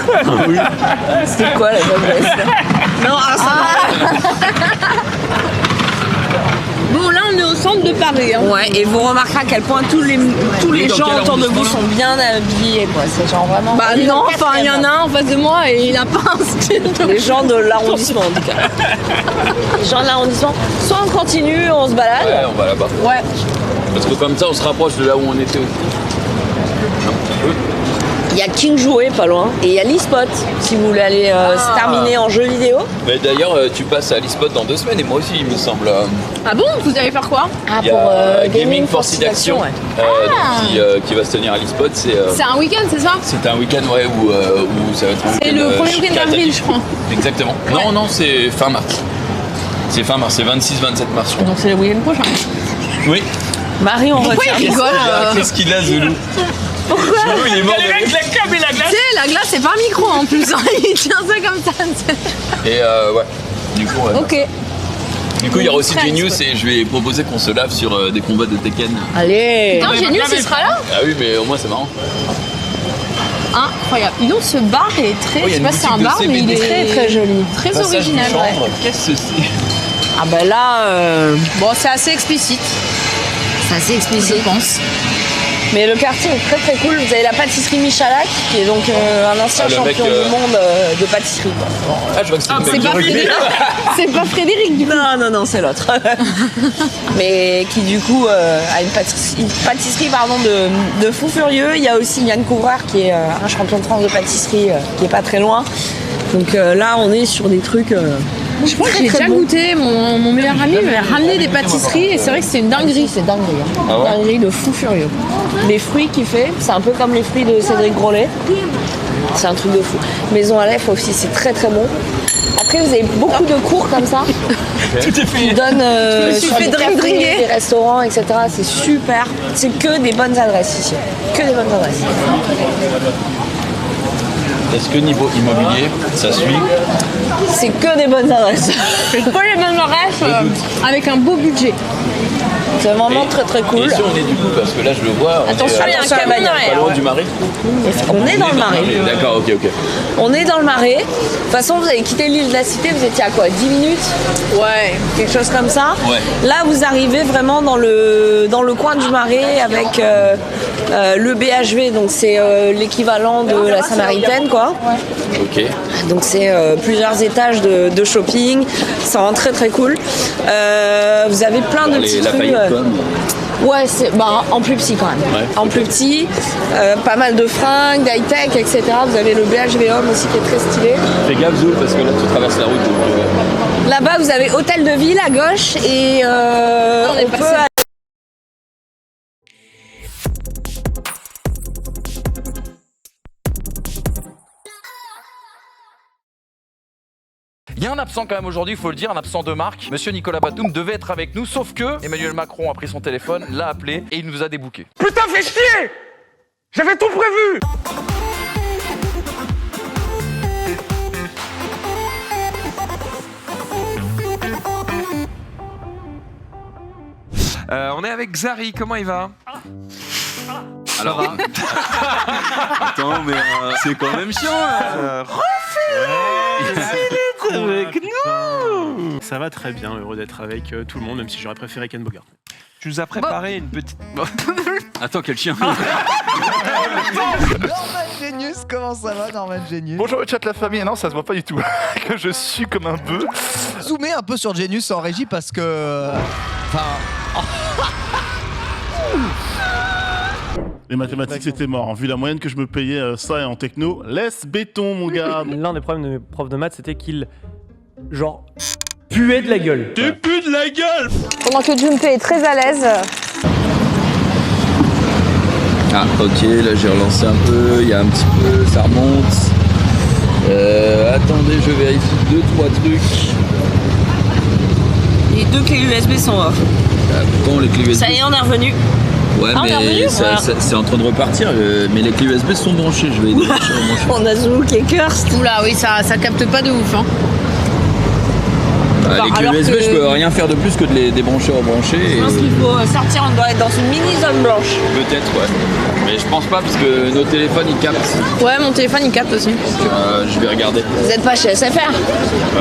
Oui. C'était quoi la noblesse? Non, Bon, là on est au centre de Paris. Hein. Ouais, et vous remarquerez à quel point tous les gens autour de vous sont bien habillés, quoi. C'est genre vraiment. Bah non, enfin il y en a un en face de moi et il a pas un style. Les gens de l'arrondissement en tout cas. Les gens de l'arrondissement, soit on continue, on se balade. Ouais, on va là-bas. Ouais. Parce que comme ça, on se rapproche de là où on était aussi. Il y a King Jouet pas loin et il y a l'e-spot si vous voulez aller se terminer en jeu vidéo. Mais d'ailleurs, tu passes à l'e-spot dans 2 semaines et moi aussi, il me semble. Ah bon, vous allez faire quoi? Il y a Gaming for Seed Action qui va se tenir à l'e-spot. C'est un week-end, c'est ça? C'est un week-end, ouais, où ça va être un week-end. C'est le premier week-end d'avril, je crois. Exactement. Ouais. Non, c'est fin mars. C'est fin mars, c'est 26-27 mars, je crois. Donc c'est le week-end prochain. Oui. Marie, on Pourquoi il rigole Qu'est-ce qu'il a, Zoulou? Pourquoi? Zoulou, il est mort de la cam et la glace. Tu sais, la glace, c'est pas un micro en plus. Hein. Il tient ça comme ça. Et ouais. Du coup, ouais. Ok. Du coup, il y aura aussi Genius et je vais proposer qu'on se lave sur des combats de Tekken. Allez. Putain, Genius, il sera là? Ah oui, mais au moins, c'est marrant. Incroyable. Dis donc, ce bar est très. Oh, je sais pas si c'est un bar, mais il est très joli. Très Passage original. du chanvre, qu'est-ce que c'est? Ah bah là. Bon, c'est assez explicite. C'est assez explicite. Je pense. Mais le quartier est très très cool. Vous avez la pâtisserie Michalak, qui est donc un ancien le champion mec, du monde de pâtisserie. Ah, je vois que c'est C'est pas Frédéric. C'est pas Frédéric, du coup. Non, c'est l'autre. Mais qui du coup a une pâtisserie de fou furieux. Il y a aussi Yann Couvreur qui est un champion de France de pâtisserie qui est pas très loin. Donc là, on est sur des trucs. Je crois que j'ai déjà goûté. Mon meilleur ami m'avait ramené des pâtisseries et c'est vrai que c'est une dinguerie. C'est dinguerie. Hein. Ah ouais. Dinguerie de fou furieux. Les fruits qu'il fait, c'est un peu comme les fruits de Cédric Grolet. C'est un truc de fou. Maison à lèvres aussi, c'est très très bon. Après, vous avez beaucoup de cours comme ça. Tout est Qui donnent Je me suis sur fait des cafés, dringuer. des restaurants, etc. C'est super. C'est que des bonnes adresses ici. Que des bonnes adresses. Est-ce que niveau immobilier, ça suit? C'est que des bonnes adresses. C'est pas les mêmes adresses avec un beau budget. C'est vraiment très très cool. Et si on est du coup, parce que là je le vois, on Attention, il y a un Attention à la camion bagnole. est pas derrière. loin du Marais. On est dans le Marais. D'accord, ok. On est dans le Marais. De toute façon, vous avez quitté l'île de la Cité, vous étiez à quoi? 10 minutes? Ouais. Quelque chose comme ça. Ouais. Là, vous arrivez vraiment dans le coin du Marais avec le BHV, donc c'est l'équivalent de la Samaritaine, quoi. Ok. Donc c'est plusieurs étages de shopping, c'est vraiment très très cool. Vous avez plein de petits La trucs. Fayette, quoi. Ouais, c'est en plus petit quand même. Ouais. En plus petit, pas mal de fringues, d'high-tech, etc. Vous avez le BHV Homme aussi qui est très stylé. Fais gaffe, Zoul, parce que là tu traverses la route. Donc, Là-bas, vous avez Hôtel de Ville à gauche et on peut aller. Il y a un absent quand même aujourd'hui, il faut le dire, un absent de marque. Monsieur Nicolas Batum devait être avec nous, sauf que Emmanuel Macron a pris son téléphone, l'a appelé et il nous a débouqué. Putain, fais chier! J'avais tout prévu! On est avec Zari, comment il va? alors, attends, mais c'est quand même chiant. Avec nous. Ça va très bien, heureux d'être avec tout le monde, même si j'aurais préféré Ken Bogart. Tu nous as préparé une petite... Attends, quel chien. Norman Genius, comment ça va, Norman Genius? Bonjour le chat la famille, non ça se voit pas du tout, que je suis comme un bœuf. Zoomez un peu sur Genius en régie parce que... Enfin... Les mathématiques c'était mort, vu la moyenne que je me payais ça et en techno, laisse béton mon gars. L'un des problèmes de mes profs de maths c'était qu'ils, genre, puaient de la gueule. Tu pues de la gueule. Pendant que Junpei est très à l'aise. Ah ok, là j'ai relancé un peu, il y a un petit peu, ça remonte. Attendez, je vérifie 2-3 trucs. Les 2 clés USB sont off. Quand les clés USB... Ça y est, on est revenu. Ouais, on est mais revenu, voilà. c'est en train de repartir. Mais les clés USB sont branchées, je vais les débrancher. On a Zoom qui est cursed. Oula, oui, ça capte pas de ouf. Hein. Les clés USB, je peux rien faire de plus que de les débrancher, rebrancher. Je pense qu'il faut sortir, on doit être dans une mini zone blanche. Peut-être, ouais. Mais je pense pas parce que nos téléphones ils captent. Ouais, mon téléphone il capte aussi. Je vais regarder. Vous n'êtes pas chez SFR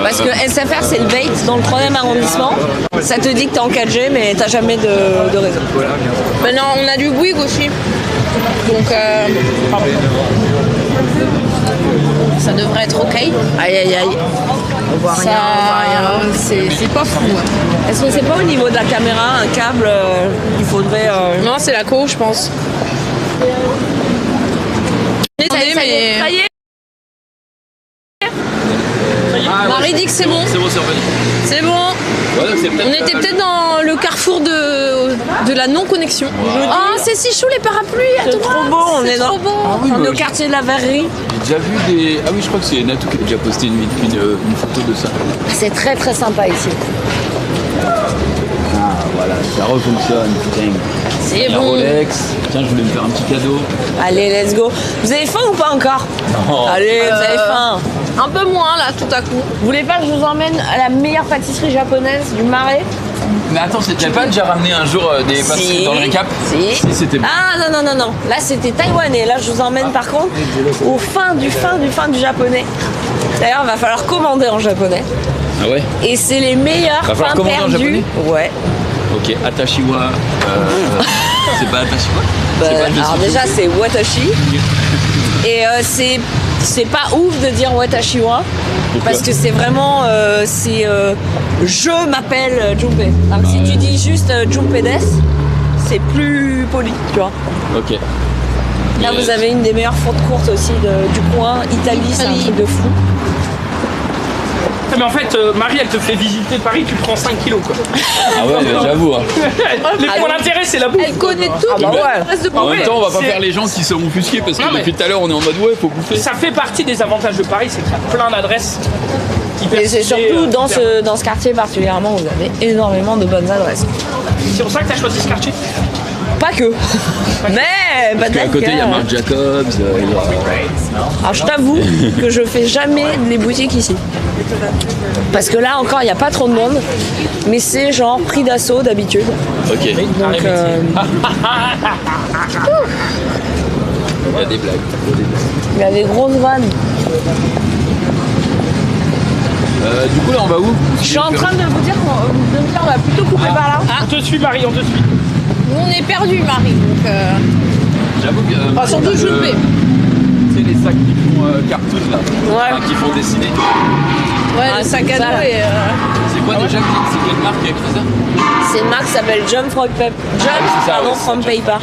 parce que SFR c'est le bait dans le 3e arrondissement. Ça te dit que t'es en 4G mais t'as jamais de réseau. Maintenant on a du Bouygues aussi. Donc ça devrait être ok. Aïe aïe aïe. On voit rien, c'est pas fou. Ouais. Est-ce que c'est pas au niveau de la caméra, un câble il faudrait... Non, c'est la co, je pense. Ça y est. Marie dit que c'est bon. C'est bon, c'est revenu. C'est bon. Ouais, on était peut-être dans le carrefour de la non-connexion. Ah, c'est si chou les parapluies. C'est trop beau, on est trop beau. On est au quartier de la Verrerie. J'ai déjà vu des... Ah oui, je crois que c'est Natou qui a déjà posté une photo de ça. C'est très très sympa ici. Ah voilà, ça refonctionne, putain. C'est la bon. Rolex. Tiens, je voulais me faire un petit cadeau. Allez, let's go. Vous avez faim ou pas encore? Non. Allez, vous avez faim. Un peu moins là, tout à coup. Vous voulez pas que je vous emmène à la meilleure pâtisserie japonaise du Marais? Mais attends, t'avais pas déjà ramené un jour des pâtisseries dans le récap? Si. C'était bon. Ah non. Là c'était taïwanais. Là je vous emmène par contre au fin du japonais. D'ailleurs il va falloir commander en japonais. Ah ouais? Et c'est les meilleurs va falloir pains commander en perdus. japonais? Ouais. Ok, Atashiwa. C'est pas Atashiwa? Alors déjà c'est Watashi. Et c'est pas ouf de dire Watashiwa. Parce que c'est vraiment je m'appelle Junpei. Alors si tu dis juste Junpei des, c'est plus poli, tu vois. Ok. Là vous avez une des meilleures fourtes courtes aussi du coin, Italie, c'est un truc de fou. Mais en fait, Marie, elle te fait visiter Paris, tu prends 5 kilos quoi. Ah ouais, j'avoue. Hein. Mon intérêt, c'est la bouffe. Elle connaît tout. Ah bah ouais. En même temps, on va pas faire les gens qui sont offusqués parce que depuis tout à l'heure, on est en mode ouais, faut bouffer. Ça fait partie des avantages de Paris, c'est qu'il y a plein d'adresses. Et c'est surtout dans ce quartier particulièrement, vous avez énormément de bonnes adresses. C'est pour ça que tu as choisi ce quartier? Pas que. Mais Parce qu'à côté, il y a Marc Jacobs. Alors je t'avoue que je fais jamais les boutiques ici. Parce que là encore, il n'y a pas trop de monde. Mais c'est genre prix d'assaut d'habitude. Ok. Donc, Il y a des blagues. il y a des grosses vannes. Du coup, là, on va où? Je suis en train de vous dire qu'on va plutôt couper par là. On te suit, Marie, on te suit. Nous on est perdus, Marie. Donc, j'avoue que. surtout Junpei. C'est les sacs qui font cartoon là. Ouais. Enfin, qui font dessiner. Ouais, le sac à dos et. C'est quoi déjà? C'est quelle marque qui a écrit ça? C'est une marque qui s'appelle Jump from Paper. From Paper.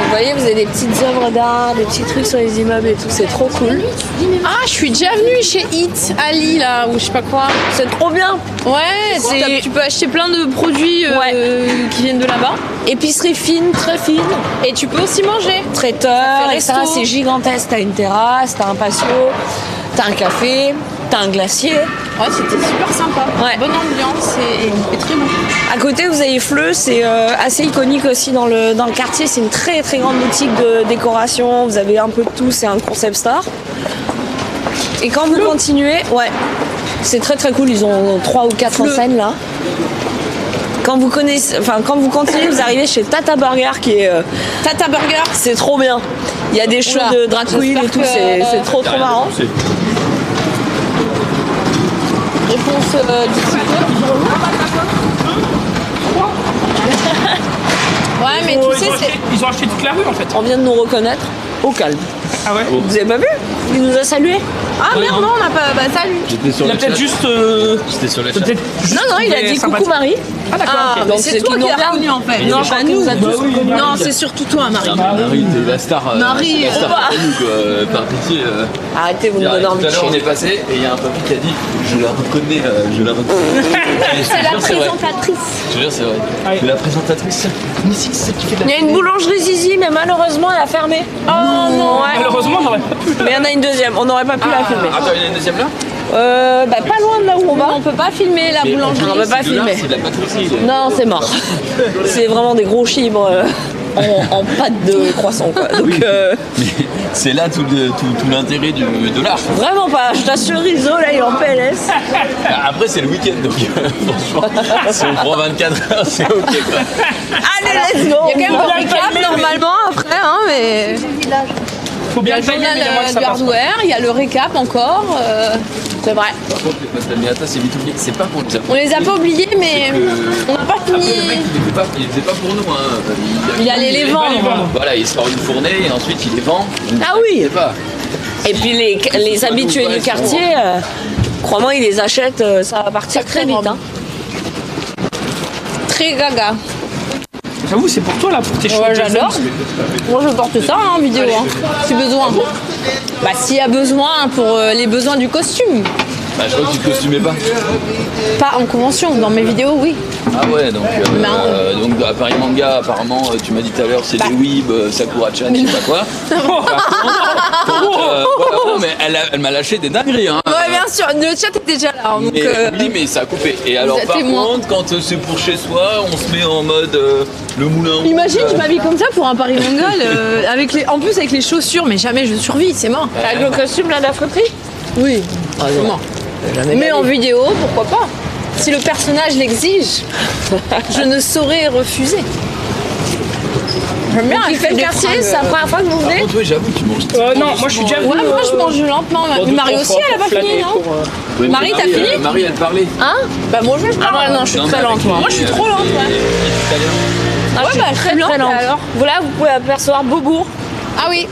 Vous voyez, vous avez des petites œuvres d'art, des petits trucs sur les immeubles et tout, c'est trop cool. Ah, je suis déjà venue chez Hit Ali là, ou je sais pas quoi. C'est trop bien. Ouais, tu peux acheter plein de produits qui viennent de là-bas. Épicerie fine, très fine. Et tu peux aussi manger. Traiteur, et ça, resto. c'est gigantesque. T'as une terrasse, t'as un patio, t'as un café, t'as un glacier. Ouais, c'était super sympa. Ouais. Bonne ambiance et très bon. À côté, vous avez Fleu, c'est assez iconique aussi dans le quartier. C'est une très très grande boutique de décoration. Vous avez un peu de tout, c'est un concept store. Et quand vous continuez, ouais, c'est très très cool. Ils ont 3 ou 4 enseignes là. Quand vous continuez, vous arrivez chez Tata Burger qui est Tata Burger, c'est trop bien. Il y a des shows de drag queen et tout, c'est trop marrant. Réponse du Ouais, mais tu sais, ils ont acheté toute la rue en fait. On vient de nous reconnaître au calme. Ah ouais? Vous avez pas vu? Il nous a salué. Ah merde, non, on n'a pas. Bah, salut. J'étais sur Il a le peut-être chat. juste. J'étais sur le chat. peut-être juste Non, il a trouvé dit sympathique. coucou Marie. Ah d'accord. ok. donc C'est toi qu'ils qui nous l'as regardent. reconnu en fait. Non, pas nous. Non, c'est surtout toi, Marie. Non, mais Marie, t'es la star. Marie, la star oh bah. pour nous, quoi. Par pitié. Arrêtez, vous nous Tout donnez envie à de l'heure, on est chier. passé et il y a un papy qui a dit je la reconnais, je la reconnais. C'est la vrai. présentatrice. Je te jure, c'est vrai. C'est la présentatrice. Mais si, c'est celle qui fait de Il la y a une boulangerie Zizi, mais malheureusement, elle a fermé. Oh non. Ouais. Malheureusement, on n'aurait pas pu. Mais il y en a une deuxième, on n'aurait pas pu la filmer. Attends, il y en a une deuxième là Pas loin de là où on va. On peut pas filmer la Mais boulangerie. On peut pas c'est de là, filmer. C'est de la pâtisserie. Non, c'est mort. C'est vraiment des gros chibres en pâte de croissant, quoi. Donc, Mais c'est là tout l'intérêt de l'art. vraiment pas. Je t'assure, Iso, là, il est en PLS. Après, c'est le week-end, donc franchement, si on prend 24 heures, c'est ok quoi. Allez, let's go. Il y a quand même un récap normalement après, hein, mais. Faut Il y a bien le le timer, journal mais il y a moins que ça du passe. hardware, il y a le récap encore. C'est vrai. Par contre, les pâtes d'Amiata, c'est vite oublié. C'est pas pour les On les a pas oubliés, mais on n'a pas Après, le mec, fini. il les faisait pas pour nous. Hein. Il allait les vendre. Voilà, il sort une fournée et ensuite il les vend. Ah oui. Je sais pas. Et puis les habitués du quartier, crois-moi, ils les achètent, ça va partir très vite. Hein. Très gaga. J'avoue, c'est pour toi là, pour tes choses. Ouais, j'adore. Moi, je porte ça en vidéo, hein, si besoin. Bah, s'il y a besoin pour les besoins du costume. Bah, je crois que tu te costumais pas. Pas en convention, dans mes vidéos, oui. Ah ouais, donc à Paris Manga, apparemment, tu m'as dit tout à l'heure, c'est des weebs, Sakura-chan, je sais pas quoi. Voilà, mais elle m'a lâché des dingueries. Hein. Ouais, bien sûr, le chat était déjà là. Donc, Mais, oui, mais ça a coupé. Et alors, êtes par témoin. contre, quand c'est pour chez soi, on se met en mode le moulin. Imagine, je m'habille comme ça pour un Paris Manga, en plus avec les chaussures, mais jamais je survis, c'est mort. Avec le costume là de la friterie. Oui, c'est mort. Mais en vidéo, pourquoi pas? Si le personnage l'exige, je ne saurais refuser. J'aime bien, Donc, elle il fait le des quartier, fringues, c'est la première fois que vous Par venez. contre, oui, j'avoue, tu manges. Non, moi je suis déjà venu. Ouais, moi je mange lentement. Marie aussi, elle a pas fini, non? Oui, mais Marie, t'as fini? Marie, elle parlait. Hein? Bah moi je vais pas. Non, je suis Non, très mais lente, avec moi. les- Moi je suis trop lente, ouais. Ah, Ouais, je suis bah, très lente, très lente. alors. Voilà, vous pouvez apercevoir Beaubourg. Ah oui,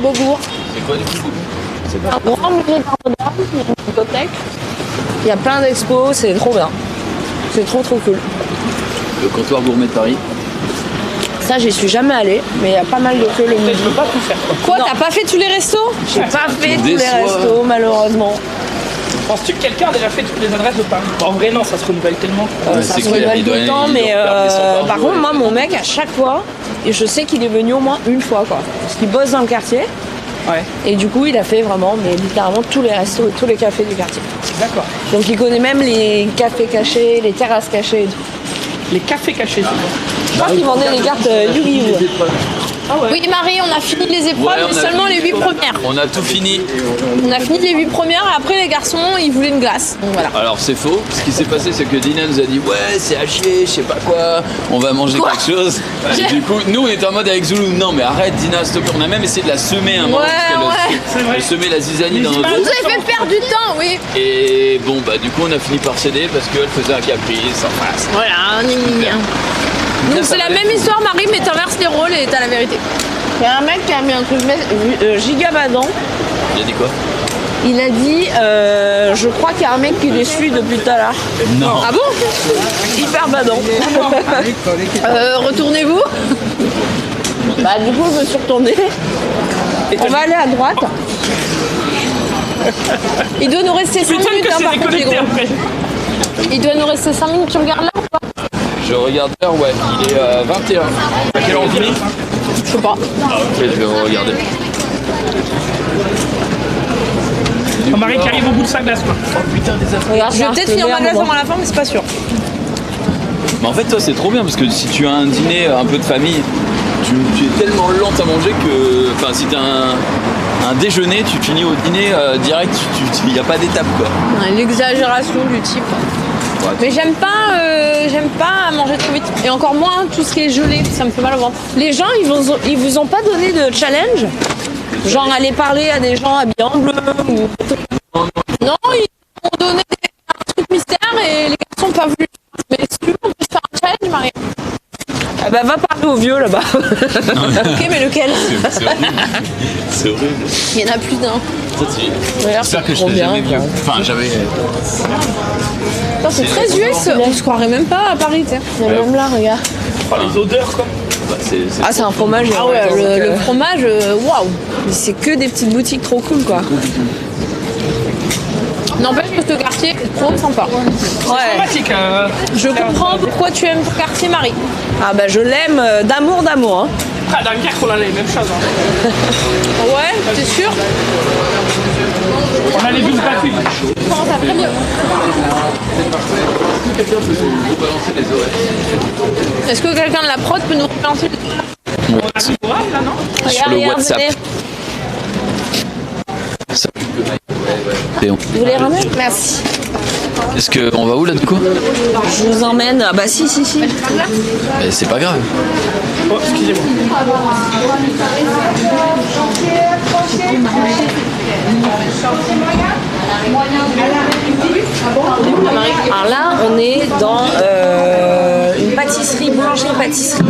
Beaubourg. C'est quoi du coup Un grand musée d'art moderne, il y a une bibliothèque. Il y a plein d'expos, c'est trop bien. C'est trop cool. Le comptoir gourmet de Paris. Ça, j'y suis jamais allée, mais il y a pas mal de queues le midi. Je peux pas tout faire quoi. Quoi, t'as pas fait tous les restos? J'ai pas fait tous les déçoit. restos, malheureusement. Penses-tu que quelqu'un a déjà fait toutes les adresses de Paris? En vrai, non, ça se renouvelle tellement. Ça c'est se clair, renouvelle il tout doit- le temps, il mais doit regarder 100 par par jour. contre, moi, mon mec, à chaque fois, et je sais qu'il est venu au moins une fois, quoi. Parce qu'il bosse dans le quartier. Ouais. Et du coup, il a fait vraiment, mais littéralement, tous les restos et tous les cafés du quartier. D'accord. Donc, il connaît même les cafés cachés, les terrasses cachées et tout. Les cafés cachés, c'est quoi? Je crois qu'il vendait les cartes Yu-Gi-Oh! Ah ouais. Oui, Marie, on a fini les épreuves, Ouais, on mais a seulement fini. les 8 premières. On a tout fini. On a fini les 8 premières, et après les garçons, ils voulaient une glace. Donc voilà. Alors c'est faux. Ce qui s'est passé, c'est que Dina nous a dit ouais, c'est à chier, je sais pas quoi. On va manger Quoi quelque chose. Et du coup, nous on était en mode avec Zoulou. Non mais arrête, Dina, s'il te plaît. On a même essayé de la semer un moment. Ouais, parce qu'elle ouais. elle semait la zizanie dans notre Vous dos. avez fait perdre du temps, oui. Et bon bah du coup on a fini par céder parce qu'elle faisait un caprice. Enfin, c'est- Voilà, donc c'est la même histoire, Marie, mais t'inverses les rôles et t'as la vérité. Il y a un mec qui a mis un truc giga badant. il a dit quoi? Il a dit je crois qu'il y a un mec qui les suit depuis tout à l'heure. Non. Ah bon? Hyper badant. Retournez-vous. Bah du coup je me suis retournée. On va aller à droite. Il doit nous rester 5 Putain minutes, que hein, c'est par contre, les déconnecté gros. après. Il doit nous rester 5 minutes, tu regardes là ou pas? Je regarde l'heure, ouais, il est 21. À quelle heure on finit? Je sais pas. Ah ok, je vais regarder. Marie qui arrive au bout de sa glace, quoi. Regarde, Je vais peut-être finir ma glace avant la fin, mais c'est pas sûr. Mais en fait, toi, c'est trop bien parce que si tu as un dîner un peu de famille, tu es tellement lente à manger que. Enfin, si tu as un déjeuner, tu finis au dîner direct, il n'y a pas d'étape quoi. L'exagération du type. Ouais. Mais j'aime pas manger trop vite. Et encore moins tout ce qui est gelé, ça me fait mal au ventre. Les gens, ils vous ont pas donné de challenge? Genre aller parler à des gens habillés en bleu ou... Non, ils m'ont donné un truc mystère et les garçons n'ont pas voulu. Mais si tu veux, on peut se faire un challenge, Marie. Ah bah va parler aux vieux là-bas. Ok, mais lequel? C'est horrible. C'est horrible. Il y en a plus d'un. J'espère que je serai jamais vieux. Enfin, jamais. C'est très US, on se croirait même pas à Paris, tu sais. Même là, regarde. Oh, les odeurs, quoi. Ah, c'est un fromage. Ah ouais, le fromage, waouh. C'est que des petites boutiques trop cool, quoi. N'empêche que ce quartier est trop sympa. C'est sympathique. Je comprends pourquoi tu aimes ce quartier, Marie. Ah bah je l'aime d'amour. Hein. Ah, Dunkerque, on a les mêmes choses. Hein. Ouais, t'es sûr? On a les bulles battues. Comment ça fait mieux? Est-ce que quelqu'un de la prod peut nous relancer les oreilles là, non? Sur le WhatsApp. Vous voulez ramener? Merci. Est-ce qu'on va où là du coup? Je vous emmène. Ah bah si. C'est pas grave. Oh, excusez-moi. Alors là, on est dans une pâtisserie, boulangerie-pâtisserie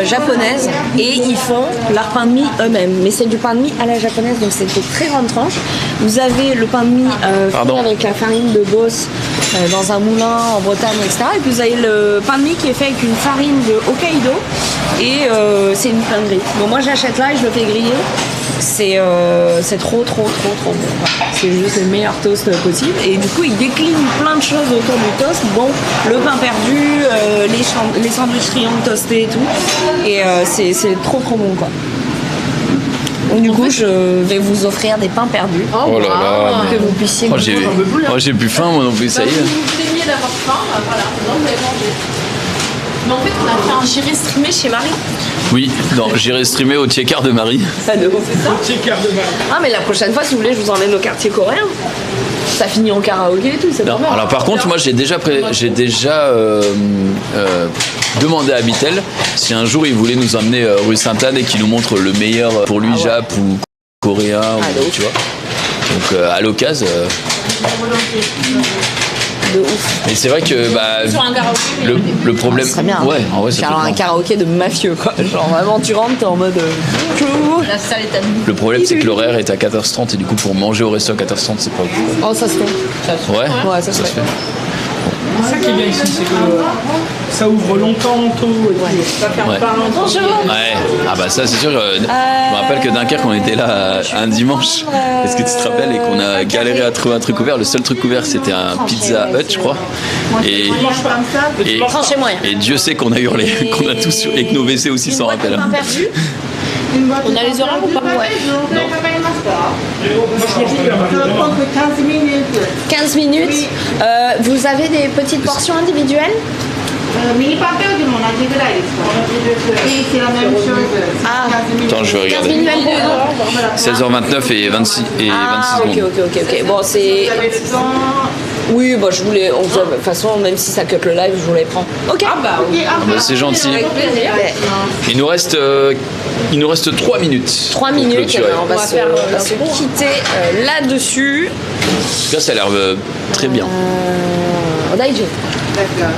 japonaise, et ils font leur pain de mie eux-mêmes. Mais c'est du pain de mie à la japonaise, donc c'est des très grandes tranches. Vous avez le pain de mie fait avec la farine de Beauce dans un moulin en Bretagne, etc. Et puis vous avez le pain de mie qui est fait avec une farine de Hokkaido, et c'est une pain grille. Bon, moi j'achète là et je le fais griller. C'est trop bon. C'est juste le meilleur toast possible. Et du coup, ils déclinent plein de choses autour du toast. Bon, le pain perdu, les sandwichs triangles toastés et tout. Et c'est trop bon, quoi. Donc, du coup, je vais vous offrir des pains perdus. Oh là là. Que vous puissiez. J'ai plus faim, moi non plus, ça y est. Vous plaignez d'avoir faim, voilà, maintenant vous allez manger. Mais en fait, on a fait un gyré streamé chez Marie. Oui, j'irai streamer au Tchekar de Marie. Ah, de ouf. Au Tchekar de Marie. Ah, mais la prochaine fois, si vous voulez, je vous emmène au quartier coréen. Ça finit en karaoké et tout, c'est pas mal. Alors par contre, moi j'ai déjà demandé à Abitel si un jour il voulait nous emmener rue Sainte-Anne et qu'il nous montre le meilleur pour lui, Jap ou coréen, ou, tu vois. Donc à l'occasion. De ouf. Mais c'est vrai que Sur un karaoké, le problème. Ça serait bien. Ouais, en vrai, ça alors un karaoké de mafieux, quoi. Genre vraiment, tu rentres, t'es en mode. La salle est à nous. Le problème, c'est que l'horaire est à 14h30 et du coup, pour manger au resto à 14h30, c'est pas ouf. Oh, ça se fait. Ouais, ça se fait. C'est ça qui est bien ici, c'est que ça ouvre longtemps, tôt. Bonjour. Ouais, ah bah ça c'est sûr. Je me rappelle que Dunkerque, on était là un dimanche. Est-ce que tu te rappelles? Et qu'on a galéré à trouver un truc ouvert. Le seul truc ouvert, c'était un Pizza Hut, je crois. Et Dieu sait qu'on a hurlé, qu'on a tous hurlé, et que nos WC aussi s'en rappellent. On a les horaires ou pas? Ouais. 15 minutes. Vous avez des petites portions individuelles? Attends, je vais regarder. 16h29 et 26 secondes. Ok. Bon, c'est. Oui, bah je voulais. De toute façon, même si ça cut le live, je vous les prends. Ok. C'est gentil. Il nous reste 3 minutes. 3 minutes, on va se quitter là-dessus. En tout cas, ça a l'air très bien. Daiji. D'accord.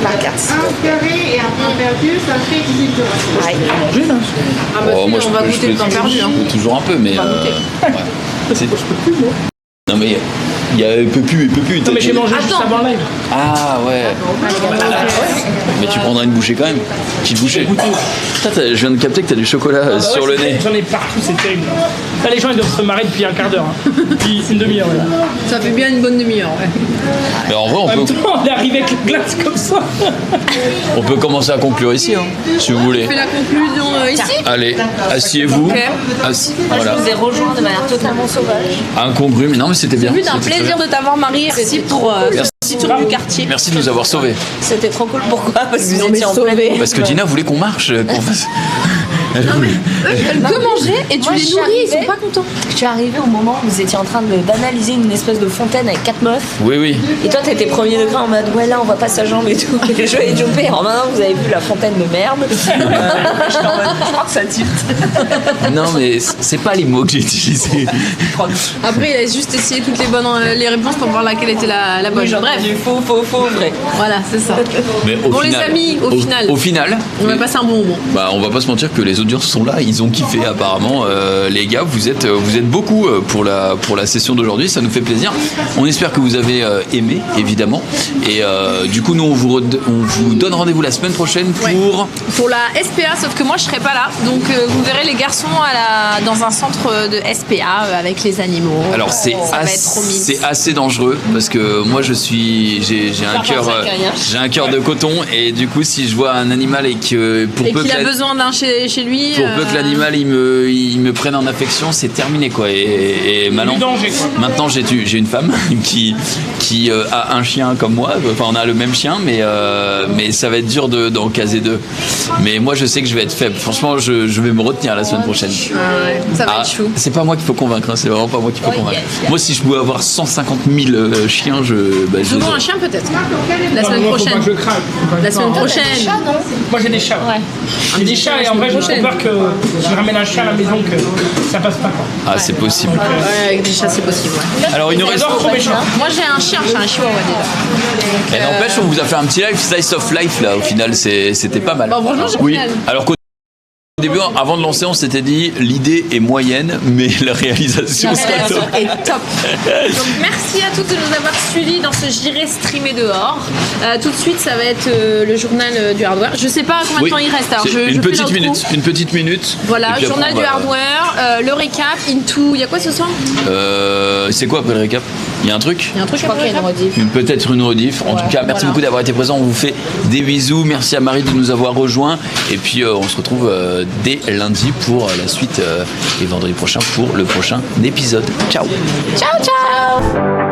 Par carte. Un carré et un pain perdu, ça fait 10 euros. Ah bah moi, on va goûter le pain perdu. Je goûte toujours un peu, mais. Non, mais il y a Pepu et Pepu. Non, mais j'ai mangé juste avant le live. Ah ouais. Mais tu prendras une bouchée quand même. Petite bouchée. Putain, je viens de capter que t'as du chocolat sur le nez. J'en ai partout, c'est terrible. Là, les gens ils doivent se marrer depuis un quart d'heure. Depuis une demi-heure. Ouais. Ça fait bien une bonne demi-heure. Ouais. Mais en vrai, en même temps, on est arrivé avec la glace comme ça. On peut commencer à conclure ici, hein, si vous voulez. On fait la conclusion ici. Allez, asseyez-vous. Voilà. Je vous ai rejoint de manière totalement sauvage. Incongru, mais non, mais c'était bien. C'est un plaisir de t'avoir, Marie. Merci pour ce tour du quartier. Merci de nous avoir sauvés. C'était trop cool. Pourquoi? Parce que vous étiez en pleine. Parce que Dina voulait qu'on marche. Qu'on fasse... Eux, ils veulent que manger et tu les nourris, ils sont pas contents. Je suis arrivée au moment où vous étiez en train d'analyser une espèce de fontaine avec 4 meufs. Oui. Et toi, t'étais premier degré en mode ouais, là, on voit pas sa jambe et tout. Et je vais jumper. En maintenant, vous avez vu la fontaine de merde. Je crois que ça tilte. Non, mais c'est pas les mots que j'ai utilisés. Après, il a juste essayé toutes les réponses pour voir laquelle était la bonne. Oui, bref, du faux, vrai. Voilà, c'est ça. Mais bon, final, les amis, au final. Au final. On va passer un bon moment. Bah, on va pas se mentir que les les audiences sont là, ils ont kiffé apparemment. Les gars, vous êtes beaucoup pour la session d'aujourd'hui, ça nous fait plaisir. On espère que vous avez aimé, évidemment. Et du coup, nous, on vous donne rendez-vous la semaine prochaine pour la SPA, sauf que moi, je serai pas là. Donc, vous verrez les garçons dans un centre de SPA avec les animaux. Alors, c'est assez dangereux parce que moi, j'ai un cœur de coton et du coup, si je vois un animal et qu'il a besoin d'un chez lui, pour peu que l'animal il me prenne en affection, c'est terminé quoi. Et maintenant j'ai une femme qui a un chien comme moi. Enfin, on a le même chien, mais ça va être dur d'en caser deux. Mais moi, je sais que je vais être faible. Franchement, je vais me retenir la semaine prochaine. Ça va être chou. C'est pas moi qu'il faut convaincre. C'est vraiment pas moi qu'il faut convaincre. Moi, si je pouvais avoir 150 000 chiens, je un chien peut-être. La semaine prochaine. La semaine prochaine. Moi j'ai des chats. J'ai des chats et en vrai j'ai trop peur que si je ramène un chien à la maison que ça passe pas. Ah, c'est possible. Ouais, avec des chats c'est possible. Ouais. Alors il nous reste. Moi j'ai un chien, j'ai un chihuahua déjà. Et n'empêche, on vous a fait un petit live slice of life là. Au final, c'était pas mal. Bon, franchement, j'ai oui. Alors qu'au début, avant de lancer, on s'était dit l'idée est moyenne, mais la réalisation sera top. Est top. Donc merci à toutes de nous avoir suivis dans ce J'irai streamer dehors. Tout de suite, ça va être le journal du hardware. Je sais pas combien de temps il reste. Alors, une petite minute. Voilà, journal du hardware, le récap, Into. Il y a quoi ce soir C'est quoi après le récap? Il y a un truc? Je crois qu'il y a une rediff. Peut-être une rediff. En tout cas, merci beaucoup d'avoir été présent. On vous fait des bisous. Merci à Marie de nous avoir rejoints. Et puis, on se retrouve dès lundi pour la suite et vendredi prochain pour le prochain épisode. Ciao. Ciao, ciao.